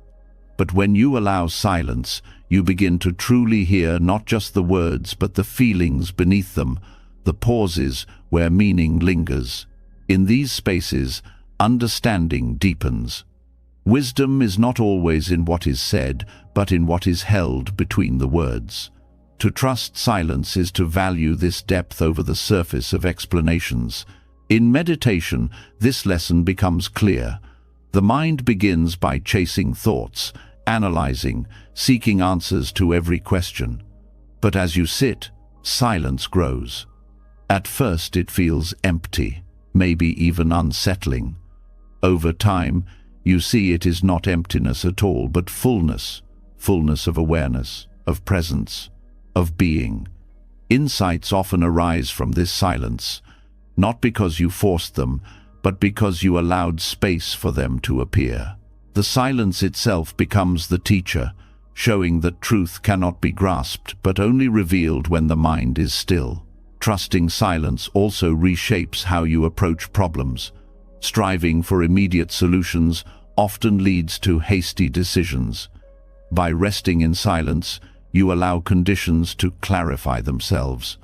But when you allow silence, you begin to truly hear not just the words but the feelings beneath them, the pauses where meaning lingers. In these spaces, understanding deepens. Wisdom is not always in what is said, but in what is held between the words. To trust silence is to value this depth over the surface of explanations. In meditation, this lesson becomes clear. The mind begins by chasing thoughts, analyzing, seeking answers to every question. But as you sit, silence grows. At first it feels empty, maybe even unsettling. Over time, you see it is not emptiness at all, but fullness, fullness of awareness, of presence, of being. Insights often arise from this silence, not because you forced them, but because you allowed space for them to appear. The silence itself becomes the teacher, showing that truth cannot be grasped, but only revealed when the mind is still. Trusting silence also reshapes how you approach problems. Striving for immediate solutions often leads to hasty decisions. By resting in silence, you allow conditions to clarify themselves.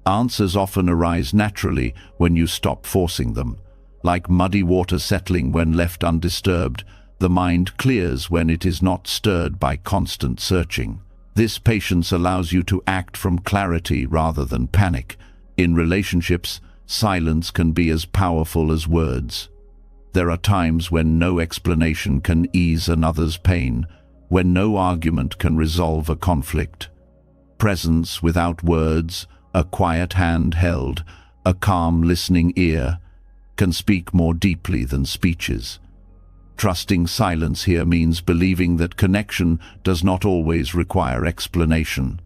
Answers often arise naturally when you stop forcing them. Like muddy water settling when left undisturbed, the mind clears when it is not stirred by constant searching. This patience allows you to act from clarity rather than panic. In relationships, silence can be as powerful as words. There are times when no explanation can ease another's pain, when no argument can resolve a conflict. Presence without words, a quiet hand held, a calm listening ear, can speak more deeply than speeches. Trusting silence here means believing that connection does not always require explanation.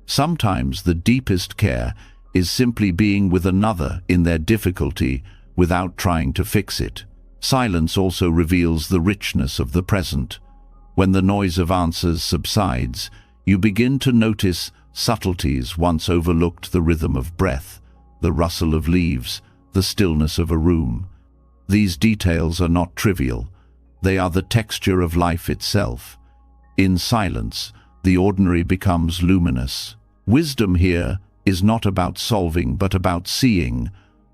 Sometimes the deepest care is simply being with another in their difficulty without trying to fix it. Silence also reveals the richness of the present. When the noise of answers subsides, you begin to notice subtleties once overlooked: the rhythm of breath, the rustle of leaves, the stillness of a room. These details are not trivial. They are the texture of life itself. In silence, the ordinary becomes luminous. Wisdom here is not about solving, but about seeing,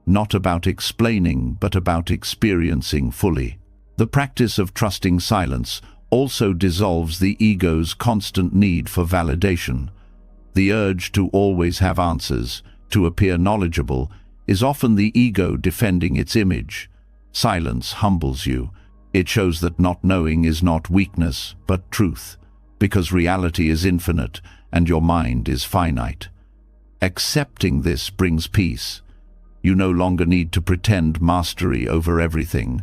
not about explaining, but about experiencing fully. The practice of trusting silence also dissolves the ego's constant need for validation. The urge to always have answers, to appear knowledgeable, is often the ego defending its image. Silence humbles you. It shows that not knowing is not weakness, but truth, because reality is infinite and your mind is finite. Accepting this brings peace. You no longer need to pretend mastery over everything.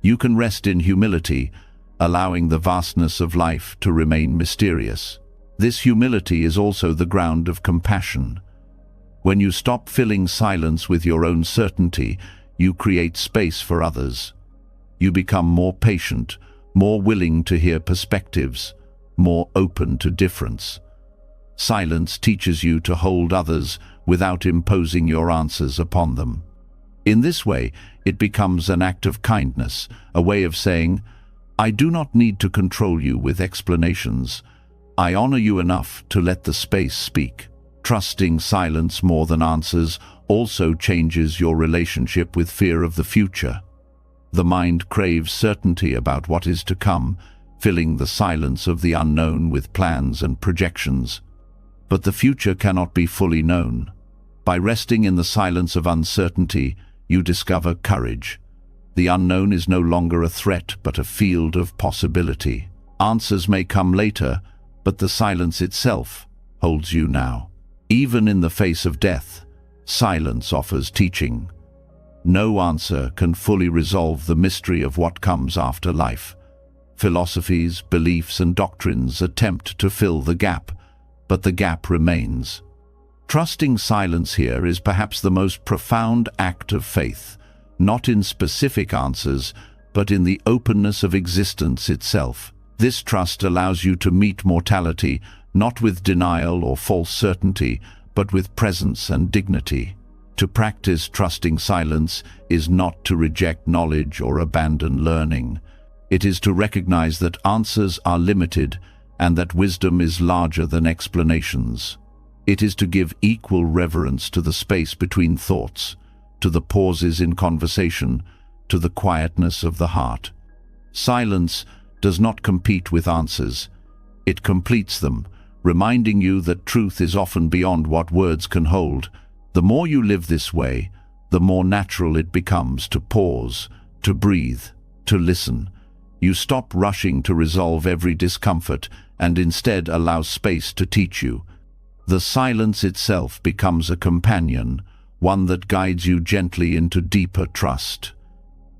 You can rest in humility, allowing the vastness of life to remain mysterious. This humility is also the ground of compassion. When you stop filling silence with your own certainty, you create space for others. You become more patient, more willing to hear perspectives, more open to difference. Silence teaches you to hold others without imposing your answers upon them. In this way, it becomes an act of kindness, a way of saying, "I do not need to control you with explanations. I honor you enough to let the space speak." Trusting silence more than answers also changes your relationship with fear of the future. The mind craves certainty about what is to come, filling the silence of the unknown with plans and projections. But the future cannot be fully known. By resting in the silence of uncertainty, you discover courage. The unknown is no longer a threat, but a field of possibility. Answers may come later, but the silence itself holds you now. Even in the face of death, silence offers teaching. No answer can fully resolve the mystery of what comes after life. Philosophies, beliefs, and doctrines attempt to fill the gap, but the gap remains. Trusting silence here is perhaps the most profound act of faith, not in specific answers, but in the openness of existence itself. This trust allows you to meet mortality, not with denial or false certainty, but with presence and dignity. To practice trusting silence is not to reject knowledge or abandon learning. It is to recognize that answers are limited and that wisdom is larger than explanations. It is to give equal reverence to the space between thoughts, to the pauses in conversation, to the quietness of the heart. Silence does not compete with answers. It completes them, reminding you that truth is often beyond what words can hold. The more you live this way, the more natural it becomes to pause, to breathe, to listen. You stop rushing to resolve every discomfort and instead allow space to teach you. The silence itself becomes a companion, one that guides you gently into deeper trust.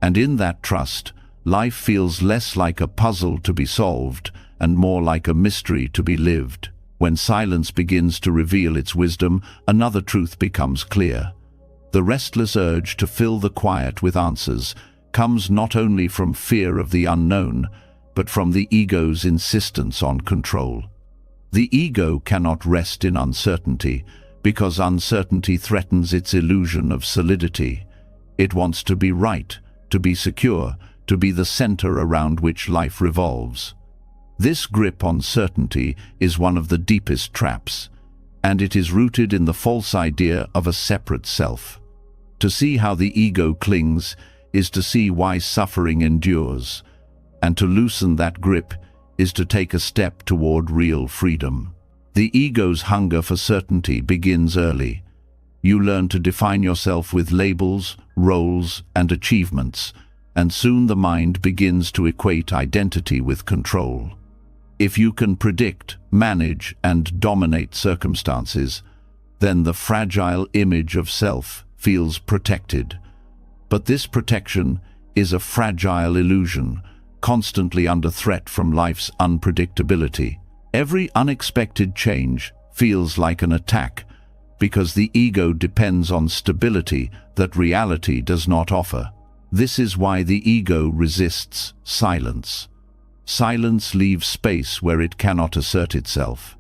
And in that trust, life feels less like a puzzle to be solved and more like a mystery to be lived. When silence begins to reveal its wisdom, another truth becomes clear. The restless urge to fill the quiet with answers comes not only from fear of the unknown, but from the ego's insistence on control. The ego cannot rest in uncertainty, because uncertainty threatens its illusion of solidity. It wants to be right, to be secure, to be the center around which life revolves. This grip on certainty is one of the deepest traps, and it is rooted in the false idea of a separate self. To see how the ego clings is to see why suffering endures, and to loosen that grip is to take a step toward real freedom. The ego's hunger for certainty begins early. You learn to define yourself with labels, roles, and achievements, and soon the mind begins to equate identity with control. If you can predict, manage, and dominate circumstances, then the fragile image of self feels protected. But this protection is a fragile illusion, constantly under threat from life's unpredictability. Every unexpected change feels like an attack, because the ego depends on stability that reality does not offer. This is why the ego resists silence. Silence leaves space where it cannot assert itself.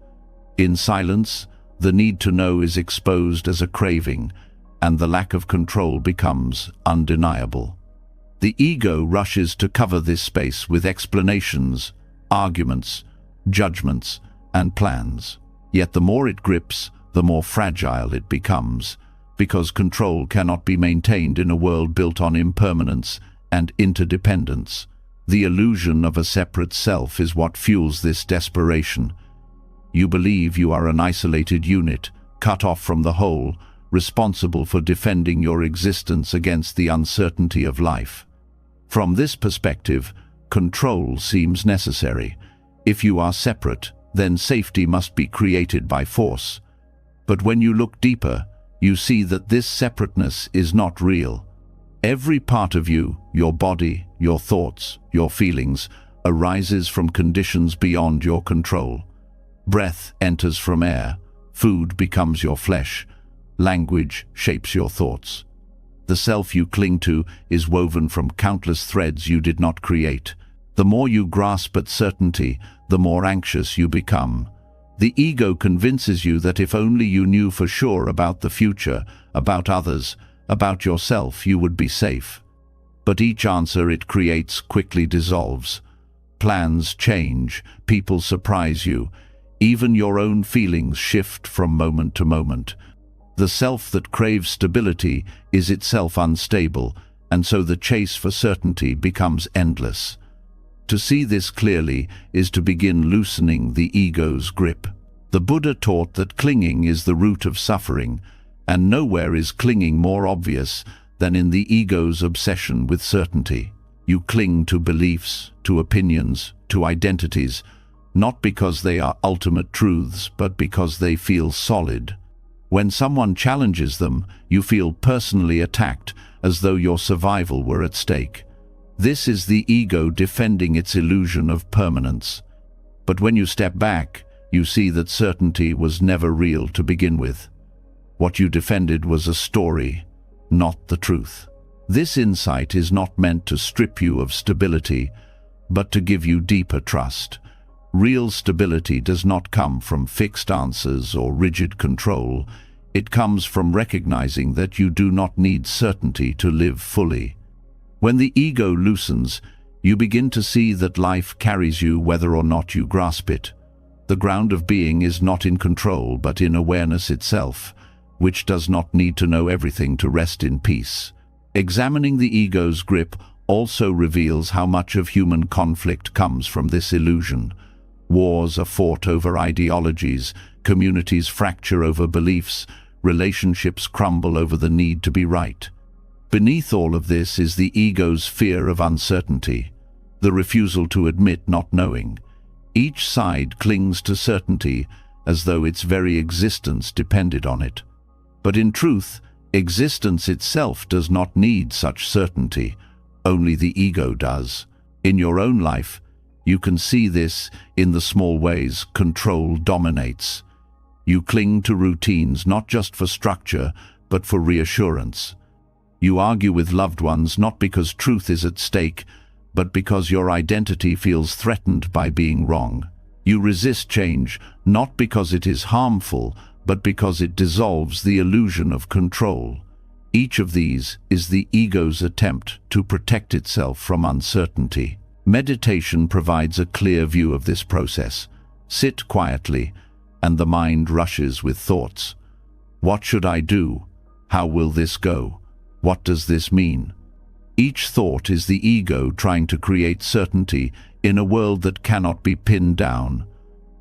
In silence, the need to know is exposed as a craving, and the lack of control becomes undeniable. The ego rushes to cover this space with explanations, arguments, judgments, and plans. Yet the more it grips, the more fragile it becomes, because control cannot be maintained in a world built on impermanence and interdependence. The illusion of a separate self is what fuels this desperation. You believe you are an isolated unit, cut off from the whole, responsible for defending your existence against the uncertainty of life. From this perspective, control seems necessary. If you are separate, then safety must be created by force. But when you look deeper, you see that this separateness is not real. Every part of you, your body, your thoughts, your feelings, arises from conditions beyond your control. Breath enters from air, food becomes your flesh, language shapes your thoughts. The self you cling to is woven from countless threads you did not create. The more you grasp at certainty, the more anxious you become. The ego convinces you that if only you knew for sure about the future, about others, about yourself, you would be safe. But each answer it creates quickly dissolves. Plans change, people surprise you. Even your own feelings shift from moment to moment. The self that craves stability is itself unstable, and so the chase for certainty becomes endless. To see this clearly is to begin loosening the ego's grip. The Buddha taught that clinging is the root of suffering, and nowhere is clinging more obvious than in the ego's obsession with certainty. You cling to beliefs, to opinions, to identities, not because they are ultimate truths, but because they feel solid. When someone challenges them, you feel personally attacked, as though your survival were at stake. This is the ego defending its illusion of permanence. But when you step back, you see that certainty was never real to begin with. What you defended was a story, not the truth. This insight is not meant to strip you of stability, but to give you deeper trust. Real stability does not come from fixed answers or rigid control. It comes from recognizing that you do not need certainty to live fully. When the ego loosens, you begin to see that life carries you whether or not you grasp it. The ground of being is not in control, but in awareness itself, which does not need to know everything to rest in peace. Examining the ego's grip also reveals how much of human conflict comes from this illusion. Wars are fought over ideologies, communities fracture over beliefs, relationships crumble over the need to be right. Beneath all of this is the ego's fear of uncertainty, the refusal to admit not knowing. Each side clings to certainty as though its very existence depended on it. But in truth, existence itself does not need such certainty. Only the ego does. In your own life, you can see this in the small ways control dominates. You cling to routines not just for structure, but for reassurance. You argue with loved ones not because truth is at stake, but because your identity feels threatened by being wrong. You resist change not because it is harmful, but because it dissolves the illusion of control. Each of these is the ego's attempt to protect itself from uncertainty. Meditation provides a clear view of this process. Sit quietly, and the mind rushes with thoughts. What should I do? How will this go? What does this mean? Each thought is the ego trying to create certainty in a world that cannot be pinned down.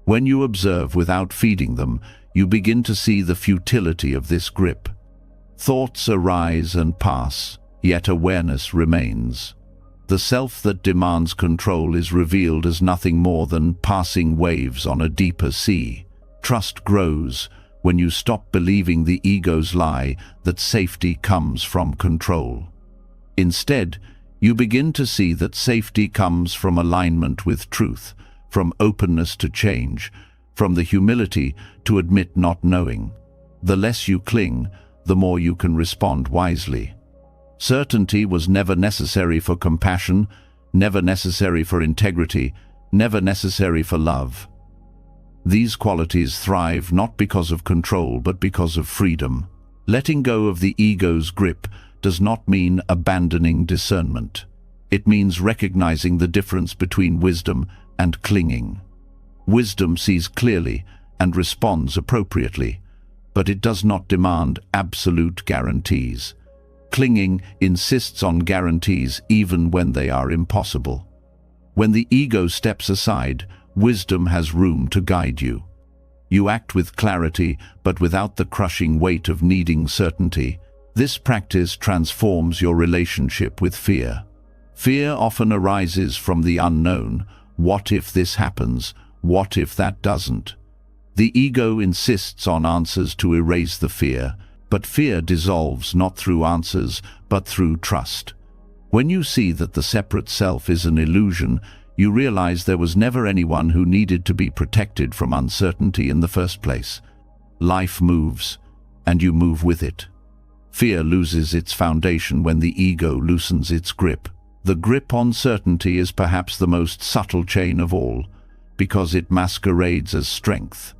When you observe without feeding them, you begin to see the futility of this grip. Thoughts arise and pass, yet awareness remains. The self that demands control is revealed as nothing more than passing waves on a deeper sea. Trust grows when you stop believing the ego's lie that safety comes from control. Instead, you begin to see that safety comes from alignment with truth, from openness to change, from the humility to admit not knowing. The less you cling, the more you can respond wisely. Certainty was never necessary for compassion, never necessary for integrity, never necessary for love. These qualities thrive not because of control, but because of freedom. Letting go of the ego's grip does not mean abandoning discernment. It means recognizing the difference between wisdom and clinging. Wisdom sees clearly and responds appropriately, but it does not demand absolute guarantees. Clinging insists on guarantees even when they are impossible. When the ego steps aside, wisdom has room to guide you. You act with clarity, but without the crushing weight of needing certainty. This practice transforms your relationship with fear. Fear often arises from the unknown. What if this happens? What if that doesn't? The ego insists on answers to erase the fear, but fear dissolves not through answers, but through trust. When you see that the separate self is an illusion, you realize there was never anyone who needed to be protected from uncertainty in the first place. Life moves, and you move with it. Fear loses its foundation when the ego loosens its grip. The grip on certainty is perhaps the most subtle chain of all, because it masquerades as strength.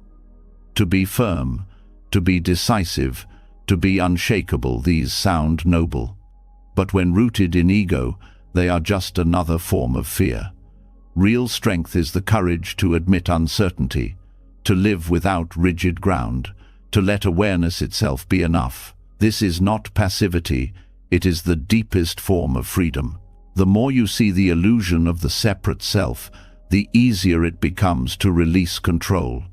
To be firm, to be decisive, to be unshakable, these sound noble. But when rooted in ego, they are just another form of fear. Real strength is the courage to admit uncertainty, to live without rigid ground, to let awareness itself be enough. This is not passivity, it is the deepest form of freedom. The more you see the illusion of the separate self, the easier it becomes to release control.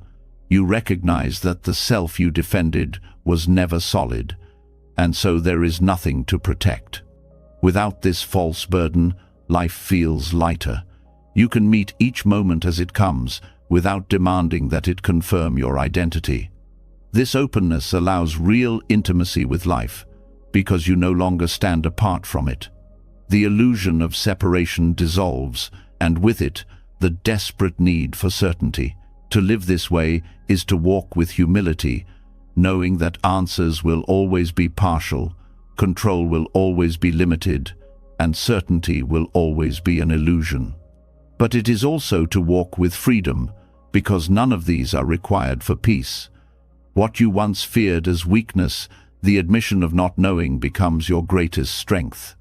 You recognize that the self you defended was never solid, and so there is nothing to protect. Without this false burden, life feels lighter. You can meet each moment as it comes, without demanding that it confirm your identity. This openness allows real intimacy with life, because you no longer stand apart from it. The illusion of separation dissolves, and with it, the desperate need for certainty. To live this way is to walk with humility, knowing that answers will always be partial, control will always be limited, and certainty will always be an illusion. But it is also to walk with freedom, because none of these are required for peace. What you once feared as weakness, the admission of not knowing becomes your greatest strength.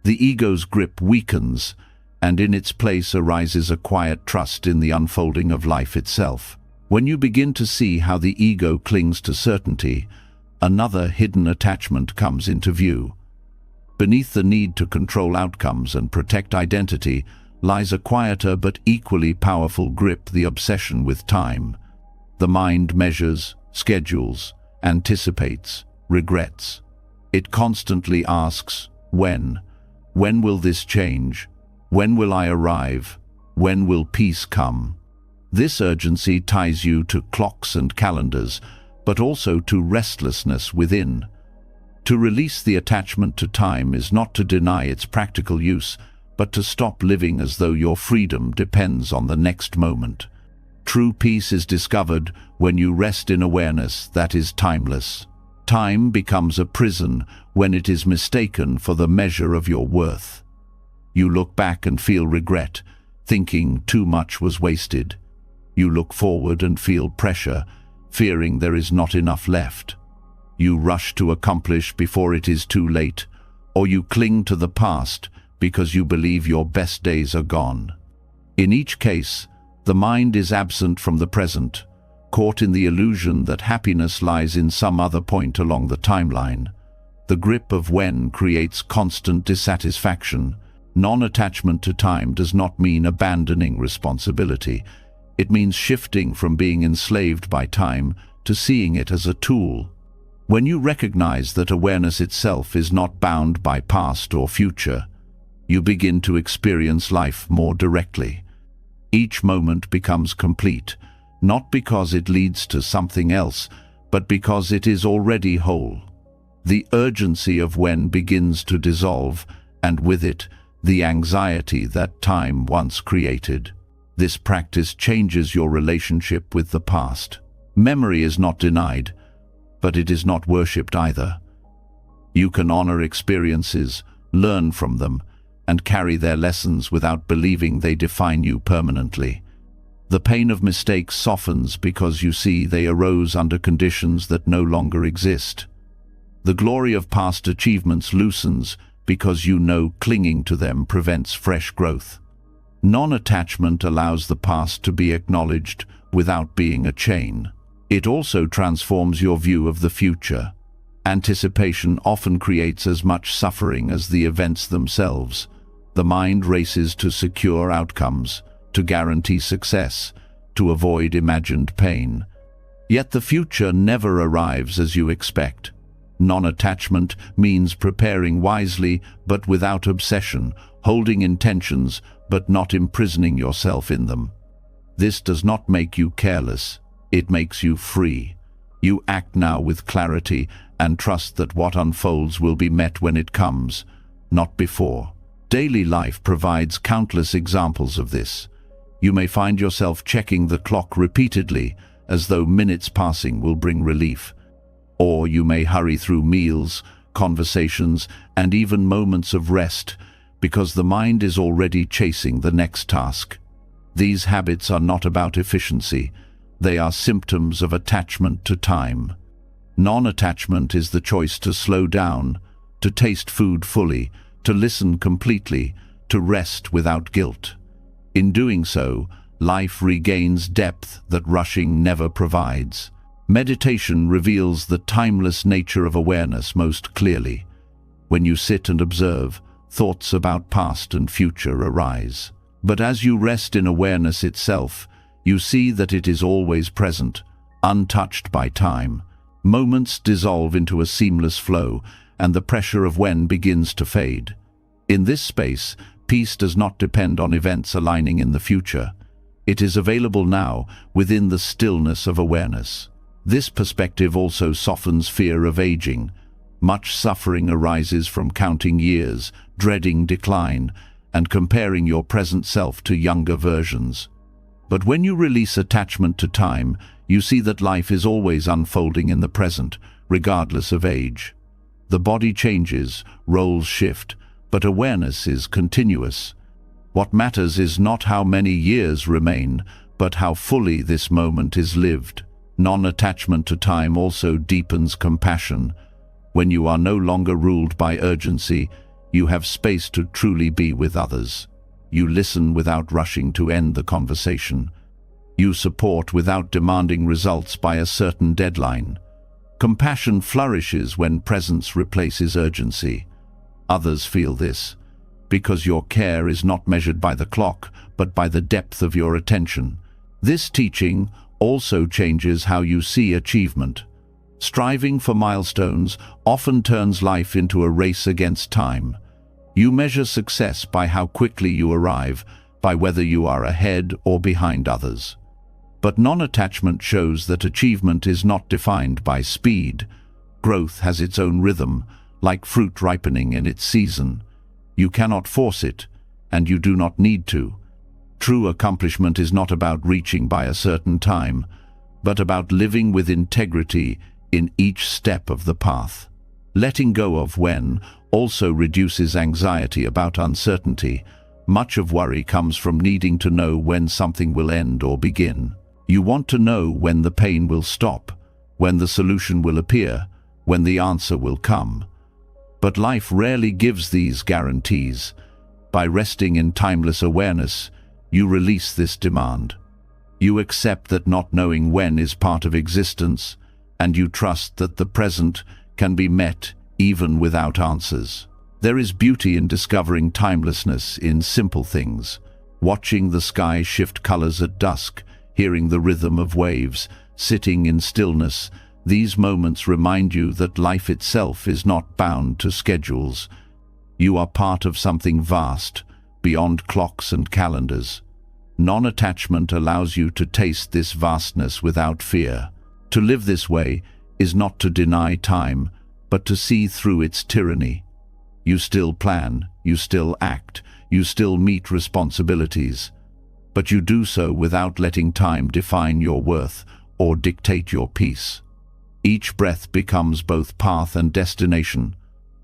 The ego's grip weakens, and in its place arises a quiet trust in the unfolding of life itself. When you begin to see how the ego clings to certainty, another hidden attachment comes into view. Beneath the need to control outcomes and protect identity lies a quieter but equally powerful grip: the obsession with time. The mind measures, schedules, anticipates, regrets. It constantly asks, when? When will this change? When will I arrive? When will peace come? This urgency ties you to clocks and calendars, but also to restlessness within. To release the attachment to time is not to deny its practical use, but to stop living as though your freedom depends on the next moment. True peace is discovered when you rest in awareness that is timeless. Time becomes a prison when it is mistaken for the measure of your worth. You look back and feel regret, thinking too much was wasted. You look forward and feel pressure, fearing there is not enough left. You rush to accomplish before it is too late, or you cling to the past because you believe your best days are gone. In each case, the mind is absent from the present, caught in the illusion that happiness lies in some other point along the timeline. The grip of when creates constant dissatisfaction. Non-attachment to time does not mean abandoning responsibility. It means shifting from being enslaved by time to seeing it as a tool. When you recognize that awareness itself is not bound by past or future, you begin to experience life more directly. Each moment becomes complete, not because it leads to something else, but because it is already whole. The urgency of when begins to dissolve, and with it, the anxiety that time once created. This practice changes your relationship with the past. Memory is not denied, but it is not worshipped either. You can honor experiences, learn from them, and carry their lessons without believing they define you permanently. The pain of mistakes softens because you see they arose under conditions that no longer exist. The glory of past achievements loosens because you know clinging to them prevents fresh growth. Non-attachment allows the past to be acknowledged without being a chain. It also transforms your view of the future. Anticipation often creates as much suffering as the events themselves. The mind races to secure outcomes, to guarantee success, to avoid imagined pain. Yet the future never arrives as you expect. Non-attachment means preparing wisely but without obsession, holding intentions but not imprisoning yourself in them. This does not make you careless, it makes you free. You act now with clarity and trust that what unfolds will be met when it comes, not before. Daily life provides countless examples of this. You may find yourself checking the clock repeatedly, as though minutes passing will bring relief. Or you may hurry through meals, conversations, and even moments of rest, because the mind is already chasing the next task. These habits are not about efficiency. They are symptoms of attachment to time. Non-attachment is the choice to slow down, to taste food fully, to listen completely, to rest without guilt. In doing so, life regains depth that rushing never provides. Meditation reveals the timeless nature of awareness most clearly. When you sit and observe, thoughts about past and future arise. But as you rest in awareness itself, you see that it is always present, untouched by time. Moments dissolve into a seamless flow, and the pressure of when begins to fade. In this space, peace does not depend on events aligning in the future. It is available now, within the stillness of awareness. This perspective also softens fear of aging. Much suffering arises from counting years, dreading decline, and comparing your present self to younger versions. But when you release attachment to time, you see that life is always unfolding in the present, regardless of age. The body changes, roles shift, but awareness is continuous. What matters is not how many years remain, but how fully this moment is lived. Non-attachment to time also deepens compassion. When you are no longer ruled by urgency, you have space to truly be with others. You listen without rushing to end the conversation. You support without demanding results by a certain deadline. Compassion flourishes when presence replaces urgency. Others feel this, because your care is not measured by the clock, but by the depth of your attention. This teaching also changes how you see achievement. Striving for milestones often turns life into a race against time. You measure success by how quickly you arrive, by whether you are ahead or behind others. But non-attachment shows that achievement is not defined by speed. Growth has its own rhythm, like fruit ripening in its season. You cannot force it, and you do not need to. True accomplishment is not about reaching by a certain time, but about living with integrity in each step of the path. Letting go of when also reduces anxiety about uncertainty. Much of worry comes from needing to know when something will end or begin. You want to know when the pain will stop, when the solution will appear, when the answer will come. But life rarely gives these guarantees. By resting in timeless awareness, you release this demand. You accept that not knowing when is part of existence, and you trust that the present can be met even without answers. There is beauty in discovering timelessness in simple things. Watching the sky shift colors at dusk, hearing the rhythm of waves, sitting in stillness, these moments remind you that life itself is not bound to schedules. You are part of something vast, beyond clocks and calendars. Non-attachment allows you to taste this vastness without fear. To live this way is not to deny time, but to see through its tyranny. You still plan, you still act, you still meet responsibilities, but you do so without letting time define your worth or dictate your peace. Each breath becomes both path and destination.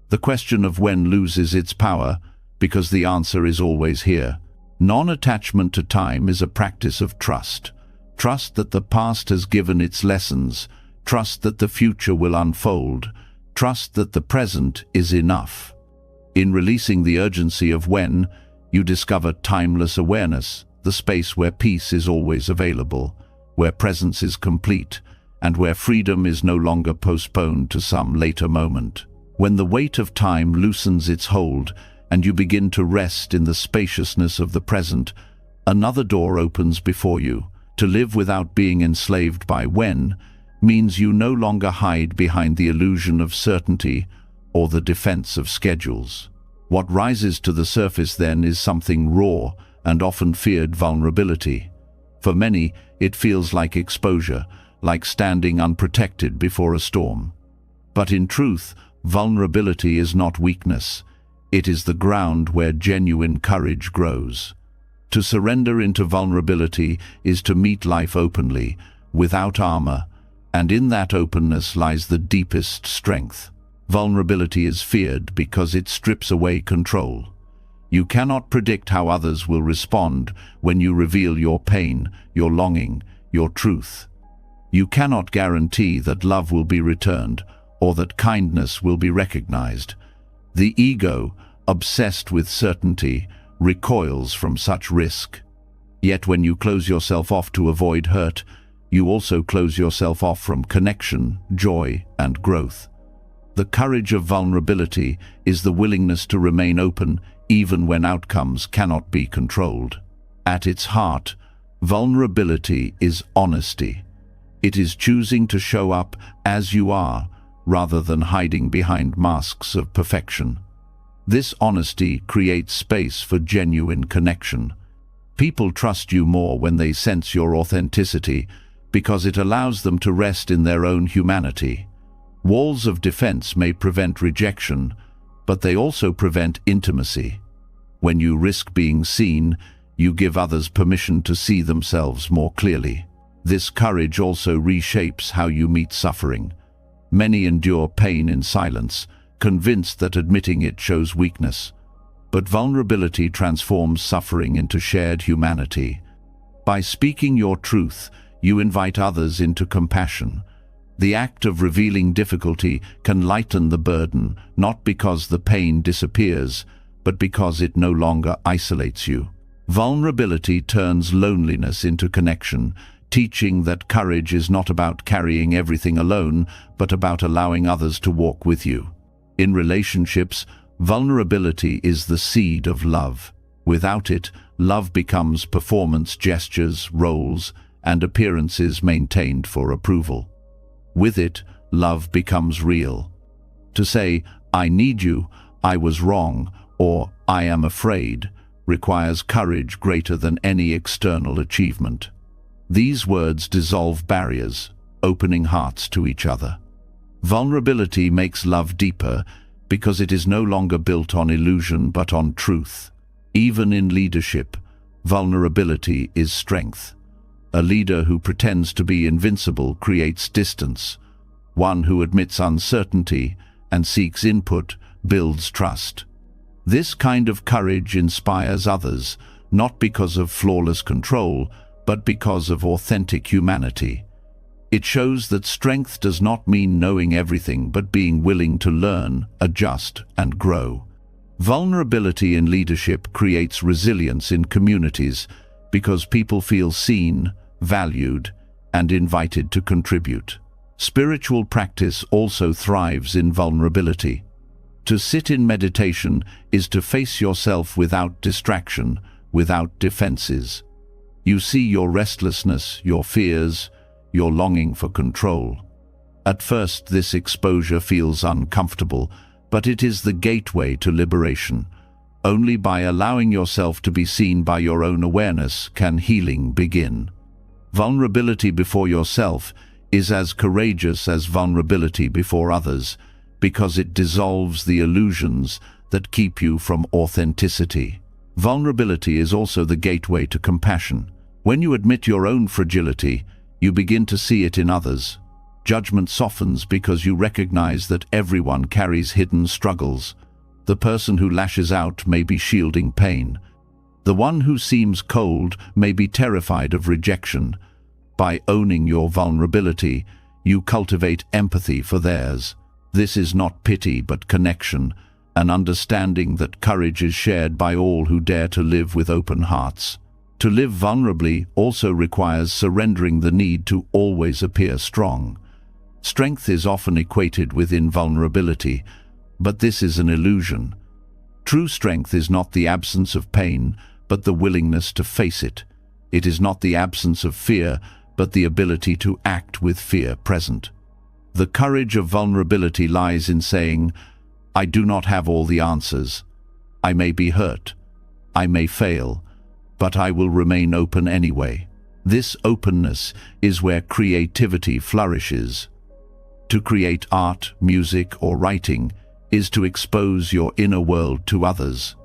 The question of when loses its power, because the answer is always here. Non-attachment to time is a practice of trust. Trust that the past has given its lessons. Trust that the future will unfold. Trust that the present is enough. In releasing the urgency of when, you discover timeless awareness, the space where peace is always available, where presence is complete, and where freedom is no longer postponed to some later moment. When the weight of time loosens its hold, and you begin to rest in the spaciousness of the present, another door opens before you. To live without being enslaved by when means you no longer hide behind the illusion of certainty or the defense of schedules. What rises to the surface then is something raw and often feared vulnerability. For many, it feels like exposure, like standing unprotected before a storm. But in truth, vulnerability is not weakness. It is the ground where genuine courage grows. To surrender into vulnerability is to meet life openly, without armor, and in that openness lies the deepest strength. Vulnerability is feared because it strips away control. You cannot predict how others will respond when you reveal your pain, your longing, your truth. You cannot guarantee that love will be returned or that kindness will be recognized. The ego, obsessed with certainty, recoils from such risk. Yet when you close yourself off to avoid hurt, you also close yourself off from connection, joy, and growth. The courage of vulnerability is the willingness to remain open even when outcomes cannot be controlled. At its heart, vulnerability is honesty. It is choosing to show up as you are, rather than hiding behind masks of perfection. This honesty creates space for genuine connection. People trust you more when they sense your authenticity, because it allows them to rest in their own humanity. Walls of defense may prevent rejection, but they also prevent intimacy. When you risk being seen, you give others permission to see themselves more clearly. This courage also reshapes how you meet suffering. Many endure pain in silence, convinced that admitting it shows weakness. But vulnerability transforms suffering into shared humanity. By speaking your truth, you invite others into compassion. The act of revealing difficulty can lighten the burden, not because the pain disappears, but because it no longer isolates you. Vulnerability turns loneliness into connection, teaching that courage is not about carrying everything alone, but about allowing others to walk with you. In relationships, vulnerability is the seed of love. Without it, love becomes performance gestures, roles, and appearances maintained for approval. With it, love becomes real. To say, "I need you," "I was wrong," or "I am afraid," requires courage greater than any external achievement. These words dissolve barriers, opening hearts to each other. Vulnerability makes love deeper because it is no longer built on illusion but on truth. Even in leadership, vulnerability is strength. A leader who pretends to be invincible creates distance. One who admits uncertainty and seeks input builds trust. This kind of courage inspires others, not because of flawless control, but because of authentic humanity. It shows that strength does not mean knowing everything, but being willing to learn, adjust, and grow. Vulnerability in leadership creates resilience in communities because people feel seen, valued, and invited to contribute. Spiritual practice also thrives in vulnerability. To sit in meditation is to face yourself without distraction, without defenses. You see your restlessness, your fears, your longing for control. At first, this exposure feels uncomfortable, but it is the gateway to liberation. Only by allowing yourself to be seen by your own awareness can healing begin. Vulnerability before yourself is as courageous as vulnerability before others, because it dissolves the illusions that keep you from authenticity. Vulnerability is also the gateway to compassion. When you admit your own fragility, you begin to see it in others. Judgment softens because you recognize that everyone carries hidden struggles. The person who lashes out may be shielding pain. The one who seems cold may be terrified of rejection. By owning your vulnerability, you cultivate empathy for theirs. This is not pity but connection, an understanding that courage is shared by all who dare to live with open hearts. To live vulnerably also requires surrendering the need to always appear strong. Strength is often equated with invulnerability, but this is an illusion. True strength is not the absence of pain, but the willingness to face it. It is not the absence of fear, but the ability to act with fear present. The courage of vulnerability lies in saying, "I do not have all the answers. I may be hurt. I may fail, but I will remain open anyway." This openness is where creativity flourishes. To create art, music, or writing, is to expose your inner world to others.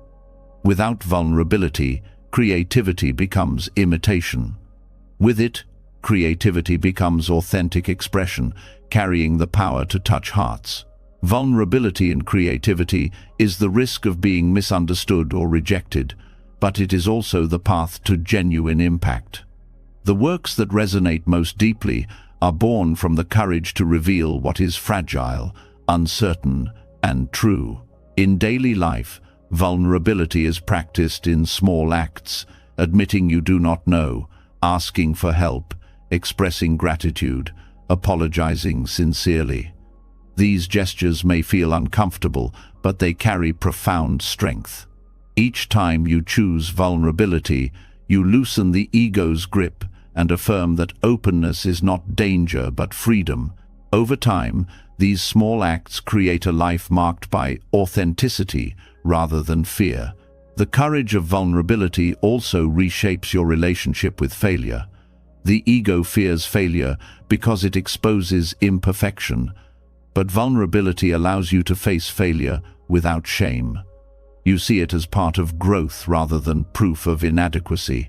Without vulnerability, creativity becomes imitation. With it, creativity becomes authentic expression, carrying the power to touch hearts. Vulnerability in creativity is the risk of being misunderstood or rejected, but it is also the path to genuine impact. The works that resonate most deeply are born from the courage to reveal what is fragile, uncertain, and true. In daily life, vulnerability is practiced in small acts, admitting you do not know, asking for help, expressing gratitude, apologizing sincerely. These gestures may feel uncomfortable, but they carry profound strength. Each time you choose vulnerability, you loosen the ego's grip and affirm that openness is not danger but freedom. Over time, these small acts create a life marked by authenticity rather than fear. The courage of vulnerability also reshapes your relationship with failure. The ego fears failure because it exposes imperfection, but vulnerability allows you to face failure without shame. You see it as part of growth rather than proof of inadequacy.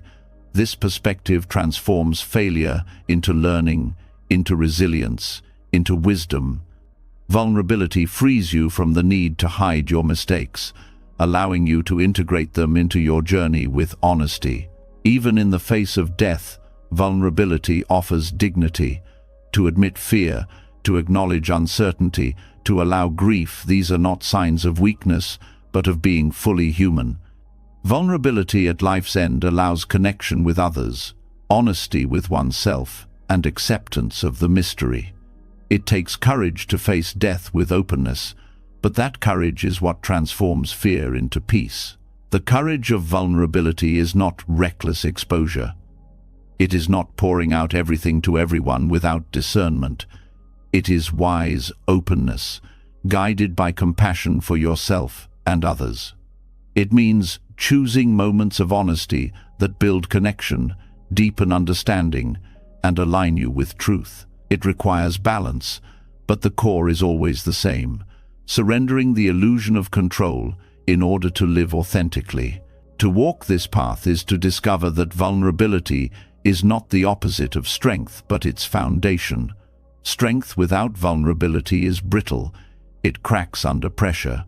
This perspective transforms failure into learning, into resilience, into wisdom. Vulnerability frees you from the need to hide your mistakes, allowing you to integrate them into your journey with honesty. Even in the face of death, vulnerability offers dignity. To admit fear, to acknowledge uncertainty, to allow grief, these are not signs of weakness, but of being fully human. Vulnerability at life's end allows connection with others, honesty with oneself, and acceptance of the mystery. It takes courage to face death with openness, but that courage is what transforms fear into peace. The courage of vulnerability is not reckless exposure. It is not pouring out everything to everyone without discernment. It is wise openness, guided by compassion for yourself and others. It means choosing moments of honesty that build connection, deepen understanding, and align you with truth. It requires balance, but the core is always the same: surrendering the illusion of control in order to live authentically. To walk this path is to discover that vulnerability is not the opposite of strength, but its foundation. Strength without vulnerability is brittle. It cracks under pressure.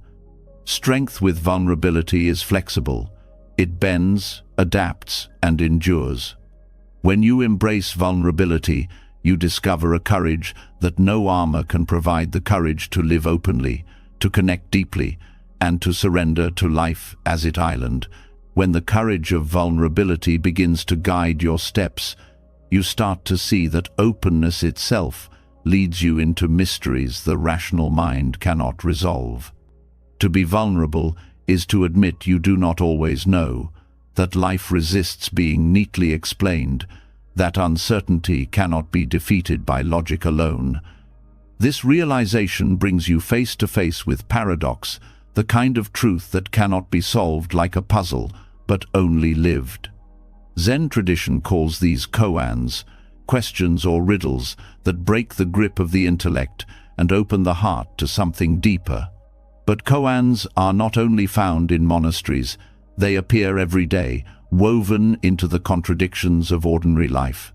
Strength with vulnerability is flexible. It bends, adapts, and endures. When you embrace vulnerability, you discover a courage that no armor can provide: the courage to live openly, to connect deeply, and to surrender to life as its island. When the courage of vulnerability begins to guide your steps, you start to see that openness itself leads you into mysteries the rational mind cannot resolve. To be vulnerable is to admit you do not always know, that life resists being neatly explained, that uncertainty cannot be defeated by logic alone. This realization brings you face to face with paradox, the kind of truth that cannot be solved like a puzzle, but only lived. Zen tradition calls these koans, questions or riddles that break the grip of the intellect and open the heart to something deeper. But koans are not only found in monasteries, they appear every day, woven into the contradictions of ordinary life.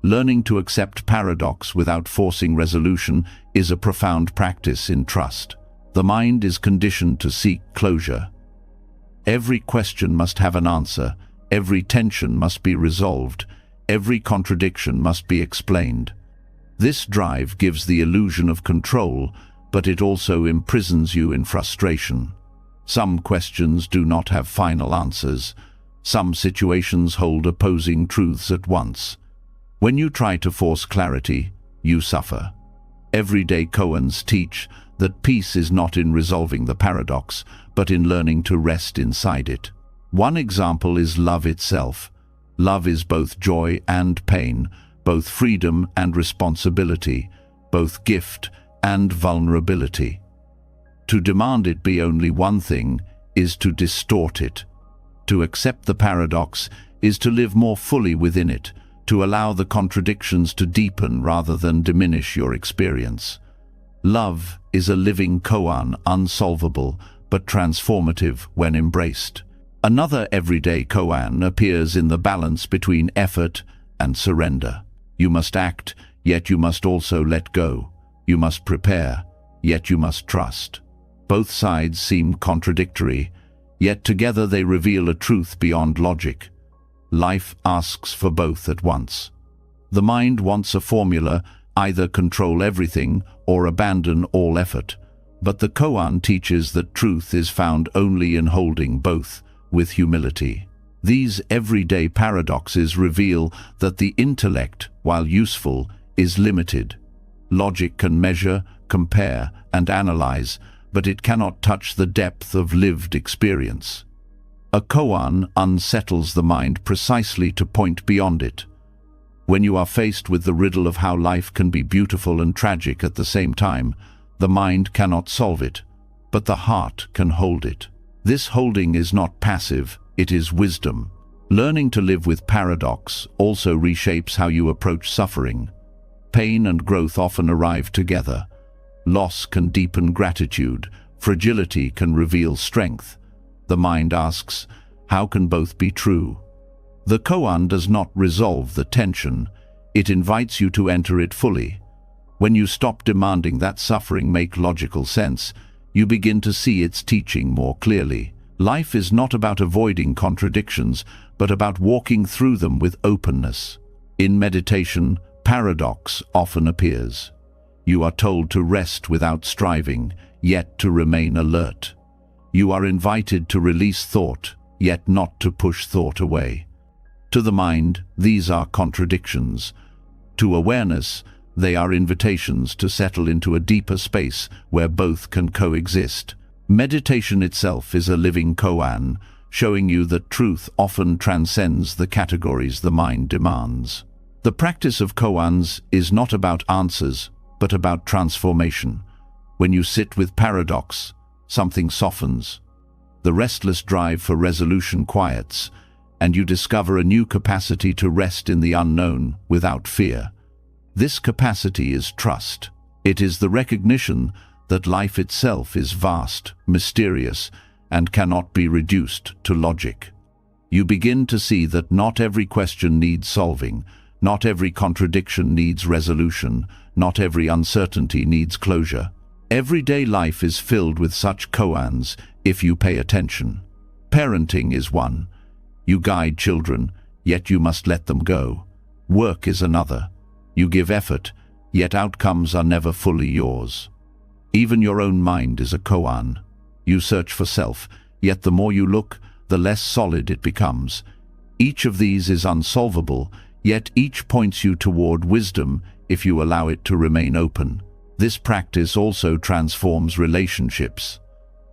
Learning to accept paradox without forcing resolution is a profound practice in trust. The mind is conditioned to seek closure. Every question must have an answer, every tension must be resolved, every contradiction must be explained. This drive gives the illusion of control, but it also imprisons you in frustration. Some questions do not have final answers. Some situations hold opposing truths at once. When you try to force clarity, you suffer. Everyday koans teach that peace is not in resolving the paradox, but in learning to rest inside it. One example is love itself. Love is both joy and pain, both freedom and responsibility, both gift and vulnerability. To demand it be only one thing is to distort it. To accept the paradox is to live more fully within it, to allow the contradictions to deepen rather than diminish your experience. Love is a living koan, unsolvable but transformative when embraced. Another everyday koan appears in the balance between effort and surrender. You must act, yet you must also let go. You must prepare, yet you must trust. Both sides seem contradictory, yet together they reveal a truth beyond logic. Life asks for both at once. The mind wants a formula, either control everything or abandon all effort. But the koan teaches that truth is found only in holding both with humility. These everyday paradoxes reveal that the intellect, while useful, is limited. Logic can measure, compare, and analyze, but it cannot touch the depth of lived experience. A koan unsettles the mind precisely to point beyond it. When you are faced with the riddle of how life can be beautiful and tragic at the same time, the mind cannot solve it, but the heart can hold it. This holding is not passive, it is wisdom. Learning to live with paradox also reshapes how you approach suffering. Pain and growth often arrive together. Loss can deepen gratitude, fragility can reveal strength. The mind asks, how can both be true? The koan does not resolve the tension, it invites you to enter it fully. When you stop demanding that suffering make logical sense, you begin to see its teaching more clearly. Life is not about avoiding contradictions, but about walking through them with openness. In meditation, paradox often appears. You are told to rest without striving, yet to remain alert. You are invited to release thought, yet not to push thought away. To the mind, these are contradictions. To awareness, they are invitations to settle into a deeper space where both can coexist. Meditation itself is a living koan, showing you that truth often transcends the categories the mind demands. The practice of koans is not about answers, but about transformation. When you sit with paradox, something softens. The restless drive for resolution quiets, and you discover a new capacity to rest in the unknown without fear. This capacity is trust. It is the recognition that life itself is vast, mysterious, and cannot be reduced to logic. You begin to see that not every question needs solving, not every contradiction needs resolution, not every uncertainty needs closure. Everyday life is filled with such koans if you pay attention. Parenting is one. You guide children, yet you must let them go. Work is another. You give effort, yet outcomes are never fully yours. Even your own mind is a koan. You search for self, yet the more you look, the less solid it becomes. Each of these is unsolvable, yet each points you toward wisdom if you allow it to remain open. This practice also transforms relationships.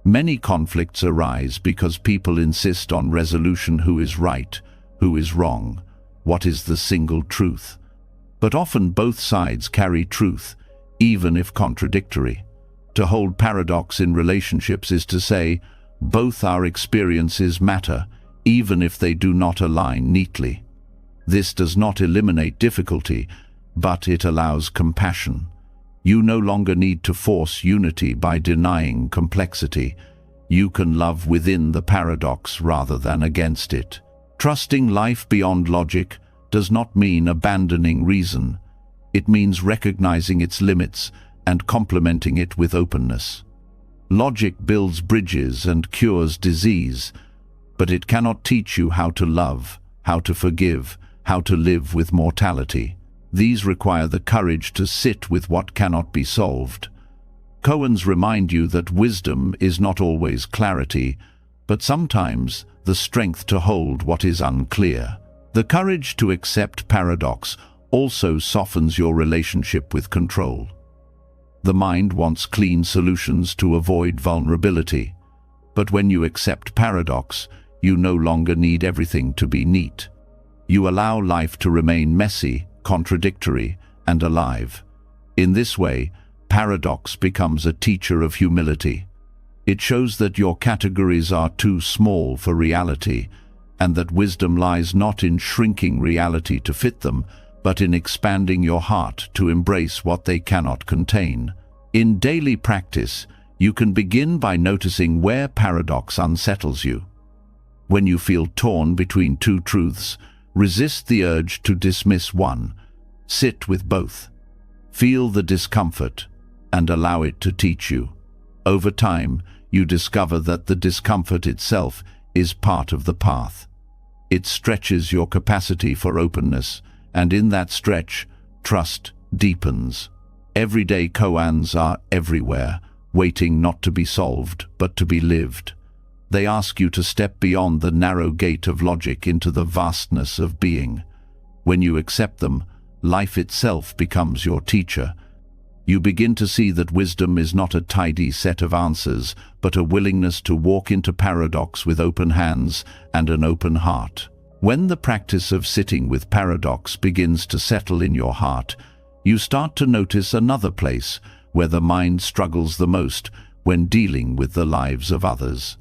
Many conflicts arise because people insist on resolution: who is right, who is wrong, what is the single truth. But often both sides carry truth, even if contradictory. To hold paradox in relationships is to say, both our experiences matter, even if they do not align neatly. This does not eliminate difficulty, but it allows compassion. You no longer need to force unity by denying complexity. You can love within the paradox rather than against it. Trusting life beyond logic does not mean abandoning reason. It means recognizing its limits and complementing it with openness. Logic builds bridges and cures disease, but it cannot teach you how to love, how to forgive, how to live with mortality. These require the courage to sit with what cannot be solved. Koans remind you that wisdom is not always clarity, but sometimes the strength to hold what is unclear. The courage to accept paradox also softens your relationship with control. The mind wants clean solutions to avoid vulnerability, but when you accept paradox, you no longer need everything to be neat. You allow life to remain messy, contradictory, and alive. In this way, paradox becomes a teacher of humility. It shows that your categories are too small for reality, and that wisdom lies not in shrinking reality to fit them, but in expanding your heart to embrace what they cannot contain. In daily practice, you can begin by noticing where paradox unsettles you. When you feel torn between two truths, resist the urge to dismiss one. Sit with both. Feel the discomfort and allow it to teach you. Over time, you discover that the discomfort itself is part of the path. It stretches your capacity for openness, and in that stretch, trust deepens. Everyday koans are everywhere, waiting not to be solved, but to be lived. They ask you to step beyond the narrow gate of logic into the vastness of being. When you accept them, life itself becomes your teacher. You begin to see that wisdom is not a tidy set of answers, but a willingness to walk into paradox with open hands and an open heart. When the practice of sitting with paradox begins to settle in your heart, you start to notice another place where the mind struggles the most when dealing with the lives of others.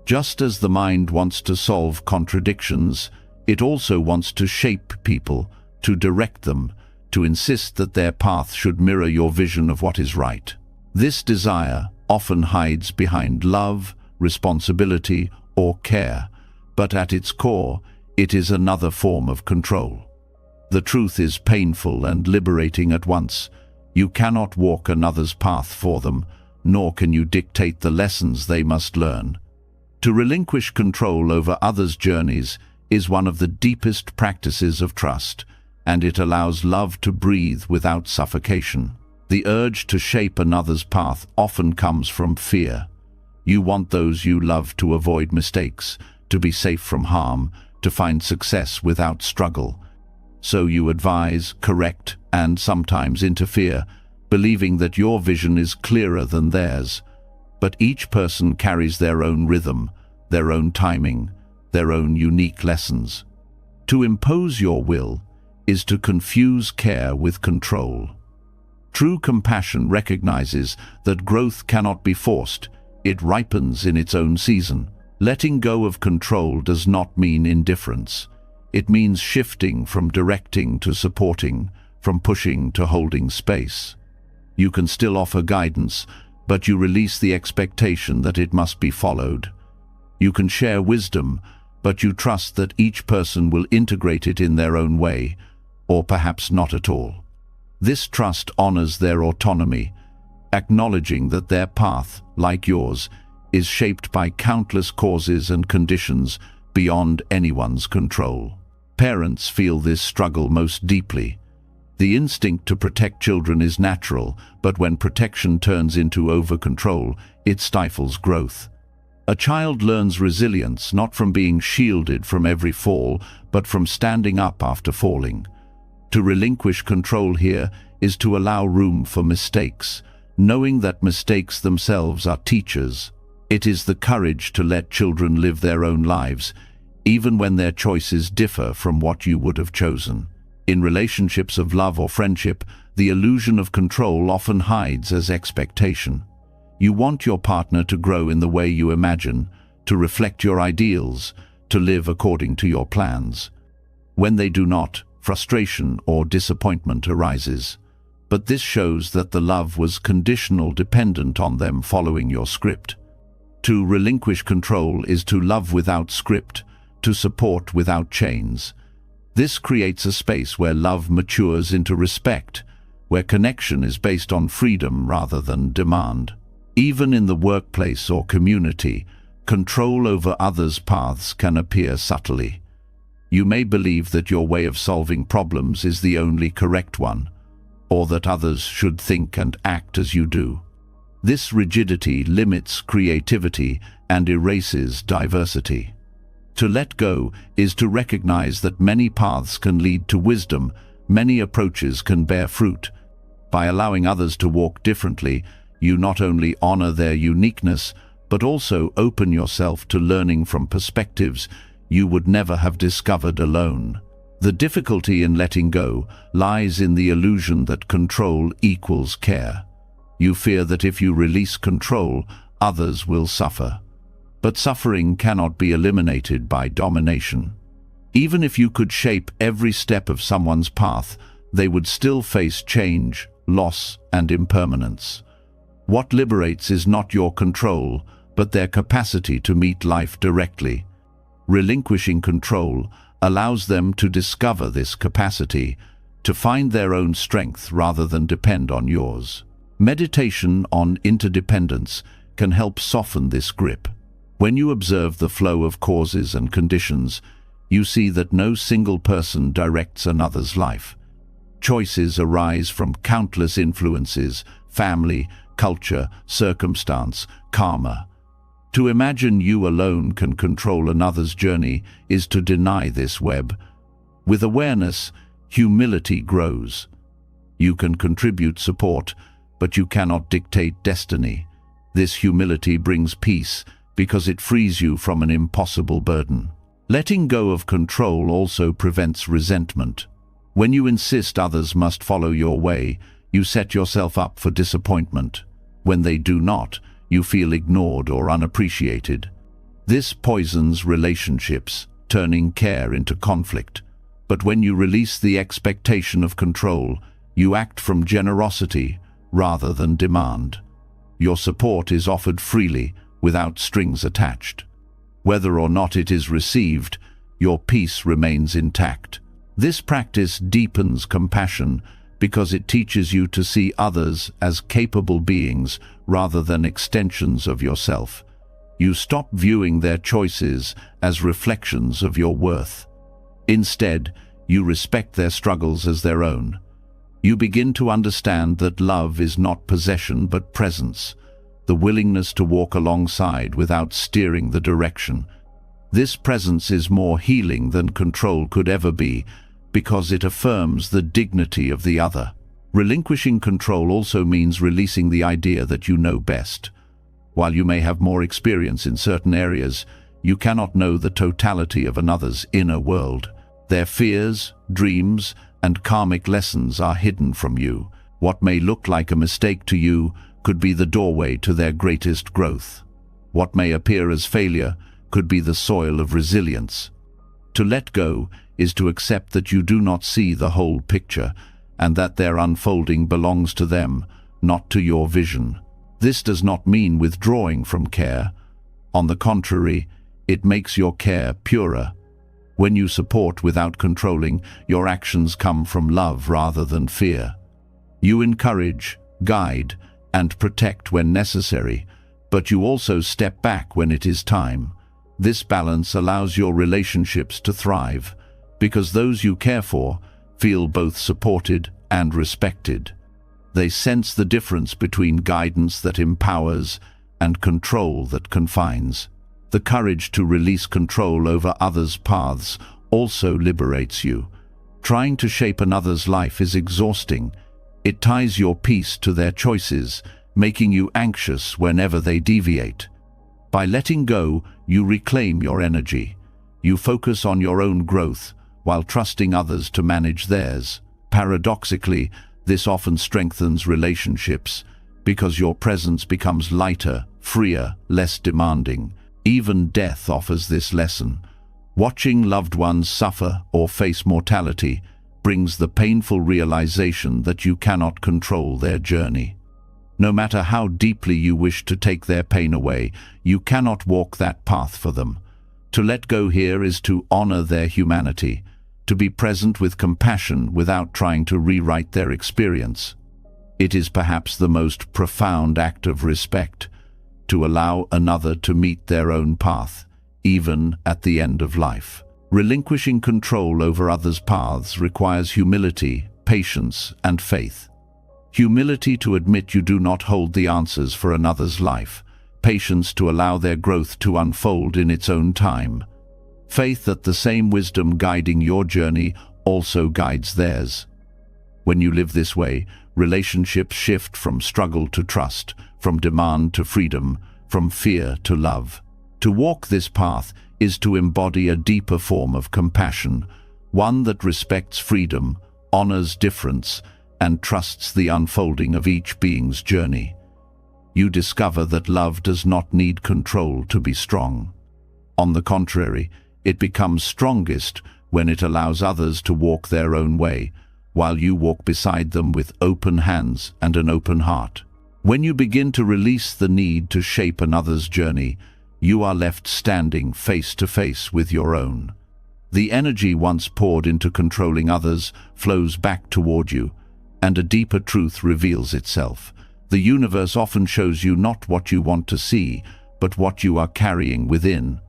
Just as the mind wants to solve contradictions, it also wants to shape people, to direct them, to insist that their path should mirror your vision of what is right. This desire often hides behind love, responsibility, or care, but at its core, it is another form of control. The truth is painful and liberating at once. You cannot walk another's path for them, nor can you dictate the lessons they must learn. To relinquish control over others' journeys is one of the deepest practices of trust, and it allows love to breathe without suffocation. The urge to shape another's path often comes from fear. You want those you love to avoid mistakes, to be safe from harm, to find success without struggle. So you advise, correct, and sometimes interfere, believing that your vision is clearer than theirs. But each person carries their own rhythm, their own timing, their own unique lessons. To impose your will is to confuse care with control. True compassion recognizes that growth cannot be forced, it ripens in its own season. Letting go of control does not mean indifference. It means shifting from directing to supporting, from pushing to holding space. You can still offer guidance, but you release the expectation that it must be followed. You can share wisdom, but you trust that each person will integrate it in their own way, or perhaps not at all. This trust honors their autonomy, acknowledging that their path, like yours, is shaped by countless causes and conditions beyond anyone's control. Parents feel this struggle most deeply. The instinct to protect children is natural, but when protection turns into over-control, it stifles growth. A child learns resilience not from being shielded from every fall, but from standing up after falling. To relinquish control here is to allow room for mistakes, knowing that mistakes themselves are teachers. It is the courage to let children live their own lives, even when their choices differ from what you would have chosen. In relationships of love or friendship, the illusion of control often hides as expectation. You want your partner to grow in the way you imagine, to reflect your ideals, to live according to your plans. When they do not, frustration or disappointment arises. But this shows that the love was conditional, dependent on them following your script. To relinquish control is to love without script, to support without chains. This creates a space where love matures into respect, where connection is based on freedom rather than demand. Even in the workplace or community, control over others' paths can appear subtly. You may believe that your way of solving problems is the only correct one, or that others should think and act as you do. This rigidity limits creativity and erases diversity. To let go is to recognize that many paths can lead to wisdom, many approaches can bear fruit. By allowing others to walk differently, you not only honor their uniqueness, but also open yourself to learning from perspectives you would never have discovered alone. The difficulty in letting go lies in the illusion that control equals care. You fear that if you release control, others will suffer. But suffering cannot be eliminated by domination. Even if you could shape every step of someone's path, they would still face change, loss, and impermanence. What liberates is not your control, but their capacity to meet life directly. Relinquishing control allows them to discover this capacity, to find their own strength rather than depend on yours. Meditation on interdependence can help soften this grip. When you observe the flow of causes and conditions, you see that no single person directs another's life. Choices arise from countless influences: family, culture, circumstance, karma. To imagine you alone can control another's journey is to deny this web. With awareness, humility grows. You can contribute support, but you cannot dictate destiny. This humility brings peace because it frees you from an impossible burden. Letting go of control also prevents resentment. When you insist others must follow your way, you set yourself up for disappointment. When they do not, you feel ignored or unappreciated. This poisons relationships, turning care into conflict. But when you release the expectation of control, you act from generosity rather than demand. Your support is offered freely, without strings attached. Whether or not it is received, your peace remains intact. This practice deepens compassion because it teaches you to see others as capable beings rather than extensions of yourself. You stop viewing their choices as reflections of your worth. Instead, you respect their struggles as their own. You begin to understand that love is not possession but presence, the willingness to walk alongside without steering the direction. This presence is more healing than control could ever be, because it affirms the dignity of the other. Relinquishing control also means releasing the idea that you know best. While you may have more experience in certain areas, you cannot know the totality of another's inner world. Their fears, dreams, and karmic lessons are hidden from you. What may look like a mistake to you could be the doorway to their greatest growth. What may appear as failure could be the soil of resilience. To let go is to accept that you do not see the whole picture, and that their unfolding belongs to them, not to your vision. This does not mean withdrawing from care. On the contrary, it makes your care purer. When you support without controlling, your actions come from love rather than fear. You encourage, guide, and protect when necessary, but you also step back when it is time. This balance allows your relationships to thrive, because those you care for feel both supported and respected. They sense the difference between guidance that empowers and control that confines. The courage to release control over others' paths also liberates you. Trying to shape another's life is exhausting. It ties your peace to their choices, making you anxious whenever they deviate. By letting go, you reclaim your energy. You focus on your own growth, while trusting others to manage theirs. Paradoxically, this often strengthens relationships, because your presence becomes lighter, freer, less demanding. Even death offers this lesson. Watching loved ones suffer or face mortality brings the painful realization that you cannot control their journey. No matter how deeply you wish to take their pain away, you cannot walk that path for them. To let go here is to honor their humanity, to be present with compassion without trying to rewrite their experience. It is perhaps the most profound act of respect, to allow another to meet their own path, even at the end of life. Relinquishing control over others' paths requires humility, patience, and faith. Humility to admit you do not hold the answers for another's life, patience to allow their growth to unfold in its own time. Faith that the same wisdom guiding your journey also guides theirs. When you live this way, relationships shift from struggle to trust, from demand to freedom, from fear to love. To walk this path is to embody a deeper form of compassion, one that respects freedom, honors difference, and trusts the unfolding of each being's journey. You discover that love does not need control to be strong. On the contrary, it becomes strongest when it allows others to walk their own way, while you walk beside them with open hands and an open heart. When you begin to release the need to shape another's journey, you are left standing face to face with your own. The energy once poured into controlling others flows back toward you, and a deeper truth reveals itself. The universe often shows you not what you want to see, but what you are carrying within.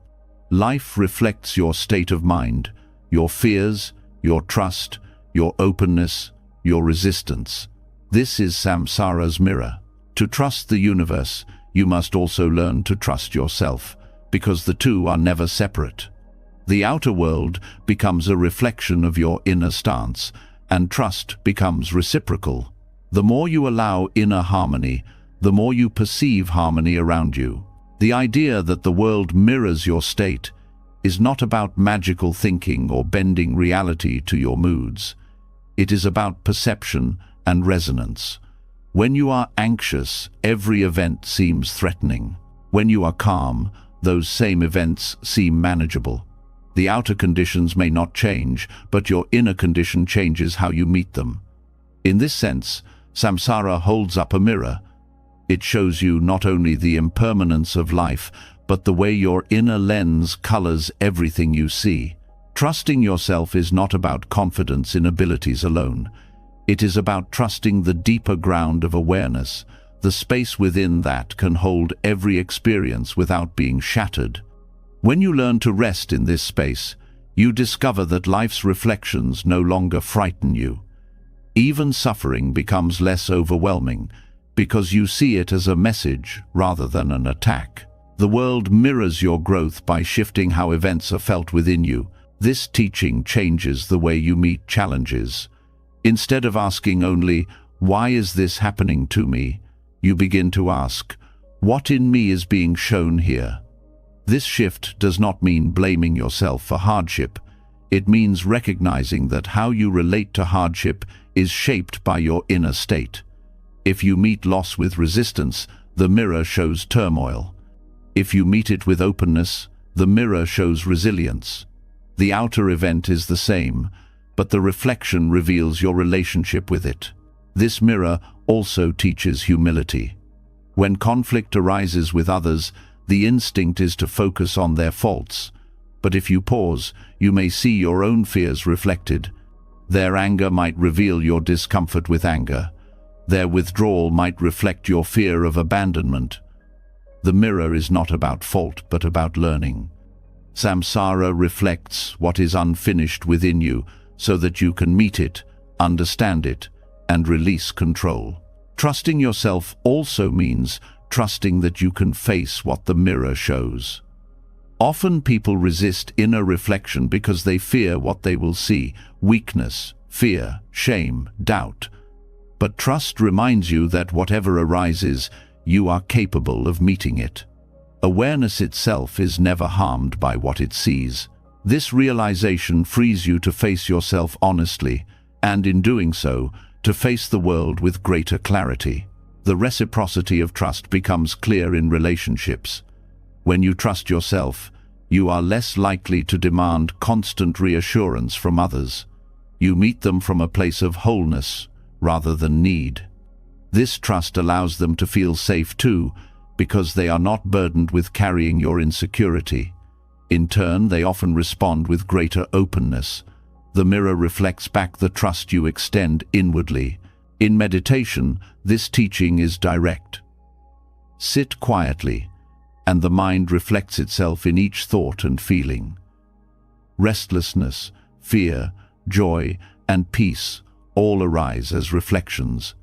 Life reflects your state of mind, your fears, your trust, your openness, your resistance. This is samsara's mirror. To trust the universe, you must also learn to trust yourself, because the two are never separate. The outer world becomes a reflection of your inner stance, and trust becomes reciprocal. The more you allow inner harmony, the more you perceive harmony around you. The idea that the world mirrors your state is not about magical thinking or bending reality to your moods. It is about perception and resonance. When you are anxious, every event seems threatening. When you are calm, those same events seem manageable. The outer conditions may not change, but your inner condition changes how you meet them. In this sense, samsara holds up a mirror. It shows you not only the impermanence of life, but the way your inner lens colors everything you see. Trusting yourself is not about confidence in abilities alone. It is about trusting the deeper ground of awareness, the space within that can hold every experience without being shattered. When you learn to rest in this space, you discover that life's reflections no longer frighten you. Even suffering becomes less overwhelming, because you see it as a message rather than an attack. The world mirrors your growth by shifting how events are felt within you. This teaching changes the way you meet challenges. Instead of asking only, "Why is this happening to me?" you begin to ask, "What in me is being shown here?" This shift does not mean blaming yourself for hardship. It means recognizing that how you relate to hardship is shaped by your inner state. If you meet loss with resistance, the mirror shows turmoil. If you meet it with openness, the mirror shows resilience. The outer event is the same, but the reflection reveals your relationship with it. This mirror also teaches humility. When conflict arises with others, the instinct is to focus on their faults. But if you pause, you may see your own fears reflected. Their anger might reveal your discomfort with anger. Their withdrawal might reflect your fear of abandonment. The mirror is not about fault, but about learning. Samsara reflects what is unfinished within you so that you can meet it, understand it, and release control. Trusting yourself also means trusting that you can face what the mirror shows. Often people resist inner reflection because they fear what they will see: weakness, fear, shame, doubt. But trust reminds you that whatever arises, you are capable of meeting it. Awareness itself is never harmed by what it sees. This realization frees you to face yourself honestly, and in doing so, to face the world with greater clarity. The reciprocity of trust becomes clear in relationships. When you trust yourself, you are less likely to demand constant reassurance from others. You meet them from a place of wholeness rather than need. This trust allows them to feel safe too, because they are not burdened with carrying your insecurity. In turn, they often respond with greater openness. The mirror reflects back the trust you extend inwardly. In meditation, this teaching is direct. Sit quietly, and the mind reflects itself in each thought and feeling. Restlessness, fear, joy, and peace all arise as reflections.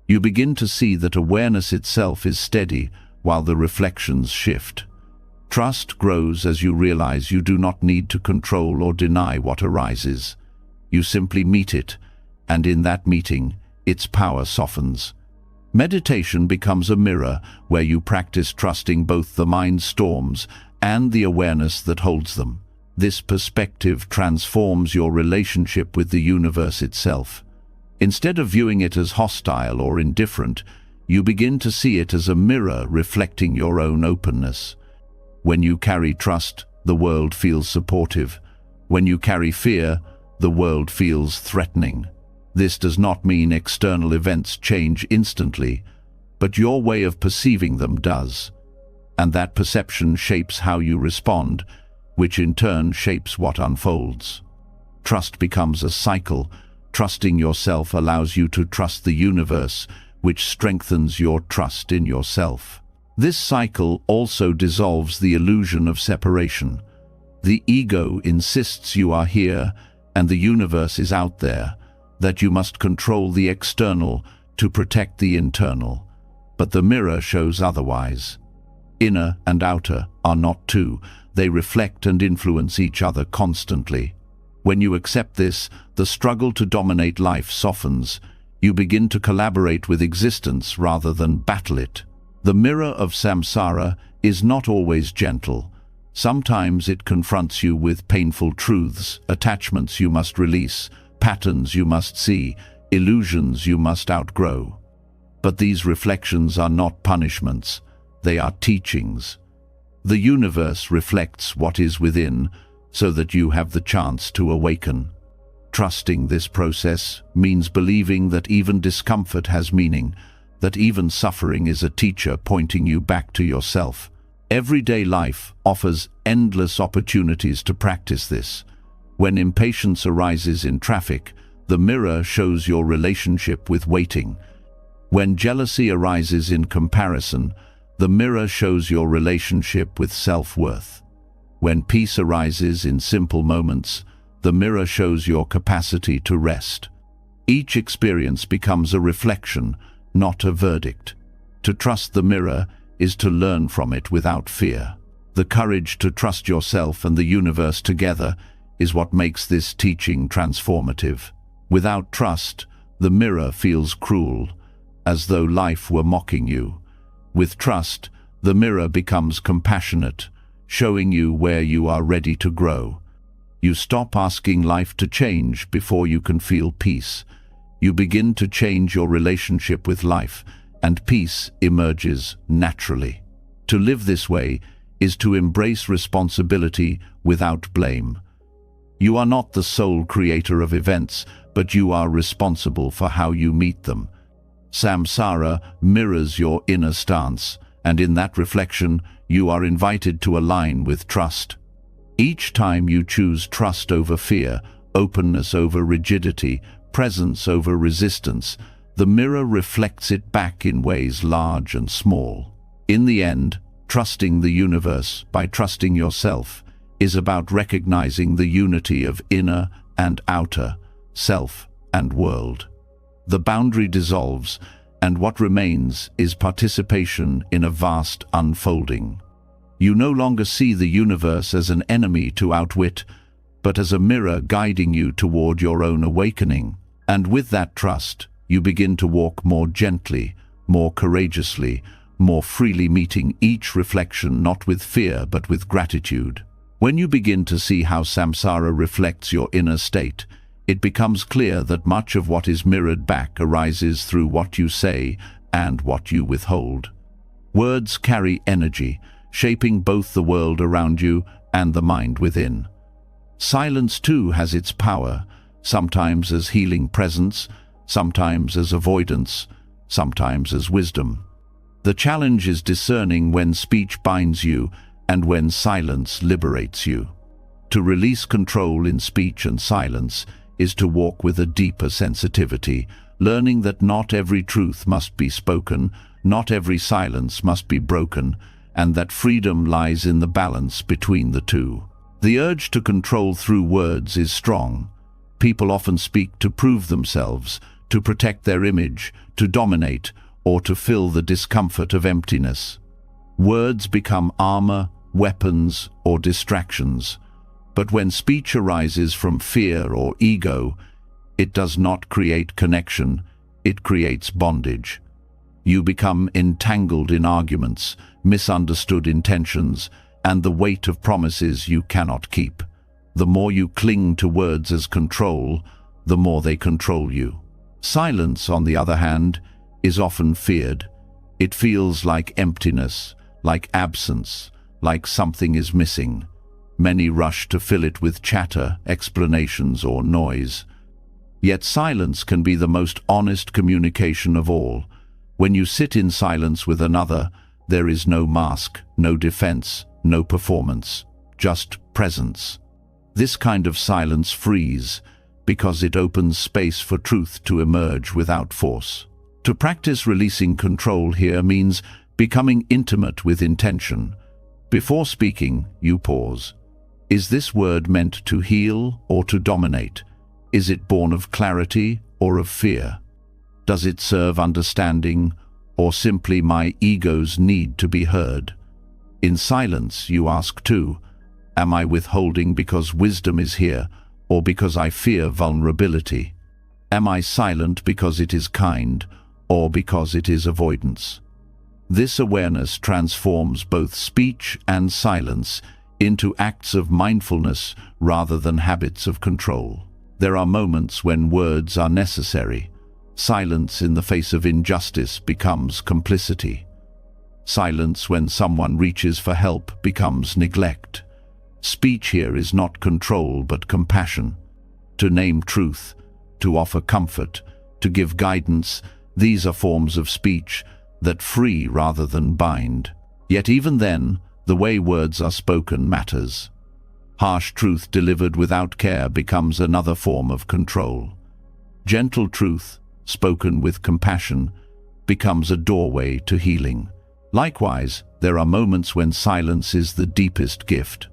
You begin to see that awareness itself is steady while the reflections shift. Trust grows as you realize you do not need to control or deny what arises. You simply meet it, and in that meeting, its power softens. Meditation becomes a mirror where you practice trusting both the mind's storms and the awareness that holds them. This perspective transforms your relationship with the universe itself. Instead of viewing it as hostile or indifferent, you begin to see it as a mirror reflecting your own openness. When you carry trust, the world feels supportive. When you carry fear, the world feels threatening. This does not mean external events change instantly, but your way of perceiving them does. And that perception shapes how you respond, which in turn shapes what unfolds. Trust becomes a cycle. Trusting yourself allows you to trust the universe, which strengthens your trust in yourself. This cycle also dissolves the illusion of separation. The ego insists you are here and the universe is out there, that you must control the external to protect the internal. But the mirror shows otherwise. Inner and outer are not two. They reflect and influence each other constantly. When you accept this, the struggle to dominate life softens. You begin to collaborate with existence rather than battle it. The mirror of samsara is not always gentle. Sometimes it confronts you with painful truths, attachments you must release, patterns you must see, illusions you must outgrow. But these reflections are not punishments. They are teachings. The universe reflects what is within, so that you have the chance to awaken. Trusting this process means believing that even discomfort has meaning, that even suffering is a teacher pointing you back to yourself. Everyday life offers endless opportunities to practice this. When impatience arises in traffic, the mirror shows your relationship with waiting. When jealousy arises in comparison, the mirror shows your relationship with self-worth. When peace arises in simple moments, the mirror shows your capacity to rest. Each experience becomes a reflection, not a verdict. To trust the mirror is to learn from it without fear. The courage to trust yourself and the universe together is what makes this teaching transformative. Without trust, the mirror feels cruel, as though life were mocking you. With trust, the mirror becomes compassionate, showing you where you are ready to grow. You stop asking life to change before you can feel peace. You begin to change your relationship with life, and peace emerges naturally. To live this way is to embrace responsibility without blame. You are not the sole creator of events, but you are responsible for how you meet them. Samsara mirrors your inner stance, and in that reflection, you are invited to align with trust. Each time you choose trust over fear, openness over rigidity, presence over resistance, the mirror reflects it back in ways large and small. In the end, trusting the universe by trusting yourself is about recognizing the unity of inner and outer, self and world. The boundary dissolves, and what remains is participation in a vast unfolding. You no longer see the universe as an enemy to outwit, but as a mirror guiding you toward your own awakening. And with that trust, you begin to walk more gently, more courageously, more freely, meeting each reflection not with fear but with gratitude. When you begin to see how samsara reflects your inner state, it becomes clear that much of what is mirrored back arises through what you say and what you withhold. Words carry energy, shaping both the world around you and the mind within. Silence too has its power, sometimes as healing presence, sometimes as avoidance, sometimes as wisdom. The challenge is discerning when speech binds you and when silence liberates you. To release control in speech and silence is to walk with a deeper sensitivity, learning that not every truth must be spoken, not every silence must be broken, and that freedom lies in the balance between the two. The urge to control through words is strong. People often speak to prove themselves, to protect their image, to dominate, or to fill the discomfort of emptiness. Words become armor, weapons, or distractions. But when speech arises from fear or ego, it does not create connection, it creates bondage. You become entangled in arguments, misunderstood intentions, and the weight of promises you cannot keep. The more you cling to words as control, the more they control you. Silence, on the other hand, is often feared. It feels like emptiness, like absence, like something is missing. Many rush to fill it with chatter, explanations, or noise. Yet silence can be the most honest communication of all. When you sit in silence with another, there is no mask, no defense, no performance, just presence. This kind of silence frees, because it opens space for truth to emerge without force. To practice releasing control here means becoming intimate with intention. Before speaking, you pause. Is this word meant to heal or to dominate? Is it born of clarity or of fear? Does it serve understanding or simply my ego's need to be heard? In silence, you ask too, am I withholding because wisdom is here or because I fear vulnerability? Am I silent because it is kind or because it is avoidance? This awareness transforms both speech and silence into acts of mindfulness rather than habits of control. There are moments when words are necessary. Silence in the face of injustice becomes complicity. Silence when someone reaches for help becomes neglect. Speech here is not control but compassion. To name truth, to offer comfort, to give guidance, these are forms of speech that free rather than bind. Yet even then, the way words are spoken matters. Harsh truth delivered without care becomes another form of control. Gentle truth, spoken with compassion, becomes a doorway to healing. Likewise, there are moments when silence is the deepest gift.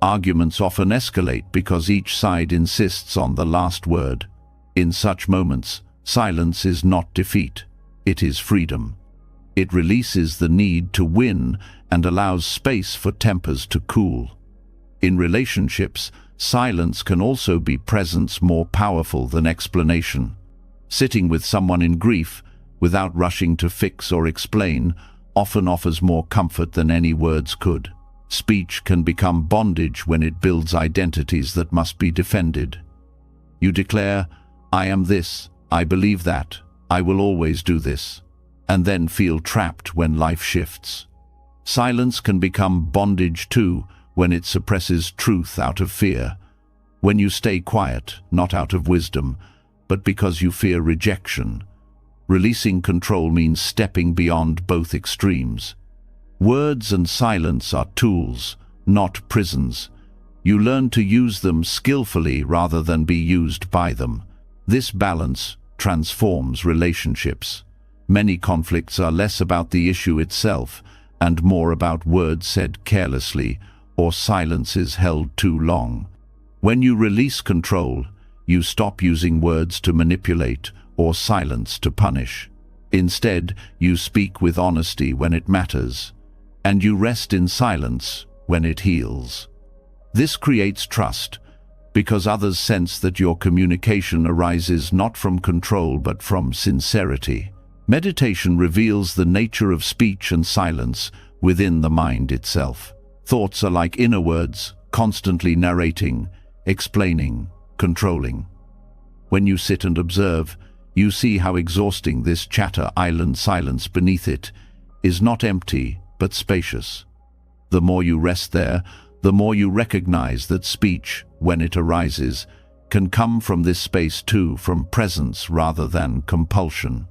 Arguments often escalate because each side insists on the last word. In such moments, silence is not defeat, it is freedom. It releases the need to win and allows space for tempers to cool. In relationships, silence can also be presence more powerful than explanation. Sitting with someone in grief, without rushing to fix or explain, often offers more comfort than any words could. Speech can become bondage when it builds identities that must be defended. You declare, I am this, I believe that, I will always do this, and then feel trapped when life shifts. Silence can become bondage too when it suppresses truth out of fear. When you stay quiet, not out of wisdom, but because you fear rejection. Releasing control means stepping beyond both extremes. Words and silence are tools, not prisons. You learn to use them skillfully rather than be used by them. This balance transforms relationships. Many conflicts are less about the issue itself and more about words said carelessly or silences held too long. When you release control, you stop using words to manipulate or silence to punish. Instead, you speak with honesty when it matters, and you rest in silence when it heals. This creates trust, because others sense that your communication arises not from control but from sincerity. Meditation reveals the nature of speech and silence within the mind itself. Thoughts are like inner words, constantly narrating, explaining, controlling. When you sit and observe, you see how exhausting this chatter island silence beneath it is not empty but spacious. The more you rest there, the more you recognize that speech, when it arises, can come from this space too, from presence rather than compulsion.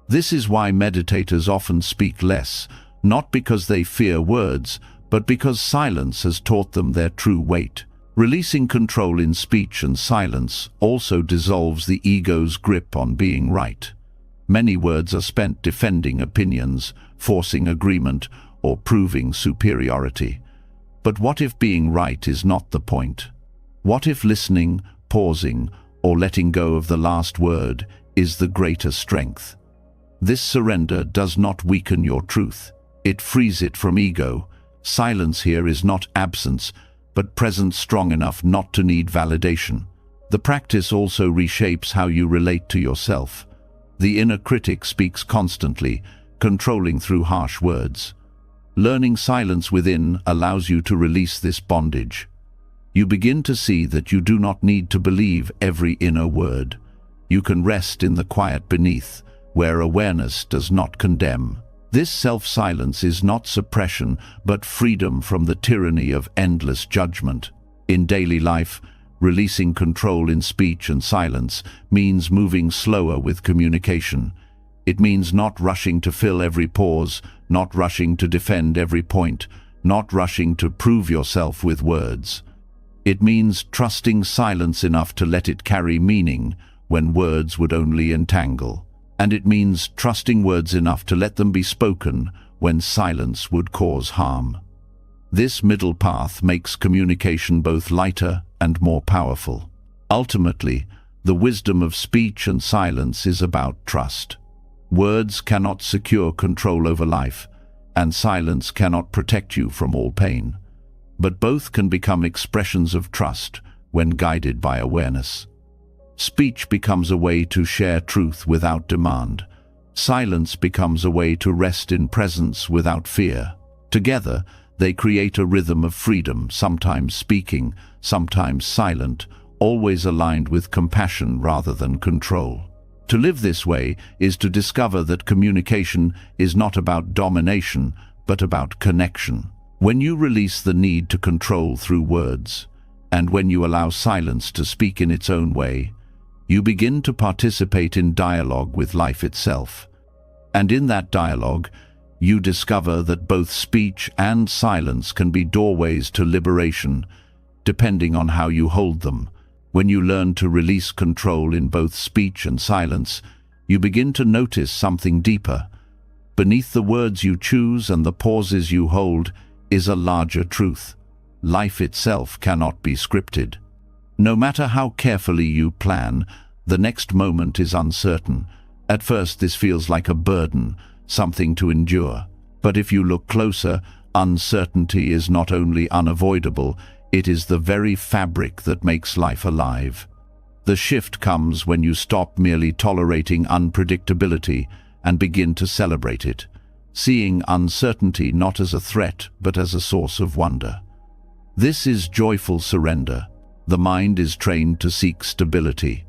This is why meditators often speak less, not because they fear words, but because silence has taught them their true weight. Releasing control in speech and silence also dissolves the ego's grip on being right. Many words are spent defending opinions, forcing agreement, or proving superiority. But what if being right is not the point? What if listening, pausing, or letting go of the last word is the greater strength? This surrender does not weaken your truth. It frees it from ego. Silence here is not absence, but presence strong enough not to need validation. The practice also reshapes how you relate to yourself. The inner critic speaks constantly, controlling through harsh words. Learning silence within allows you to release this bondage. You begin to see that you do not need to believe every inner word. You can rest in the quiet beneath, where awareness does not condemn. This self-silence is not suppression, but freedom from the tyranny of endless judgment. In daily life, releasing control in speech and silence means moving slower with communication. It means not rushing to fill every pause, not rushing to defend every point, not rushing to prove yourself with words. It means trusting silence enough to let it carry meaning when words would only entangle. And it means trusting words enough to let them be spoken when silence would cause harm. This middle path makes communication both lighter and more powerful. Ultimately, the wisdom of speech and silence is about trust. Words cannot secure control over life, and silence cannot protect you from all pain. But both can become expressions of trust when guided by awareness. Speech becomes a way to share truth without demand. Silence becomes a way to rest in presence without fear. Together, they create a rhythm of freedom, sometimes speaking, sometimes silent, always aligned with compassion rather than control. To live this way is to discover that communication is not about domination, but about connection. When you release the need to control through words, and when you allow silence to speak in its own way, you begin to participate in dialogue with life itself. And in that dialogue, you discover that both speech and silence can be doorways to liberation, depending on how you hold them. When you learn to release control in both speech and silence, you begin to notice something deeper. Beneath the words you choose and the pauses you hold is a larger truth. Life itself cannot be scripted. No matter how carefully you plan, the next moment is uncertain. At first, this feels like a burden, something to endure. But if you look closer, uncertainty is not only unavoidable, it is the very fabric that makes life alive. The shift comes when you stop merely tolerating unpredictability and begin to celebrate it, seeing uncertainty not as a threat but as a source of wonder. This is joyful surrender. The mind is trained to seek stability.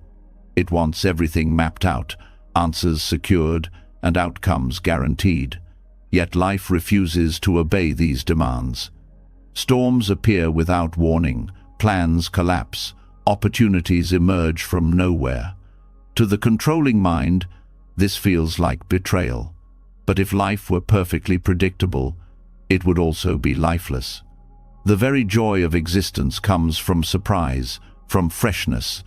It wants everything mapped out, answers secured, and outcomes guaranteed. Yet life refuses to obey these demands. Storms appear without warning, plans collapse, opportunities emerge from nowhere. To the controlling mind, this feels like betrayal. But if life were perfectly predictable, it would also be lifeless. The very joy of existence comes from surprise, from freshness,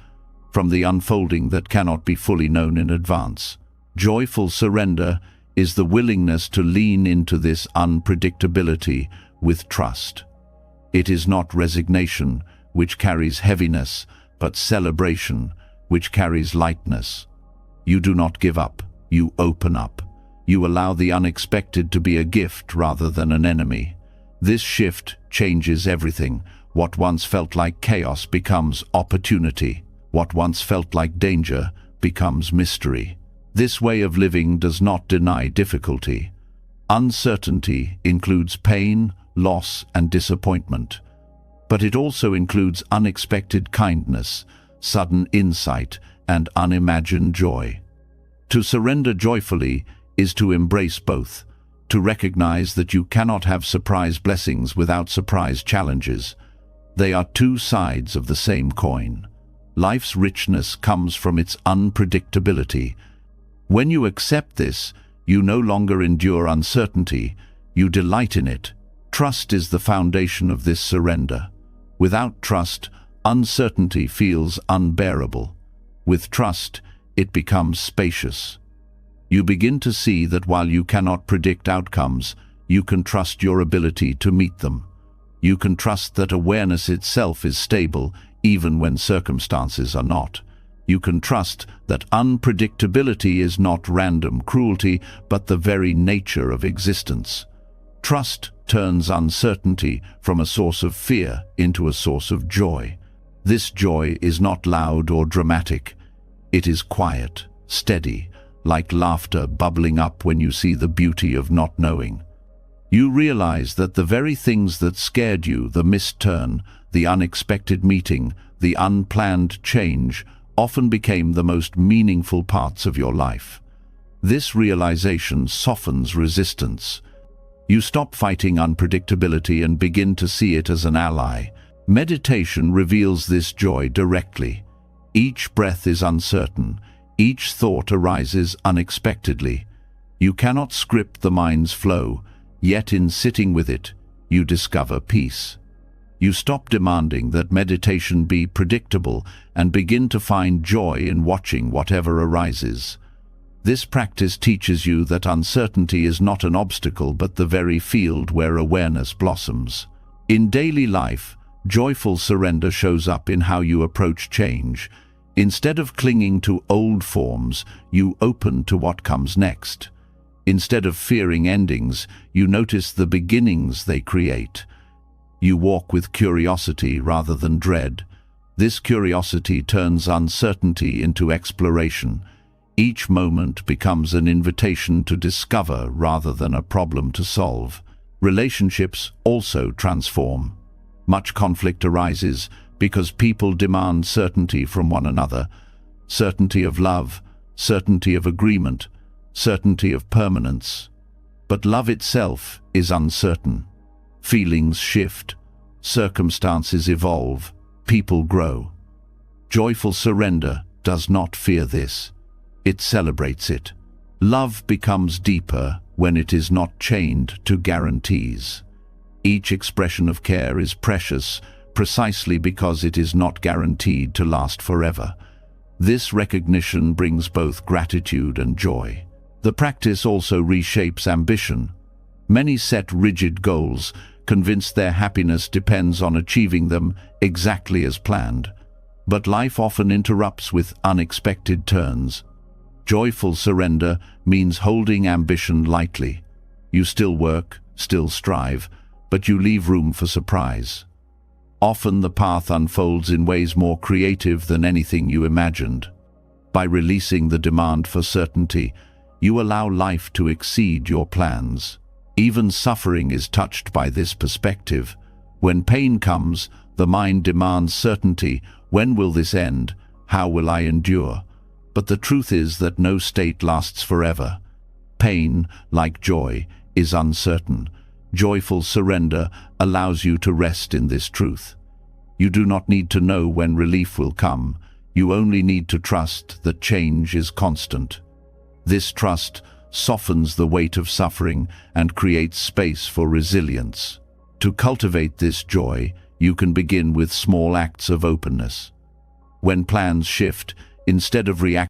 from the unfolding that cannot be fully known in advance. Joyful surrender is the willingness to lean into this unpredictability with trust. It is not resignation, which carries heaviness, but celebration, which carries lightness. You do not give up, you open up. You allow the unexpected to be a gift rather than an enemy. This shift changes everything. What once felt like chaos becomes opportunity. What once felt like danger becomes mystery. This way of living does not deny difficulty. Uncertainty includes pain, loss, and disappointment. But it also includes unexpected kindness, sudden insight, and unimagined joy. To surrender joyfully is to embrace both, to recognize that you cannot have surprise blessings without surprise challenges. They are two sides of the same coin. Life's richness comes from its unpredictability. When you accept this, you no longer endure uncertainty, you delight in it. Trust is the foundation of this surrender. Without trust, uncertainty feels unbearable. With trust, it becomes spacious. You begin to see that while you cannot predict outcomes, you can trust your ability to meet them. You can trust that awareness itself is stable, even when circumstances are not. You can trust that unpredictability is not random cruelty, but the very nature of existence. Trust turns uncertainty from a source of fear into a source of joy. This joy is not loud or dramatic. It is quiet, steady, like laughter bubbling up when you see the beauty of not knowing. You realize that the very things that scared you, the missed turn, the unexpected meeting, the unplanned change, often became the most meaningful parts of your life. This realization softens resistance. You stop fighting unpredictability and begin to see it as an ally. Meditation reveals this joy directly. Each breath is uncertain. Each thought arises unexpectedly. You cannot script the mind's flow, yet in sitting with it, you discover peace. You stop demanding that meditation be predictable and begin to find joy in watching whatever arises. This practice teaches you that uncertainty is not an obstacle but the very field where awareness blossoms. In daily life, joyful surrender shows up in how you approach change. Instead of clinging to old forms, you open to what comes next. Instead of fearing endings, you notice the beginnings they create. You walk with curiosity rather than dread. This curiosity turns uncertainty into exploration. Each moment becomes an invitation to discover rather than a problem to solve. Relationships also transform. Much conflict arises because people demand certainty from one another. Certainty of love, certainty of agreement, certainty of permanence. But love itself is uncertain. Feelings shift, circumstances evolve, people grow. Joyful surrender does not fear this. It celebrates it. Love becomes deeper when it is not chained to guarantees. Each expression of care is precious precisely because it is not guaranteed to last forever. This recognition brings both gratitude and joy. The practice also reshapes ambition. Many set rigid goals, convinced their happiness depends on achieving them exactly as planned. But life often interrupts with unexpected turns. Joyful surrender means holding ambition lightly. You still work, still strive, but you leave room for surprise. Often the path unfolds in ways more creative than anything you imagined. By releasing the demand for certainty, you allow life to exceed your plans. Even suffering is touched by this perspective. When pain comes, the mind demands certainty. When will this end? How will I endure? But the truth is that no state lasts forever. Pain, like joy, is uncertain. Joyful surrender allows you to rest in this truth. You do not need to know when relief will come. You only need to trust that change is constant. This trust softens the weight of suffering and creates space for resilience. To cultivate this joy, you can begin with small acts of openness. When plans shift, instead of reacting